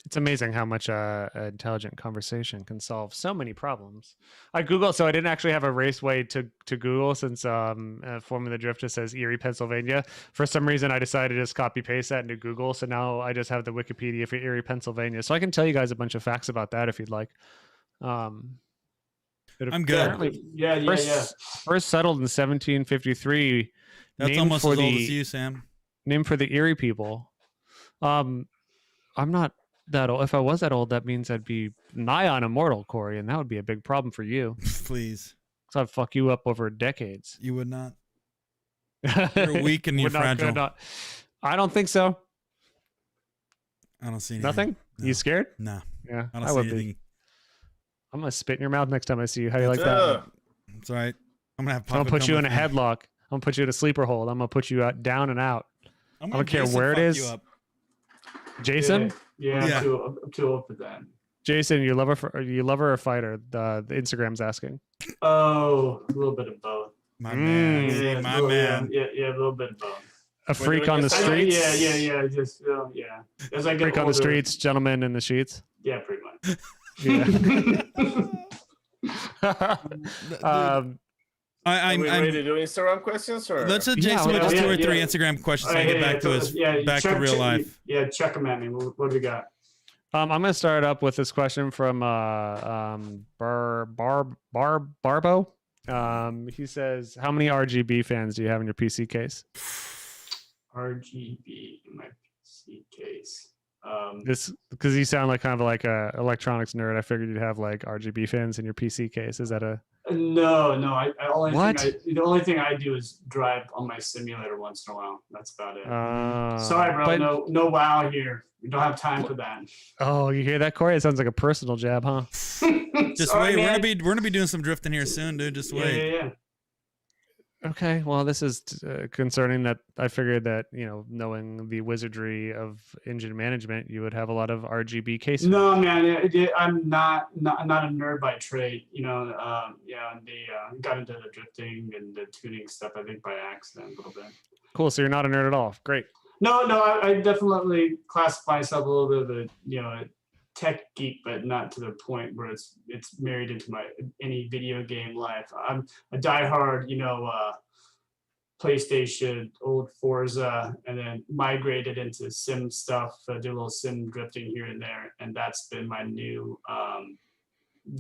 It's amazing how much intelligent conversation can solve so many problems. I Googled, so I didn't actually have a raceway to Google since Formula Drift just says Erie, Pennsylvania. For some reason, I decided to just copy paste that into Google. So now I just have the Wikipedia for Erie, Pennsylvania. So I can tell you guys a bunch of facts about that if you'd like. I'm good. First settled in 1753. That's almost as old as you, Sam. Named for the Erie people. I'm not that old. If I was that old, that means I'd be nigh on immortal, Corey, and that would be a big problem for you. Please. So I'd fuck you up over decades. You would not. You're weak and you're fragile. I don't think so. I don't see anything. Nothing? No. You scared? No. Yeah, I don't see anything. I'm going to spit in your mouth next time I see you. How do you like that? It's all right. I'm going to put you in a headlock. I'm going to put you in a sleeper hold. I'm going to put you out, down and out. I don't care where it is. I'm Jason? too old for that. Jason, you lover or fighter? The Instagram's asking. Oh, a little bit of both. My man. Yeah, my man. Yeah, a little bit of both. A freak on the streets? Yeah. Just, as I get freak older, on the streets, gentleman in the sheets? Yeah, pretty much. I'm ready to do Instagram questions, or let's just Jason with 2 or 3 Instagram questions and get back to real life. Yeah, check them at me. What do we got? I'm going to start up with this question from Barbo. He says, "How many RGB fans do you have in your PC case?" RGB in my PC case. This because you sound like kind of like a electronics nerd. I figured you'd have like RGB fins in your PC case. Is that a No. The only thing I do is drive on my simulator once in a while. That's about it. Sorry, bro. but- No wow here. We don't have time for that. Oh, you hear that, Corey? It sounds like a personal jab, huh? Just Sorry, wait. man. We're gonna be doing some drifting here soon, dude. Just wait. Yeah. Okay, well, this is concerning that I figured that, knowing the wizardry of engine management, you would have a lot of RGB cases. No, man, I'm not a nerd by trade. They got into the drifting and the tuning stuff, I think, by accident a little bit. Cool, so you're not a nerd at all. Great. No, I definitely classify myself a little bit of a tech geek, but not to the point where it's married into any video game life. I'm a diehard, PlayStation, old Forza, and then migrated into sim stuff, do a little sim drifting here and there, and that's been my new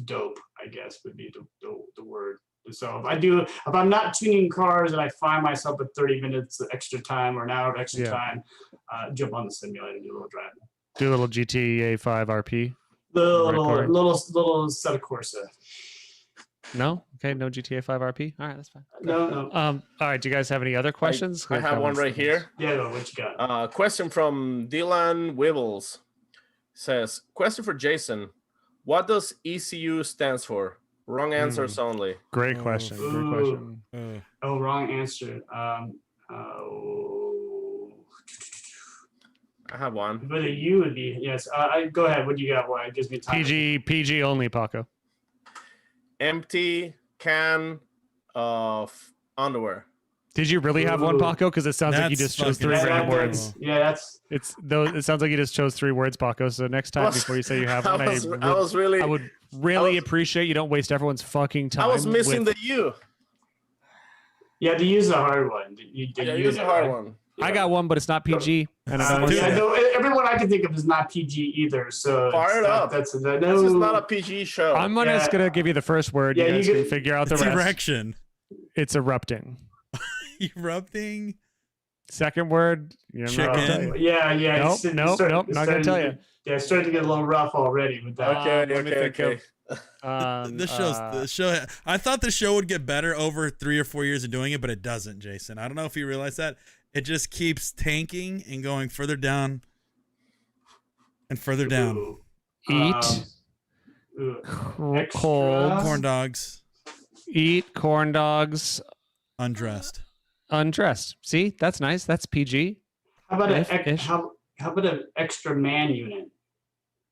dope, I guess would be the word. So if I'm not tuning cars and I find myself with 30 minutes extra time or an hour of extra time, jump on the simulator and do a little driving. Do a little GTA 5 RP. Little set of Corsa. No? Okay, no GTA 5 RP? All right, that's fine. No. All right, do you guys have any other questions? I have one right here. Yeah, what you got? Question from Dylan Wibbles. Says, question for Jason. What does ECU stands for? Wrong answers only. Great question. Great question. Oh, wrong answer. I have one. But a U would be, yes. Go ahead. What do you got? Why it gives me time. PG only, Paco. Empty can of underwear. Did you really have one, Paco? Because it sounds like you just chose three random words. Yeah, it sounds like you just chose three words, Paco. So next time before you say you have one, I would really appreciate you don't waste everyone's fucking time. I was missing the U. Yeah, the U's a hard one. Use a hard one. I got one, but it's not PG. And I don't want to say everyone I can think of is not PG either. So fire it up. This is not a PG show. I'm just gonna give you the first word. You guys can figure out the rest. Direction. It's erupting. Erupting. Second word. Chicken. Yeah. Nope. Not gonna tell you. Yeah, it's starting to get a little rough already with that. Okay. The show. I thought the show would get better over 3 or 4 years of doing it, but it doesn't, Jason. I don't know if you realize that. It just keeps tanking and going further down and further down. Eat cold corn dogs. Eat corn dogs. Undressed. See, that's nice. That's PG. How about an extra man unit?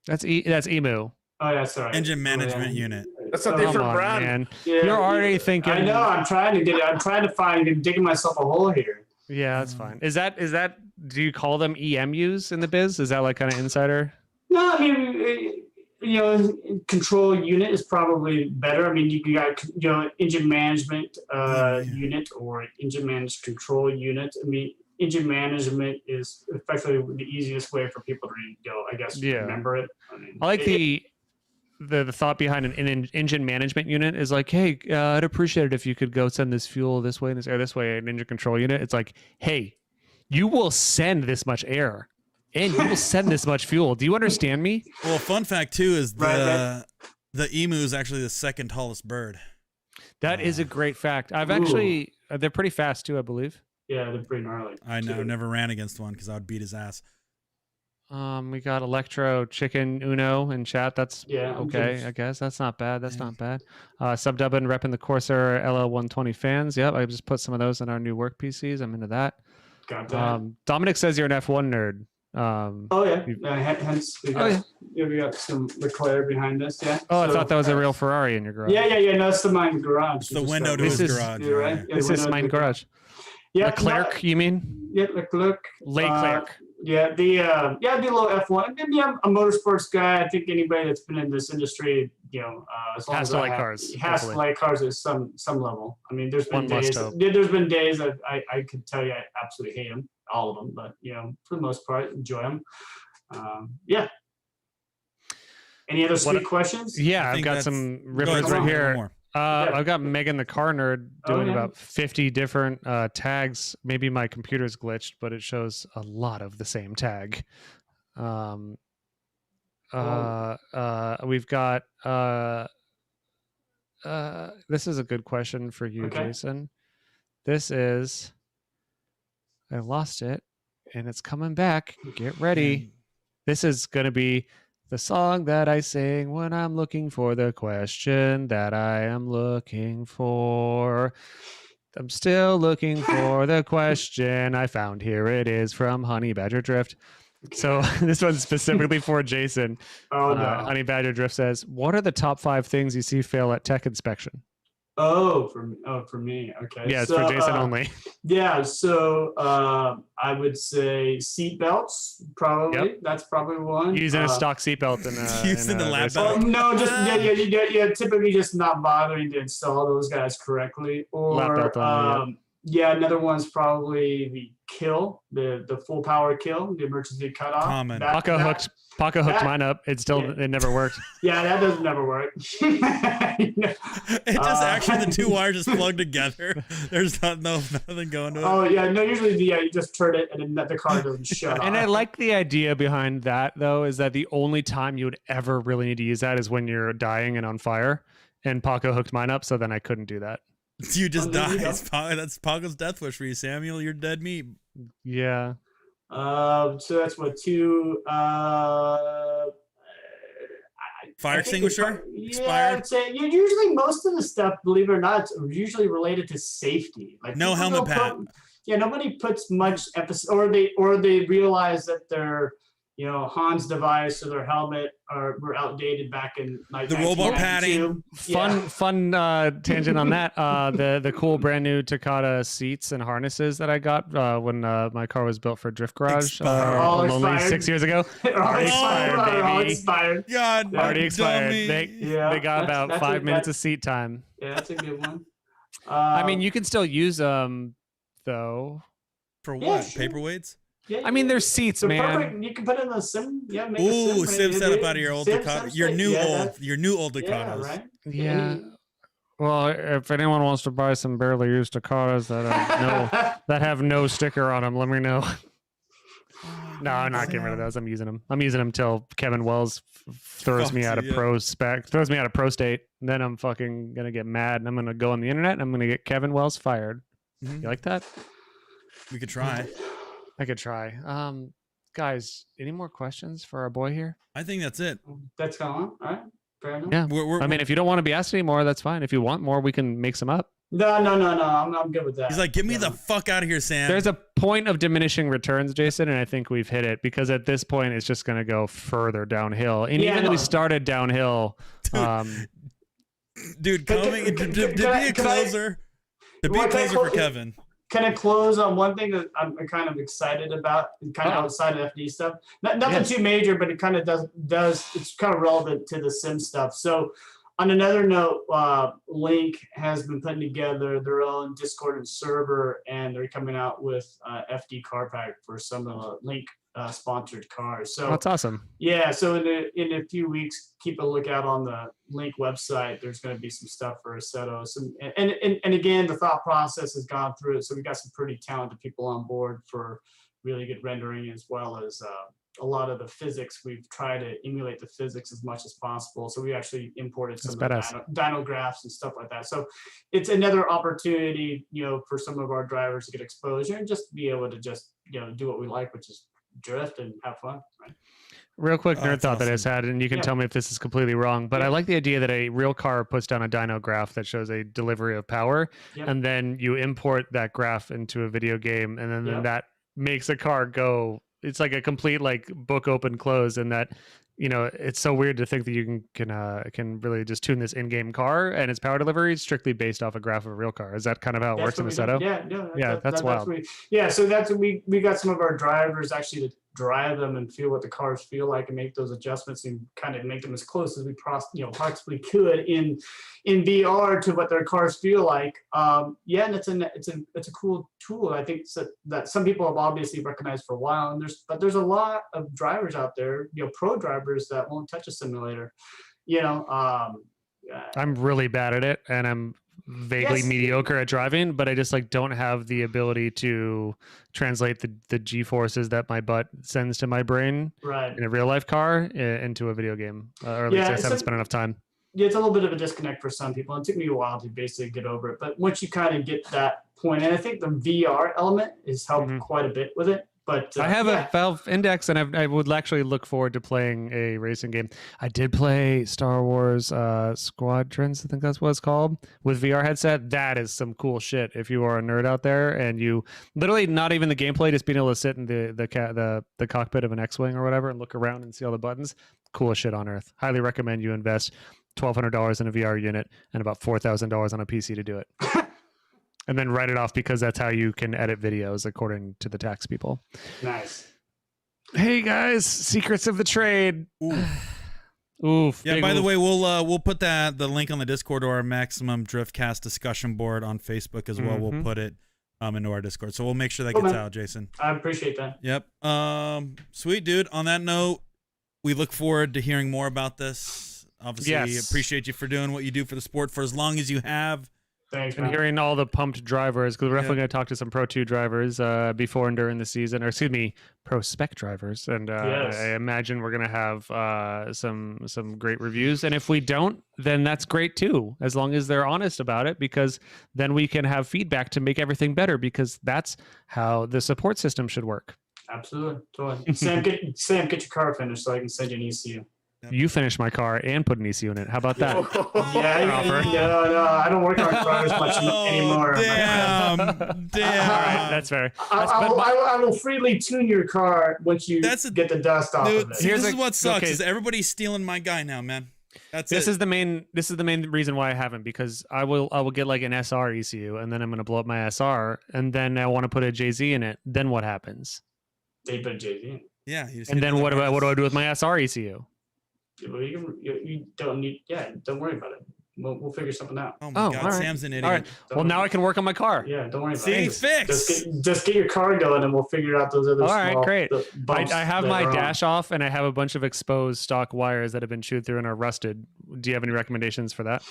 That's emu. Oh yeah, sorry. Engine management unit. That's a different brand. Man. Yeah, You're already thinking. I know. I'm trying to digging myself a hole here. Yeah, that's fine. Is that? Do you call them EMUs in the biz? Is that like kind of insider? No, I mean, control unit is probably better. I mean, you got engine management unit or engine managed control unit. I mean, engine management is effectively the easiest way for people to remember it. I mean, I like the thought behind an engine management unit is like, hey, I'd appreciate it if you could go send this fuel this way and this air this way, an engine control unit. It's like, hey, you will send this much air and you will send this much fuel. Do you understand me? Well, fun fact too is the emu is actually the second tallest bird. That is a great fact. I've actually, they're pretty fast too, I believe. Yeah, they're pretty gnarly. I know, never ran against one because I would beat his ass. We got Electro Chicken Uno in chat. That's okay. I guess that's not bad. Not bad. Subdubbin repping the Corsair LL120 fans. Yep, I just put some of those in our new work PCs. I'm into that. Got that. Dominic says you're an F1 nerd. Hence we got some Leclerc behind us. Yeah. Oh, I thought that was a real Ferrari in your garage. Yeah. No, it's mine garage. It's the window to his garage. Right? This is mine garage. Yeah, Leclerc, you mean? Yeah, Leclerc. Leclerc. Yeah, the little F1. Maybe I'm a motorsports guy. I think anybody that's been in this industry, as long has as to like cars. Has to like cars at some level. I mean, there's been One days. must hope. There's been days that I could tell you I absolutely hate them, all of them. But for the most part, enjoy them. Any other sweet questions? Yeah, I've got some rippers right here. I've got Megan the Car Nerd doing about 50 different tags. Maybe my computer's glitched, but it shows a lot of the same tag. We've got this is a good question for you, Jason. This is, I lost it and it's coming back. Get ready. This is going to be the song that I sing when I'm looking for the question that I am looking for. I'm still looking for the question I found. Here it is from Honey Badger Drift. So this one's specifically for Jason. Oh, no. Honey Badger Drift says, what are the top 5 things you see fail at tech inspection? For me. Okay. Yeah, it's for Jason only. Yeah, so I would say seat belts, probably. Yep. That's probably one. Using a stock seatbelt in Using the lab belt. No, just typically just not bothering to install those guys correctly. Or Lap belt only, another one's probably the kill, the full power kill, the emergency cutoff. Common. Paco hooked mine up. It never worked. Yeah, that doesn't never work. It just actually the two wires just plug together. There's nothing going to it. Oh yeah, no. Usually, you just turn it and then the car doesn't shut off. And I like the idea behind that though, is that the only time you would ever really need to use that is when you're dying and on fire. And Paco hooked mine up, so then I couldn't do that. You just die. That's Paco's death wish for you, Samuel. You're dead meat. Yeah. So that's what 2. Fire extinguisher? Yeah, I'd say usually most of the stuff, believe it or not, it's usually related to safety. Like no helmet pad. Nobody puts much emphasis, or they realize that their Hans device or their helmet were outdated back in like the robot padding. Fun tangent on that. The cool brand new Takata seats and harnesses that I got when my car was built for Drift Garage only 6 years ago. Already expired. God, already expired. They got about 5 minutes of seat time. Yeah, that's a good one. I mean, you can still use them though. For what? Paperweights? Yeah, I mean, there's seats, man. Perfect. You can put in a sim. Yeah, make Ooh, a sim setup out of your old Dakota. Your new old Dakotas. Yeah, right? Yeah. Well, if anyone wants to buy some barely used Dakotas that have no sticker on them, let me know. No, I'm not getting rid of those. I'm using them. I'm using them till Kevin Wells throws me out of pro state. And then I'm fucking gonna get mad and I'm gonna go on the internet and I'm gonna get Kevin Wells fired. You like that? We could try. I could try. Guys, any more questions for our boy here? I think that's it. That's going on. All right. Fair enough. Yeah. I mean, if you don't want to be asked anymore, that's fine. If you want more, we can make some up. No. I'm good with that. He's like, get me the fuck out of here, Sam. There's a point of diminishing returns, Jason, and I think we've hit it because at this point, it's just going to go further downhill. And even though we started downhill, dude, coming to be a closer for Kevin. Can I close on one thing that I'm kind of excited about, kind of outside of FD stuff? Nothing too major, but it kind of does. It's kind of relevant to the sim stuff. So, on another note, Link has been putting together their own Discord and server, and they're coming out with FD car pack for some of the Link sponsored cars. So that's awesome. Yeah. So in a few weeks, keep a lookout on the Link website. There's going to be some stuff for Acetos. And again, the thought process has gone through it. So we got some pretty talented people on board for really good rendering, as well as a lot of the physics. We've tried to emulate the physics as much as possible. So we actually imported some of the dyno graphs and stuff like that. So it's another opportunity, for some of our drivers to get exposure and just be able to just, do what we like, which is drift and have fun. Right? Real quick nerd thought that I just had, and you can tell me if this is completely wrong, but I like the idea that a real car puts down a dyno graph that shows a delivery of power, and then you import that graph into a video game, and then that makes a car go. It's like a complete book open close, and that it's so weird to think that you can really just tune this in-game car and its power delivery strictly based off a graph of a real car. Is that kind of how it works in the setup? That's wild. So that's we got some of our drivers actually to drive them and feel what the cars feel like and make those adjustments and kind of make them as close as we possibly could in VR to what their cars feel like. And it's a cool tool. I think that some people have obviously recognized for a while, and there's a lot of drivers out there, pro drivers that won't touch a simulator. I'm really bad at it, and I'm vaguely mediocre at driving, but I just like don't have the ability to translate the G forces that my butt sends to my brain in a real life car into a video game, or at least I just haven't spent enough time. Yeah, it's a little bit of a disconnect for some people. It took me a while to basically get over it, but once you kind of get that point, and I think the VR element has helped quite a bit with it. But I have a Valve Index, and I would actually look forward to playing a racing game. I did play Star Wars Squadrons, I think that's what it's called, with VR headset. That is some cool shit. If you are a nerd out there, and you literally not even the gameplay, just being able to sit in the cockpit of an X-wing or whatever and look around and see all the buttons, coolest shit on earth. Highly recommend you invest $1,200 in a VR unit and about $4,000 on a PC to do it. And then write it off because that's how you can edit videos according to the tax people. Nice. Hey guys, secrets of the trade. Oof. Yeah, by the way, we'll put the link on the Discord or our Maximum Driftcast discussion board on Facebook as well. We'll put it into our Discord. So we'll make sure that gets out, Jason. I appreciate that. Yep. Sweet, dude. On that note, we look forward to hearing more about this. Obviously, appreciate you for doing what you do for the sport for as long as you have. Thanks, and hearing all the pumped drivers, because we're definitely going to talk to some Pro 2 drivers before and during the season, or excuse me, ProSpec drivers. And I imagine we're going to have some great reviews. And if we don't, then that's great too, as long as they're honest about it, because then we can have feedback to make everything better, because that's how the support system should work. Absolutely. Totally. Sam, get your car finished so I can send you an ECU. You finish my car and put an ECU in it. How about that? No, I don't work on cars much anymore. Damn. All right, that's fair. I will freely tune your car once you get the dust off of it. This is what sucks is everybody's stealing my guy now, man. This is the main reason why I haven't, because I will get like an SR ECU, and then I'm gonna blow up my SR, and then I want to put a JZ in it. Then what happens? They put a JZ in. Yeah. And then what do I do with my SR ECU? You don't need. Yeah, don't worry about it. We'll figure something out. Oh my God, Sam's an idiot. All right. Well, now I can work on my car. Yeah, don't worry about it. Fix. Just get your car going, and we'll figure out those other. All right, small great. bumps I have my dash off, and I have a bunch of exposed stock wires that have been chewed through and are rusted. Do you have any recommendations for that?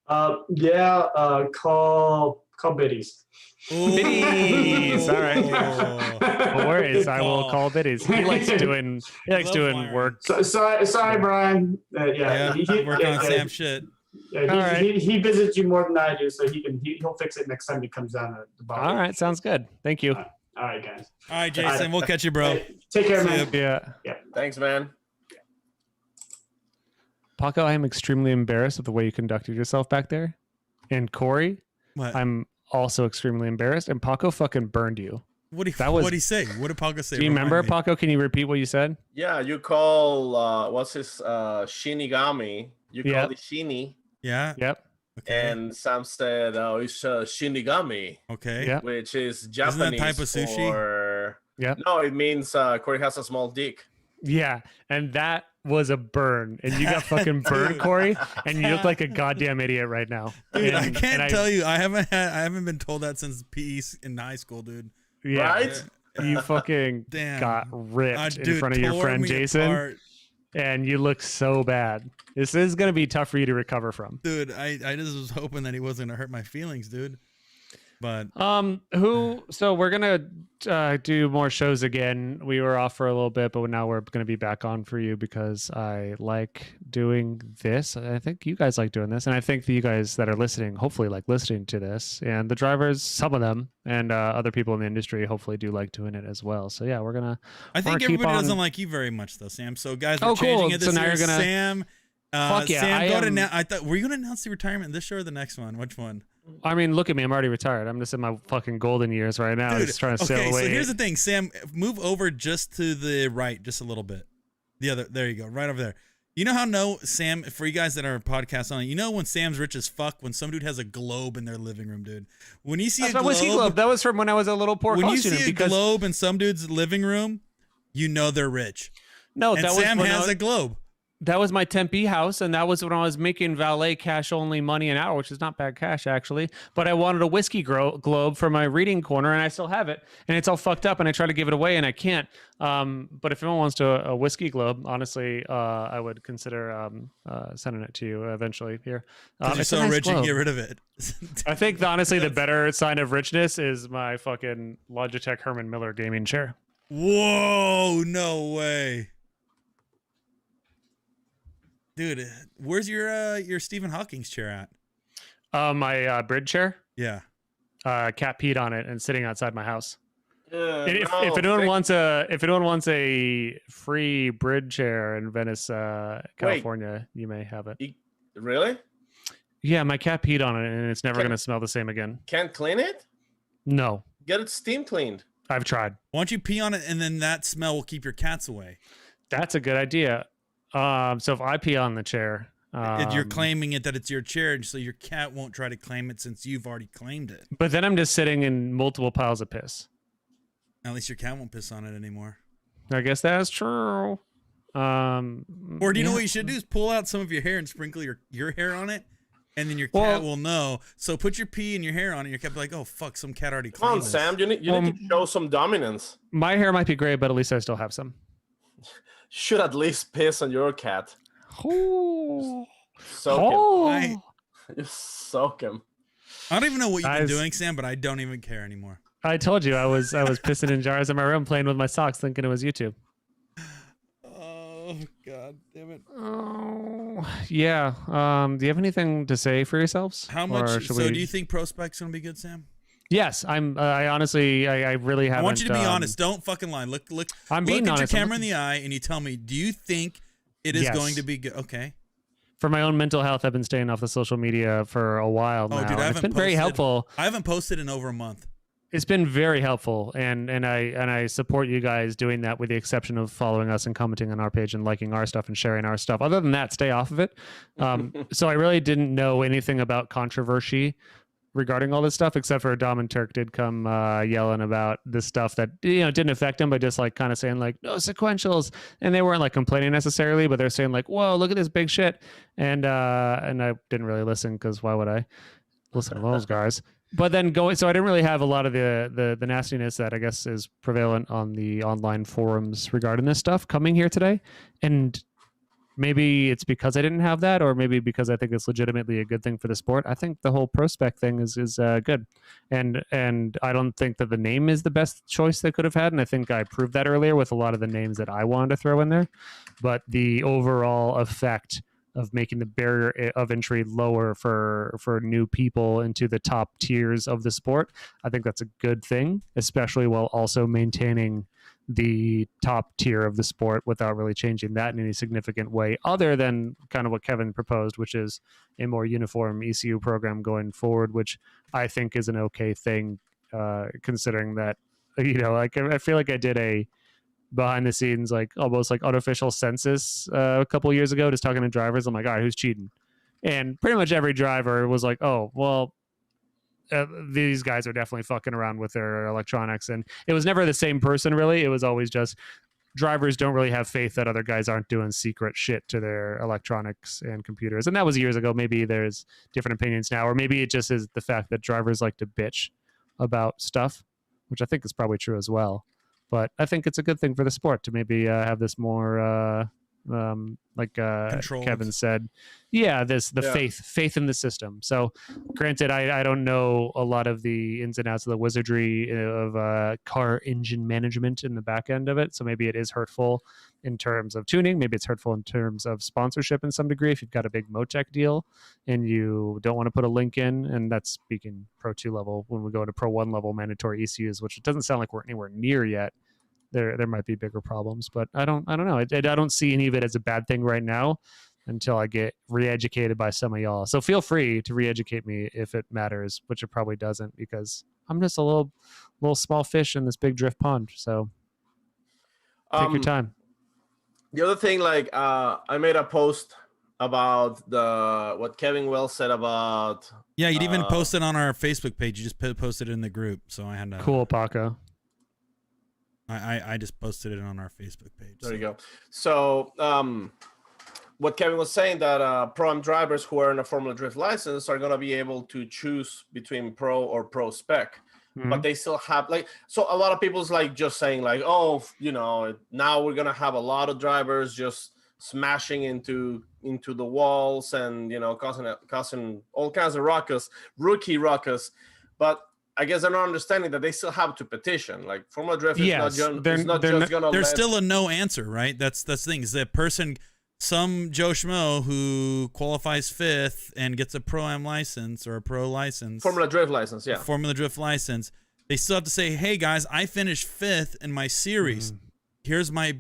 Call Biddies. Biddies. All right. No worries. I will call Biddies. He likes doing work. Sorry, Brian. Work on Sam's shit. Yeah, he visits you more than I do, so he'll fix it next time he comes down to the bar. All right, sounds good. Thank you. All right, guys. All right, Jason. We'll catch you, bro. Hey, take care, man. Yeah. Thanks, man. Paco, I am extremely embarrassed of the way you conducted yourself back there. And Corey, what? I'm also extremely embarrassed. And Paco fucking burned you. What'd he say? What did Paco say? Do you remember, Paco? Can you repeat what you said? Yeah, you call what's his Shinigami? You call it Shini. Yeah. Yep. Okay. And Sam said, "Oh, it's Shinigami." Okay. Yep. Which is Japanese. Isn't that type of sushi? No, it means Corey has a small dick. Yeah, and that was a burn, and you got fucking burned, Corey, and you look like a goddamn idiot right now. Dude, I can't tell you, I haven't been told that since PE in high school, dude. Yeah, right? You fucking got ripped in front of your friend Jason, apart. And you look so bad. This is gonna be tough for you to recover from, dude. I just was hoping that he wasn't gonna hurt my feelings, dude. But so we're gonna do more shows again. We were off for a little bit, but now we're gonna be back on for you because I like doing this. I think you guys like doing this, and I think that you guys that are listening hopefully like listening to this, and the drivers, some of them, and other people in the industry hopefully do like doing it as well. So yeah, we're gonna. I think everybody doesn't like you very much though, Sam. So guys, we're changing it this year. You're gonna Sam. Fuck yeah, Sam, I thought were you gonna announce the retirement this show or the next one? Which one? I mean, look at me. I'm already retired. I'm just in my fucking golden years right now. Dude, just trying to sail away. So here's the thing, Sam. Move over just to the right, just a little bit. There you go, right over there. You know how Sam, for you guys that are podcast on, you know when Sam's rich as fuck when some dude has a globe in their living room, dude. When you see a globe, that was from when I was a little poor. When you see a globe in some dude's living room, you know they're rich. No, and Sam has a globe. That was my Tempe house, and that was when I was making valet cash only money an hour, which is not bad cash actually. But I wanted a whiskey globe for my reading corner, and I still have it, and it's all fucked up, and I try to give it away, and I can't. But if anyone wants a whiskey globe, honestly, I would consider sending it to you eventually. Here, you're it's so a nice rich, you can globe. get rid of it. I think honestly, the better sign of richness is my fucking Logitech Herman Miller gaming chair. Whoa! No way. Dude, where's your Stephen Hawking's chair at? My bridge chair. Yeah. Cat peed on it and sitting outside my house. If No, anyone wants a free bridge chair in Venice, California, you may have it. Really? Yeah, my cat peed on it and it's never gonna smell the same again. Can't clean it? No, Get it steam cleaned. I've tried. Why don't you pee on it and then that smell will keep your cats away? That's a good idea. So if I pee on the chair, You're claiming it that it's your chair, so your cat won't try to claim it since you've already claimed it. but then I'm just sitting in multiple piles of piss. At least your cat won't piss on it anymore. I guess that's true. Or do you know what you should do is pull out some of your hair and sprinkle your hair on it, and then your cat will know. So put your pee and your hair on it, and your cat will be like, oh, fuck, some cat already Come on, claimed this. Sam. You need to show some dominance. My hair might be gray, but at least I still have some. Should at least piss on your cat. Oh. Soak him. You soak him. I don't even know what you've been doing, Sam, but I don't even care anymore. I told you I was pissing in jars in my room playing with my socks thinking it was YouTube. Oh, God damn it. Oh, yeah. Do you have anything to say for yourselves? How much? So do you think ProSpec's going to be good, Sam? Yes, I honestly, I really haven't. I want you to be honest. Don't fucking lie. Look. I'm being look at honest. your camera in the eye, and you tell me, do you think it is going to be good? Okay. For my own mental health, I've been staying off the social media for a while now. Dude, it's been very helpful. I haven't posted in over a month. It's been very helpful, and I support you guys doing that, with the exception of following us and commenting on our page and liking our stuff and sharing our stuff. Other than that, stay off of it. So I really didn't know anything about controversy regarding all this stuff, except for Dom and Turk did come yelling about this stuff that didn't affect them, but just like kind of saying like no sequentials, and they weren't like complaining necessarily, but they're saying like, whoa, look at this big shit, and I didn't really listen because why would I listen to those guys? But then so I didn't really have a lot of the nastiness that I guess is prevalent on the online forums regarding this stuff coming here today, and maybe it's because I didn't have that, or maybe because I think it's legitimately a good thing for the sport. I think the whole ProSpec thing is good, and I don't think that the name is the best choice they could have had, and I think I proved that earlier with a lot of the names that I wanted to throw in there. But the overall effect of making the barrier of entry lower for new people into the top tiers of the sport, I think that's a good thing, especially while also maintaining the top tier of the sport without really changing that in any significant way, other than kind of what Kevin proposed, which is a more uniform ECU program going forward, which I think is an okay thing, considering that, like I feel like I did a behind the scenes, like almost like unofficial census a couple years ago, just talking to drivers. I'm like, all right, who's cheating? And pretty much every driver was like, oh, well, these guys are definitely fucking around with their electronics. And it was never the same person, really. It was always just drivers don't really have faith that other guys aren't doing secret shit to their electronics and computers. And that was years ago. Maybe there's different opinions now, or maybe it just is the fact that drivers like to bitch about stuff, which I think is probably true as well. But I think it's a good thing for the sport to maybe have this more, like Kevin said, faith in the system. So granted, I don't know a lot of the ins and outs of the wizardry of car engine management in the back end of it. So maybe it is hurtful in terms of tuning. Maybe it's hurtful in terms of sponsorship in some degree. If you've got a big Motec deal and you don't want to put a link in, and that's speaking Pro 2 level, when we go to Pro 1 level mandatory ECUs, which it doesn't sound like we're anywhere near yet. There might be bigger problems, but I don't know. I don't see any of it as a bad thing right now until I get re-educated by some of y'all. So feel free to re-educate me if it matters, which it probably doesn't, because I'm just a little small fish in this big drift pond. So take your time. The other thing, like I made a post about what Kevin Wells said about. Yeah, you'd even posted on our Facebook page. You just posted it in the group, so I had to. Cool, Paco. I just posted it on our Facebook page. There you go. So what Kevin was saying, that Pro-Am drivers who are in a Formula Drift license are going to be able to choose between Pro or Pro Spec. But they still have so a lot of people's just saying oh, now we're going to have a lot of drivers just smashing into the walls and, causing all kinds of rookie ruckus. But I guess they're not understanding that they still have to petition. Formula Drift is not just going to. There's still a no answer, right? That's the thing. Is that person, some Joe Schmo who qualifies 5th and gets a Pro-Am license or a Pro license, Formula Drift license, yeah, Formula Drift license. They still have to say, "Hey guys, I finished 5th in my series. Here's my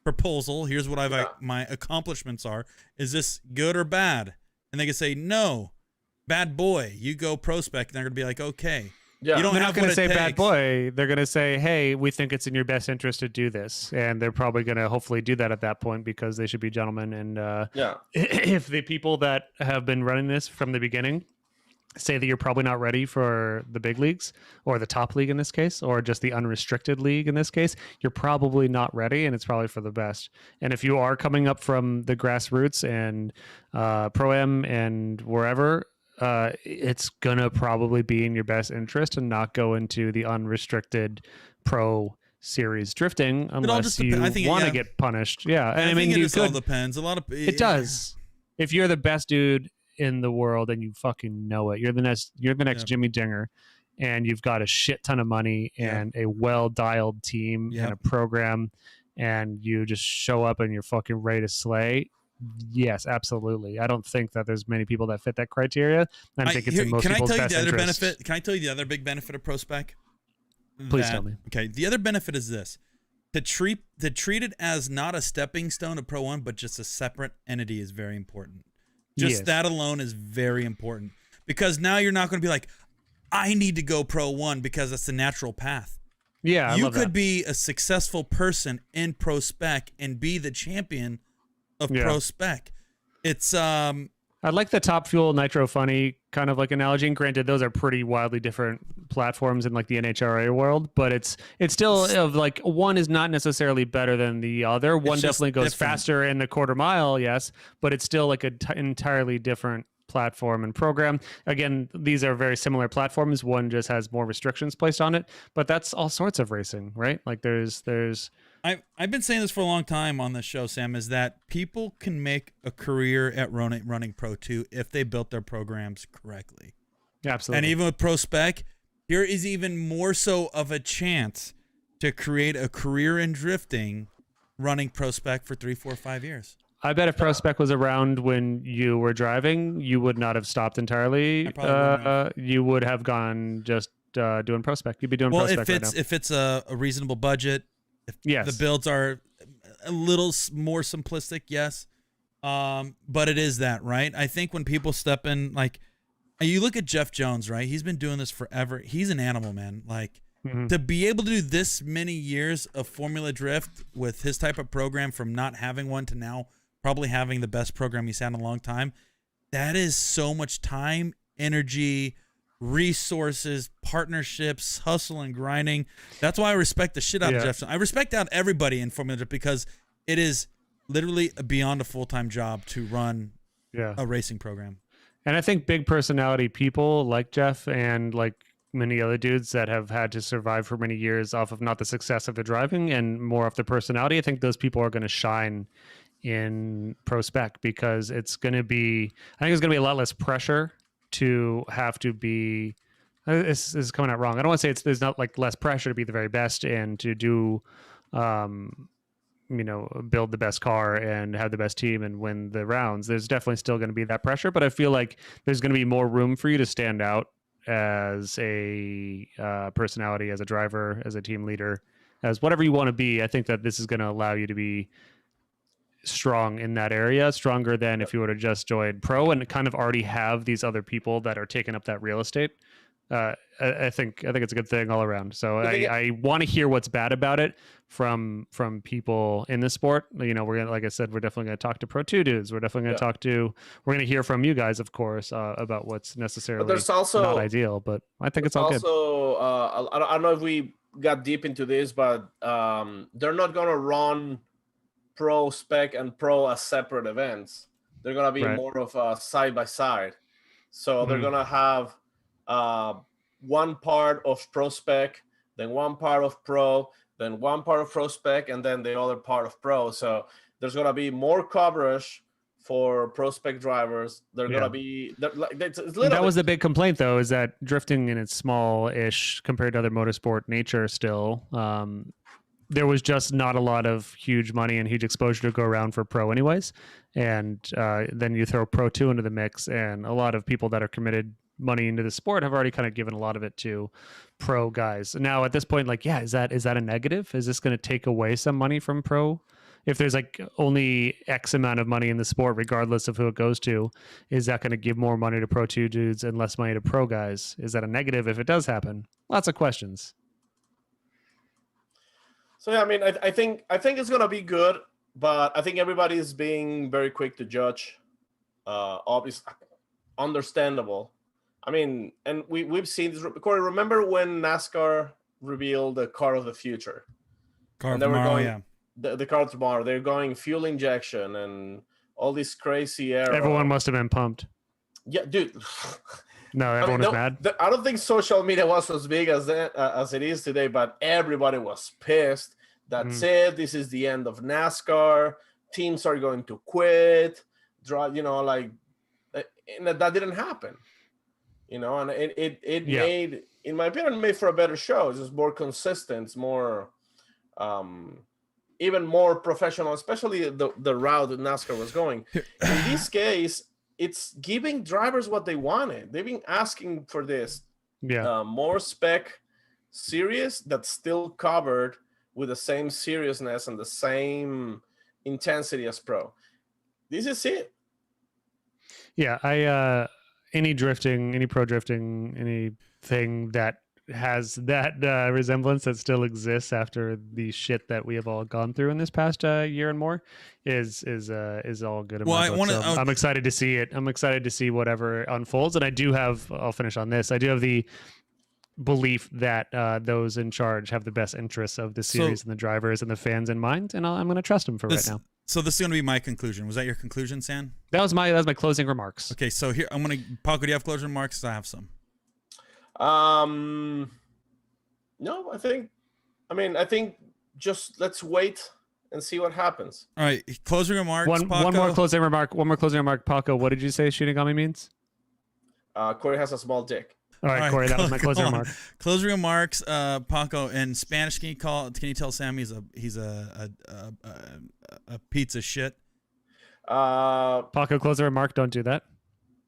proposal. Here's what my accomplishments are. Is this good or bad?" And they can say, "No. Bad boy, you go Pro Spec," and they're gonna be like, "Okay." Yeah. They're not going to say bad boy. They're going to say, "Hey, we think it's in your best interest to do this," and they're probably going to hopefully do that at that point because they should be gentlemen. And if the people that have been running this from the beginning say that you're probably not ready for the big leagues or the top league in this case, or just the unrestricted league in this case, you're probably not ready, and it's probably for the best. And if you are coming up from the grassroots and Pro-Am and wherever, it's gonna probably be in your best interest to not go into the unrestricted Pro Series drifting unless you want to get punished. Yeah, and I mean, it all depends. It does. If you're the best dude in the world and you fucking know it, you're the next Jimmy Dinger, and you've got a shit ton of money and a well-dialed team and a program, and you just show up and you're fucking ready to slay. Yes, absolutely. I don't think that there's many people that fit that criteria. I think it's in most people's best interest. Can I tell you the other big benefit of Pro Spec? Please tell me. Okay, the other benefit is this: to treat it as not a stepping stone to Pro 1, but just a separate entity is very important. Just that alone is very important, because now you're not going to be like, I need to go Pro 1 because that's the natural path. Yeah, you could be a successful person in Pro Spec and be the champion of Pro Spec. It's I like the Top Fuel Nitro Funny kind of analogy, and granted those are pretty wildly different platforms in the NHRA world, but it's still of one is not necessarily better than the other. One definitely goes faster in the quarter mile, yes, but it's still an entirely different platform and program. Again, these are very similar platforms. One just has more restrictions placed on it, but that's all sorts of racing, right? There's I've been saying this for a long time on this show, Sam, is that people can make a career at running Pro 2 if they built their programs correctly. Absolutely. And even with Pro Spec, here is even more so of a chance to create a career in drifting running Pro Spec for 3, 4, 5 years. I bet if Pro Spec was around when you were driving, you would not have stopped entirely. You would have gone just doing Pro Spec. You'd be doing Pro Spec right now. If it's a reasonable budget, if the builds are a little more simplistic, yes. But it is that, right? I think when people step in, you look at Jeff Jones, right? He's been doing this forever. He's an animal, man. To be able to do this many years of Formula Drift with his type of program, from not having one to now probably having the best program he's had in a long time, that is so much time, energy, resources, partnerships, hustle and grinding. That's why I respect the shit out of Jeff. I respect out everybody in Formula Drift, because it is literally beyond a full-time job to run a racing program. And I think big personality people like Jeff and many other dudes that have had to survive for many years off of not the success of the driving and more off the personality, I think those people are going to shine in Pro Spec, because I think it's going to be a lot less pressure to have to be, this is coming out wrong. I don't want to say there's not less pressure to be the very best and to do, build the best car and have the best team and win the rounds. There's definitely still going to be that pressure, but I feel like there's going to be more room for you to stand out as a personality, as a driver, as a team leader, as whatever you want to be. I think that this is going to allow you to be strong in that area, stronger than if you were to just join Pro and kind of already have these other people that are taking up that real estate. I think it's a good thing all around. So I want to hear what's bad about it from people in the sport. We're gonna, like I said, we're definitely going to talk to Pro 2 dudes. We're definitely going to talk to. We're going to hear from you guys, of course, about what's necessarily not ideal. But I think it's all good. I don't know if we got deep into this, but they're not going to run Pro Spec and Pro as separate events. They're gonna be more of a side by side. So they're gonna have one part of Pro Spec, then one part of Pro, then one part of Pro Spec, and then the other part of Pro. So there's gonna be more coverage for Pro Spec drivers. They're gonna be it's that was the big complaint, though, is that drifting in its small-ish compared to other motorsport nature still. There was just not a lot of huge money and huge exposure to go around for Pro anyways. And then you throw Pro 2 into the mix, and a lot of people that are committed money into the sport have already kind of given a lot of it to Pro guys. Now at this point, like, is that a negative? Is this going to take away some money from Pro? If there's like only X amount of money in the sport, regardless of who it goes to, is that going to give more money to Pro 2 dudes and less money to Pro guys? Is that a negative if it does happen? Lots of questions. So yeah, I mean, I think it's gonna be good, but I think everybody is being very quick to judge. Obviously, understandable. I mean, and we've seen this. Corey, remember when NASCAR revealed the car of the future? Car of tomorrow, yeah. The car of tomorrow. They're going fuel injection and all this crazy air. Everyone must have been pumped. Yeah, dude. No, everyone was mad. I don't think social media was as big as it is today, but everybody was pissed. That's it. This is the end of NASCAR. Teams are going to quit. And that didn't happen. And it made, in my opinion, made for a better show. It's just more consistent. It's more, even more professional, especially the route that NASCAR was going. In this case, it's giving drivers what they wanted. They've been asking for this more spec series that's still covered with the same seriousness and the same intensity as Pro. This is it. Yeah, any drifting, any Pro drifting, anything that has that resemblance that still exists after the shit that we have all gone through in this past year and more is all good. I'm excited to see it. I'm excited to see whatever unfolds. And I'll finish on this. I do have the belief that those in charge have the best interests of the series and the drivers and the fans in mind. And I'm going to trust them right now. So this is going to be my conclusion. Was that your conclusion, San? That was my closing remarks. Okay. So here, Paco, do you have closing remarks? I have some. No, I think just let's wait and see what happens. All right, closing remarks. One more closing remark. Paco, what did you say Shinigami means? Corey has a small dick. All right, Corey, that was my closing remark. Closing remarks, Paco. In Spanish, can you tell Sam he's a piece of shit? Paco, closing remark. Don't do that.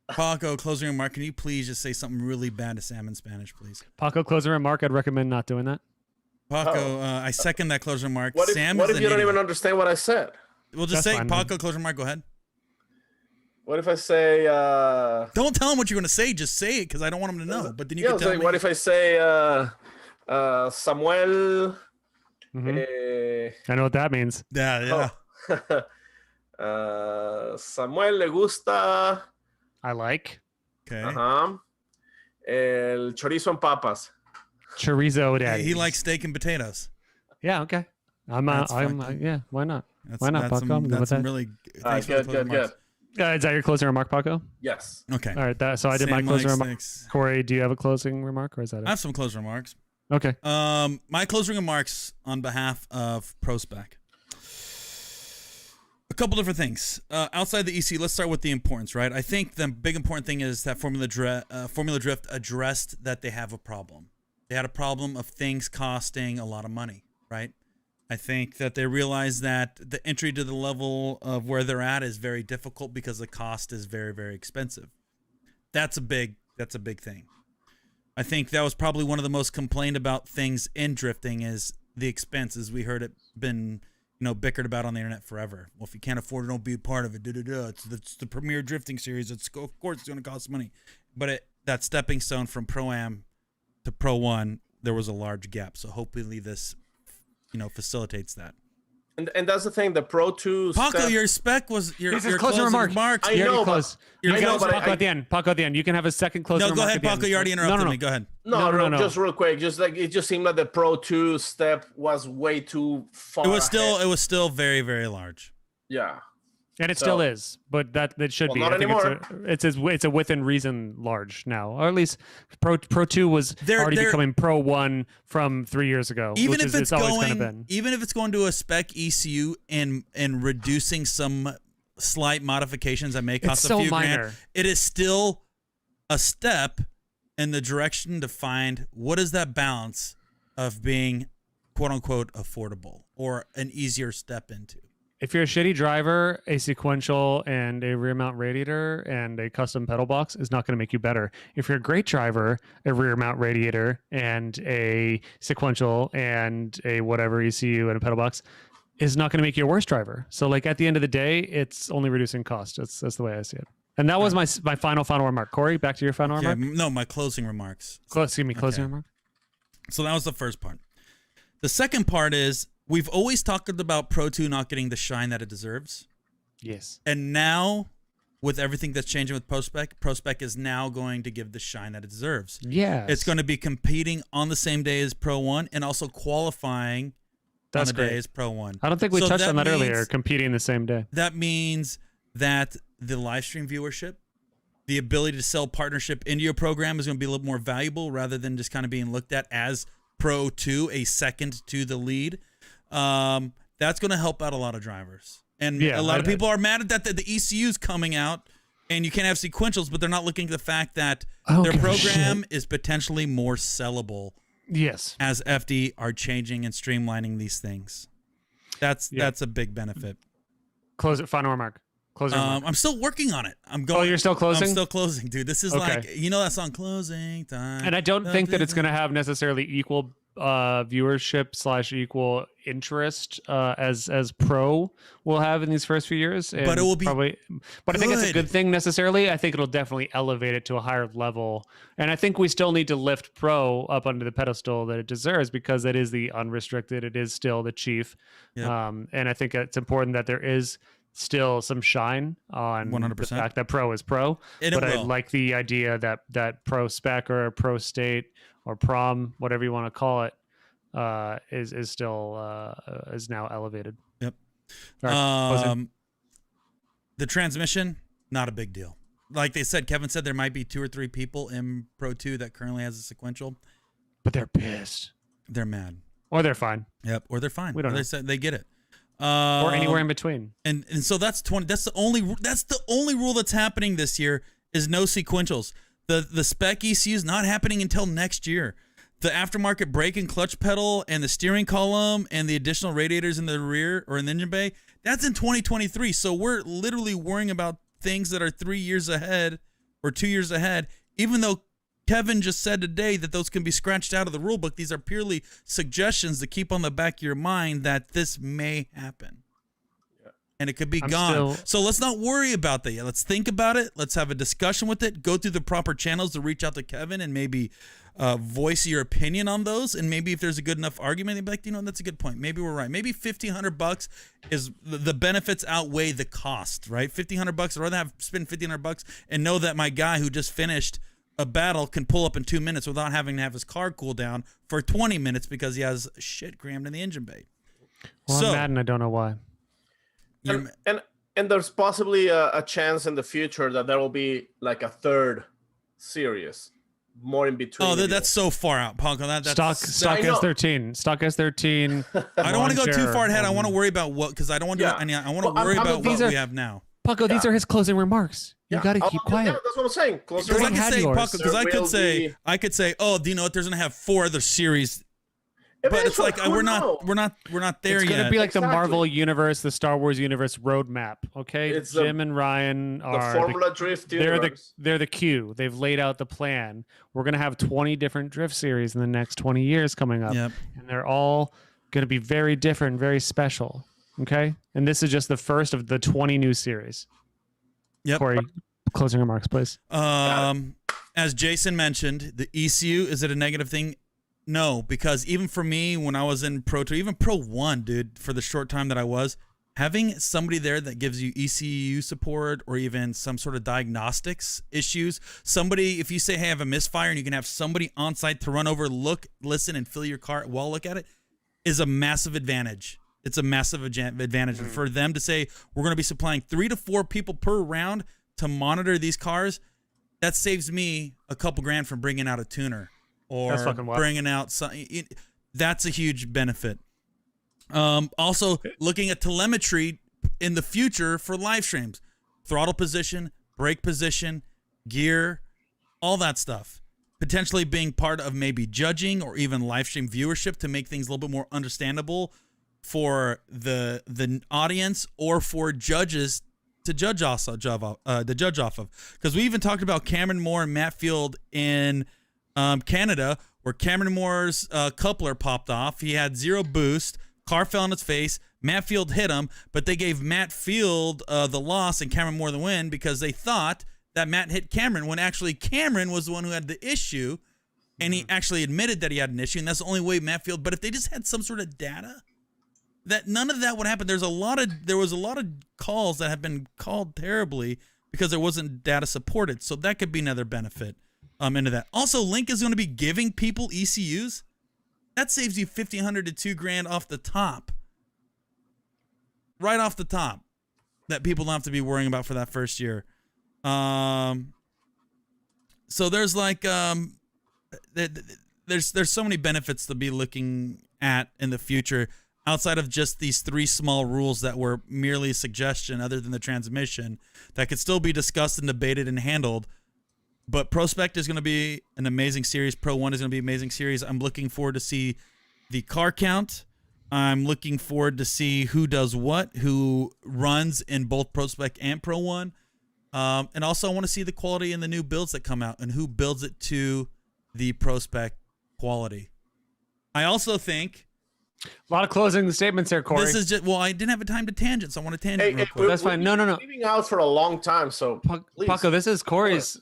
Paco, closing remark. Can you please just say something really bad to Sam in Spanish, please? Paco, closing remark. I'd recommend not doing that. Paco, I second that closing remark. What if you don't even understand what I said? We'll just say Paco, closing remark. Go ahead. What if I say? Don't tell him what you're going to say. Just say it because I don't want him to know. But then you can tell me. What if I say Samuel? I know what that means. Yeah. Samuel le gusta. I like. Okay. El chorizo en papas. Chorizo daddy. He likes steak and potatoes. Yeah. Okay. Why not? Why not, Paco? That's really good. Is that your closing remark, Paco? Yes. Okay. All right. So I did my closing remark. Corey, do you have a closing remark, or is that it? I have some closing remarks. Okay. My closing remarks on behalf of ProSpec. A couple different things. Outside the EC, let's start with the importance, right? I think the big important thing is that Formula Drift addressed that they have a problem. They had a problem of things costing a lot of money, right? I think that they realized that the entry to the level of where they're at is very difficult because the cost is very, very expensive. That's a big thing. I think that was probably one of the most complained about things in drifting is the expenses. We heard it been bickered about on the internet forever. Well, if you can't afford it, don't be a part of it. It's the premier drifting series. Of course it's going to cost money. But that stepping stone from Pro-Am to Pro 1, there was a large gap. So hopefully this, facilitates that. And that's the thing. The Pro 2 Paco, your spec was your closing remarks. I know, Paco at the end. You can have a second closing remark. No, go ahead, Paco. You already interrupted me. Go ahead. No. Just real quick. Just like it just seemed like the Pro 2 step was way too far. It was still very, very large. Yeah. And it still is, but that should be. Not I think anymore. it's a within reason large now, or at least Pro 2 was already becoming Pro 1 from 3 years ago. Even if it's always going, kind of been. even if it's going to a spec ECU and reducing some slight modifications that may cost a few grand, it is still a step in the direction to find what is that balance of being quote unquote affordable or an easier step into. If you're a shitty driver, a sequential and a rear mount radiator and a custom pedal box is not going to make you better. If you're a great driver, a rear mount radiator and a sequential and a whatever ECU and a pedal box is not going to make you a worse driver. So like at the end of the day, it's only reducing cost. That's the way I see it. And that was my final remark. Corey, back to your final remark. No, my closing remarks. Closing remark. So that was the first part. The second part is we've always talked about Pro 2 not getting the shine that it deserves. Yes. And now, with everything that's changing with ProSpec is now going to give the shine that it deserves. Yeah. It's going to be competing on the same day as Pro 1 and also qualifying on the day as Pro 1. I don't think we touched on that earlier, competing the same day. That means that the live stream viewership, the ability to sell partnership into your program is going to be a little more valuable rather than just kind of being looked at as Pro 2, a second to the lead. That's going to help out a lot of drivers. And a lot of people are mad at that the ECU's coming out and you can't have sequentials, but they're not looking at the fact that their program is potentially more sellable. Yes. As FD are changing and streamlining these things. That's a big benefit. Close it. Final remark. I'm still working on it. I'm going. Oh, you're still closing? I'm still closing, dude. This is like, you know that song, Closing Time. And I don't think that it's going to have necessarily equal viewership / equal interest as Pro will have in these first few years. And but it will be probably. But I think it's a good thing necessarily. I think it'll definitely elevate it to a higher level. And I think we still need to lift Pro up under the pedestal that it deserves because it is the unrestricted. It is still the chief. Yep. And I think it's important that there is still some shine on 100%. The fact that Pro is Pro. But I like the idea that Pro Spec or Pro State or Prom, whatever you want to call it, is still is now elevated. Yep. The transmission, not a big deal. Like they said, Kevin said there might be 2 or 3 people in Pro 2 that currently has a sequential, but they're pissed. They're mad, or they're fine. Yep, or they're fine. We don't know. They said they get it. Or anywhere in between. And so that's 20. That's the only rule that's happening this year is no sequentials. The spec ECU is not happening until next year. The aftermarket brake and clutch pedal and the steering column and the additional radiators in the rear or in the engine bay, that's in 2023. So we're literally worrying about things that are 3 years ahead or 2 years ahead, even though Kevin just said today that those can be scratched out of the rule book. These are purely suggestions to keep on the back of your mind that this may happen. Yeah. And it could be gone. So let's not worry about that yet. Let's think about it. Let's have a discussion with it. Go through the proper channels to reach out to Kevin and maybe voice your opinion on those. And maybe if there's a good enough argument, they'd be like, that's a good point. Maybe we're right. Maybe $1,500 is the benefits outweigh the cost, right? $1,500. I'd rather spend $1,500 and know that my guy who just finished a battle can pull up in 2 minutes without having to have his car cool down for 20 minutes because he has shit crammed in the engine bay. Well, I'm mad and I don't know why. And there's possibly a chance in the future that there will be like a third series, more in between. Oh, that's so far out, Paco. That's stock S13. Stock S13. I don't want to go too far ahead. I want to worry about what, because I don't want to. I want to worry about what we have now. Paco, these are his closing remarks. You got to keep quiet. Yeah, that's what I'm saying. Because I could say, oh, do you know what? There's gonna have 4 other series, but it's like we're not there yet. It's gonna be like the Marvel universe, the Star Wars universe roadmap. Okay, it's Jim and Ryan are the Formula Drift universe. They're the Q. They've laid out the plan. We're gonna have 20 different drift series in the next 20 years coming up, and they're all gonna be very different, very special. Okay, and this is just the first of the 20 new series. Yep. Corey, closing remarks, please. As Jason mentioned, the ECU, is it a negative thing? No, because even for me, when I was in Pro 2, even Pro 1, dude, for the short time that I was, having somebody there that gives you ECU support or even some sort of diagnostics issues, somebody, if you say, hey, I have a misfire, and you can have somebody on site to run over, look, listen, and fill your car while look at it, is a massive advantage. It's a massive advantage. And for them to say, we're going to be supplying 3 to 4 people per round to monitor these cars, that saves me a couple grand from bringing out a tuner or bringing out something. That's a huge benefit. Also, looking at telemetry in the future for live streams, throttle position, brake position, gear, all that stuff. Potentially being part of maybe judging or even live stream viewership to make things a little bit more understandable for the audience or for judges to judge off of. Because we even talked about Cameron Moore and Matt Field in Canada, where Cameron Moore's coupler popped off. He had 0 boost. Car fell on its face. Matt Field hit him, but they gave Matt Field the loss and Cameron Moore the win because they thought that Matt hit Cameron when actually Cameron was the one who had the issue, and he actually admitted that he had an issue, and that's the only way Matt Field. But if they just had some sort of data, that none of that would happen. There was a lot of calls that have been called terribly because there wasn't data supported. So that could be another benefit into that. Also, Link is going to be giving people ECUs. That saves you $1,500 to $2,000 off the top. Right off the top. That people don't have to be worrying about for that first year. So there's like there's so many benefits to be looking at in the future outside of just these 3 small rules that were merely a suggestion other than the transmission that could still be discussed and debated and handled. But ProSpec is going to be an amazing series. Pro 1 is going to be an amazing series. I'm looking forward to see the car count. I'm looking forward to see who does what, who runs in both ProSpec and Pro 1. And also I want to see the quality in the new builds that come out and who builds it to the ProSpec quality. I also think... A lot of closing statements there, Corey. This is just... Well, I didn't have a time to tangent, so I want to tangent real quick. That's fine. No. Leaving out for a long time, so please. Paco, this is Corey's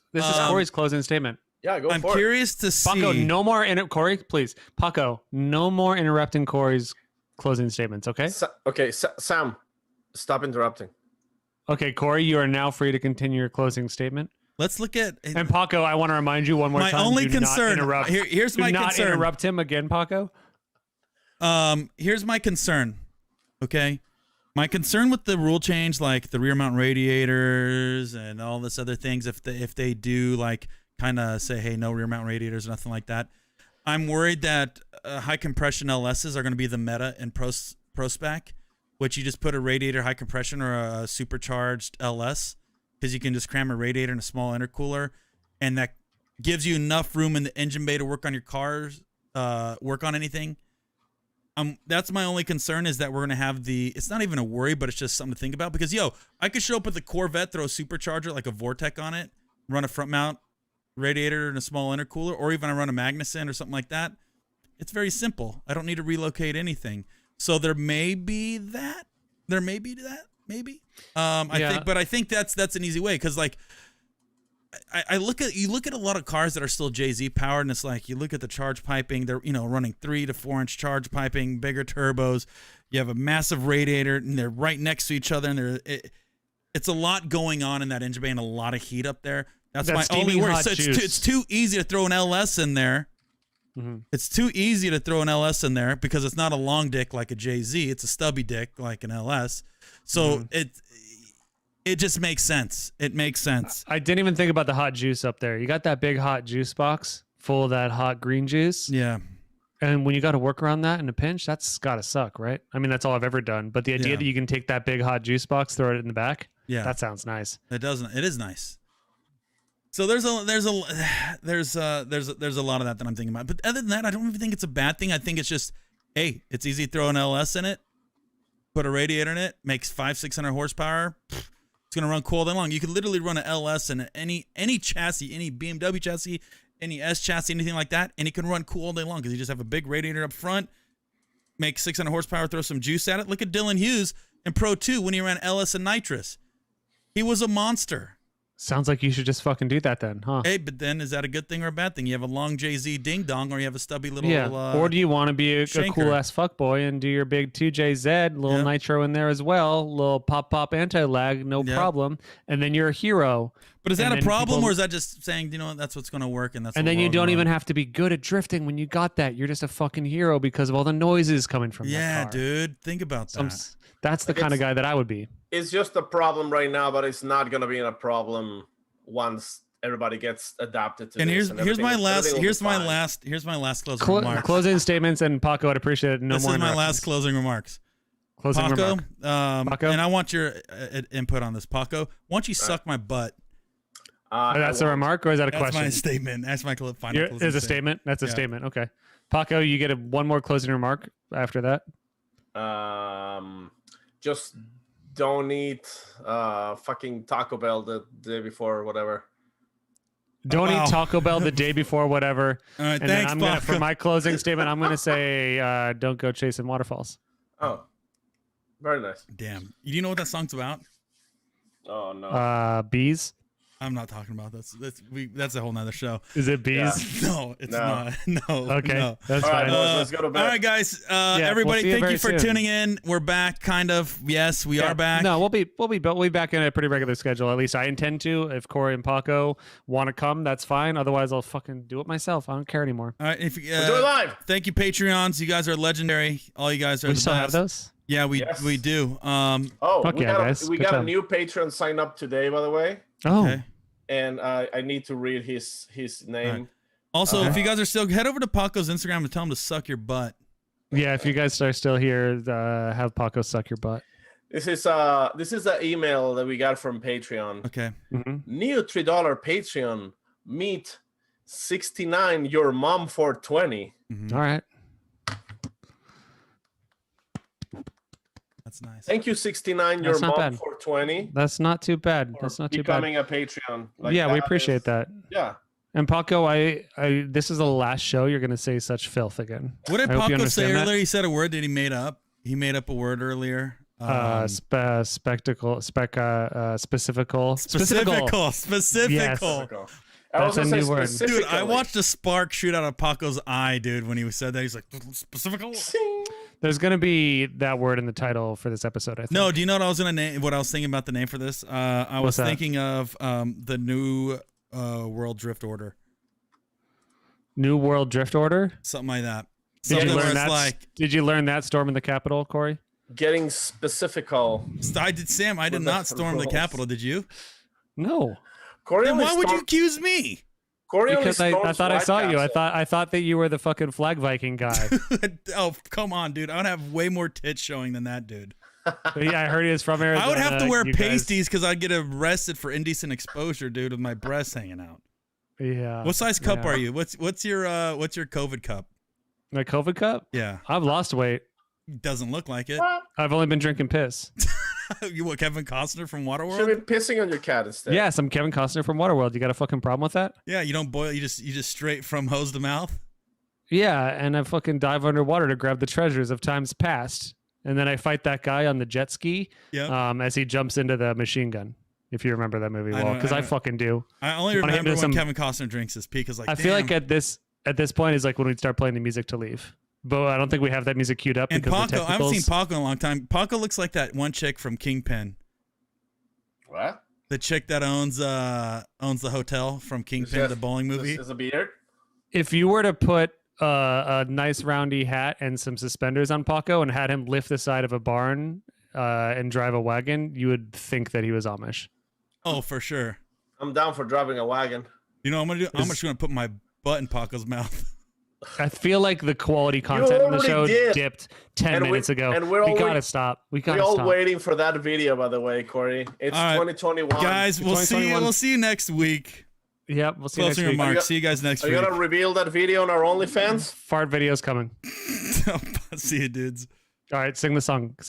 closing statement. Yeah, go for it. I'm curious to see... Paco, no more... Corey, please. Paco, no more interrupting Corey's closing statements, okay? Sam, stop interrupting. Okay, Corey, you are now free to continue your closing statement. Let's look at... And Paco, I want to remind you one more time. My only concern... Here's my concern. Do not interrupt him again, Paco. Here's my concern, okay? My concern with the rule change, like the rear mount radiators and all this other things, if they do like kind of say, hey, no rear mount radiators, nothing like that, I'm worried that high compression LSs are going to be the meta in ProSpec, which you just put a radiator high compression or a supercharged LS because you can just cram a radiator in a small intercooler, and that gives you enough room in the engine bay to work on your cars, work on anything. That's my only concern is that we're going to have it's not even a worry, but it's just something to think about because, I could show up with a Corvette, throw a supercharger like a Vortec on it, run a front mount radiator and a small intercooler, or even I run a Magnuson or something like that. It's very simple. I don't need to relocate anything. So there may be that. Maybe. I think that's an easy way because like, I look at a lot of cars that are still JZ powered, and it's like you look at the charge piping. They're running 3 to 4 inch charge piping, bigger turbos. You have a massive radiator, and they're right next to each other, and it's a lot going on in that engine bay and a lot of heat up there. That's my only worry. So it's too easy to throw an LS in there. Mm-hmm. It's too easy to throw an LS in there because it's not a long dick like a JZ. It's a stubby dick like an LS. So it just makes sense. It makes sense. I didn't even think about the hot juice up there. You got that big hot juice box full of that hot green juice. Yeah. And when you got to work around that in a pinch, that's got to suck, right? I mean, that's all I've ever done. But the idea that you can take that big hot juice box, throw it in the back, that sounds nice. It is nice. So there's a lot of that I'm thinking about. But other than that, I don't even think it's a bad thing. I think it's just, hey, it's easy to throw an LS in it, put a radiator in it, makes 500-600 horsepower. It's gonna run cool all day long. You could literally run an LS in any chassis, any BMW chassis, any S chassis, anything like that, and it can run cool all day long because you just have a big radiator up front, make 600 horsepower, throw some juice at it. Look at Dylan Hughes in Pro 2 when he ran LS and nitrous. He was a monster. Sounds like you should just fucking do that then, huh? Hey, but then is that a good thing or a bad thing? You have a long Jay-Z ding dong, or you have a stubby little. Or do you want to be a shanker. cool ass fuckboy and do your big 2JZ, little nitro in there as well, little pop anti-lag, no problem, and then you're a hero. But is that a problem, or is that just saying, you know what, that's what's going to work, and that's? And then you don't even have to be good at drifting when you got that. You're just a fucking hero because of all the noises coming from that car. Dude, think about that. That's the kind of guy that I would be. It's just a problem right now, but it's not going to be a problem once everybody gets adapted to and this. Here's my last closing remarks. Closing statements, and Paco, I'd appreciate it. This is my last closing remarks. Paco, and I want your input on this. Paco, why don't you suck my butt? That's a remark, or is that a question? That's my statement. That's my final closing Is a statement. That's a statement. Okay, Paco, you get one more closing remark after that. Just don't eat fucking Taco Bell the day before or whatever. Don't eat Taco Bell the day before whatever. All right, and thanks, then for my closing statement, I'm gonna say don't go chasing waterfalls. Oh, very nice. Damn. You know what that song's about? Oh no. Bees. I'm not talking about this. That's a whole nother show. Is it bees? Yeah. No, it's not. No. Okay, no. that's all fine. right, boys, let's go to bed. All right, guys. Everybody, thank you for soon. tuning in. We're back, kind of. Yes, we are back. No, we'll be back in a pretty regular schedule. At least I intend to. If Corey and Paco want to come, that's fine. Otherwise, I'll fucking do it myself. I don't care anymore. All right. We'll do it live. Thank you, Patreons. You guys are legendary. All you guys are the still best. have those? Yeah, we do. We got a new patron sign up today, by the way. Oh. Okay. And I need to read his name. Right. Also, if you guys are still, head over to Paco's Instagram and tell him to suck your butt. Yeah, if you guys are still here, have Paco suck your butt. This is the email that we got from Patreon. Okay. Mm-hmm. New $3 Patreon. Meet 69 your mom for 20. Mm-hmm. All right. That's nice. Thank you, 69 your mom for 20. That's not too bad. That's not too bad. Becoming a Patreon. Yeah, we appreciate that. Yeah. And Paco, I this is the last show you're gonna say such filth again. What did Paco say earlier? He said a word that he made up. He made up a word earlier. Specifical. Yes. That's a new word. Dude, I watched a spark shoot out of Paco's eye, dude, when he said that. He's like, specifical? There's gonna be that word in the title for this episode, I think. No, do you know what I was gonna name? What I was thinking about the name for this? I was thinking of the new World Drift Order. New World Drift Order? Something like that. Did you learn that storming the Capitol, Corey? Getting specifical. I did not storm the Capitol. Did you? No. Corey, then why would you accuse me? Corey, because I thought I saw you. I thought that you were the fucking flag Viking guy. Oh, come on, dude. I would have way more tits showing than that, dude. Yeah, I heard he was from Arizona. I would have to wear pasties because I'd get arrested for indecent exposure, dude, with my breasts hanging out. Yeah. What size cup are you? What's your COVID cup? My COVID cup? Yeah. I've lost weight. Doesn't look like it. I've only been drinking piss. You what, Kevin Costner from Waterworld? Should have been pissing on your cat instead. Yes, I'm Kevin Costner from Waterworld. You got a fucking problem with that? Yeah, you don't boil. You just straight from hose to mouth. Yeah, and I fucking dive underwater to grab the treasures of times past, and then I fight that guy on the jet ski. As he jumps into the machine gun. If you remember that movie well, because I fucking do. I only remember when Kevin Costner drinks his pee because like I feel like at this point is like when we start playing the music to leave. But I don't think we have that music queued up. And because Paco, I haven't seen Paco in a long time. Paco looks like that one chick from Kingpin. What? The chick that owns the hotel from Kingpin, the bowling movie. Is a beard. If you were to put a nice roundy hat and some suspenders on Paco and had him lift the side of a barn and drive a wagon, you would think that he was Amish. Oh, for sure. I'm down for driving a wagon. You know what I'm gonna do? I'm just gonna put my butt in Paco's mouth. I feel like the quality content in the show dipped 10 minutes ago. And we gotta stop. We're all waiting for that video, by the way, Corey. It's 2021. Guys, we'll see you next week. Yep, we'll see you next week. Remarks. See you guys next week. Are you gonna reveal that video on our OnlyFans? Fart video's coming. See you, dudes. All right, sing the song.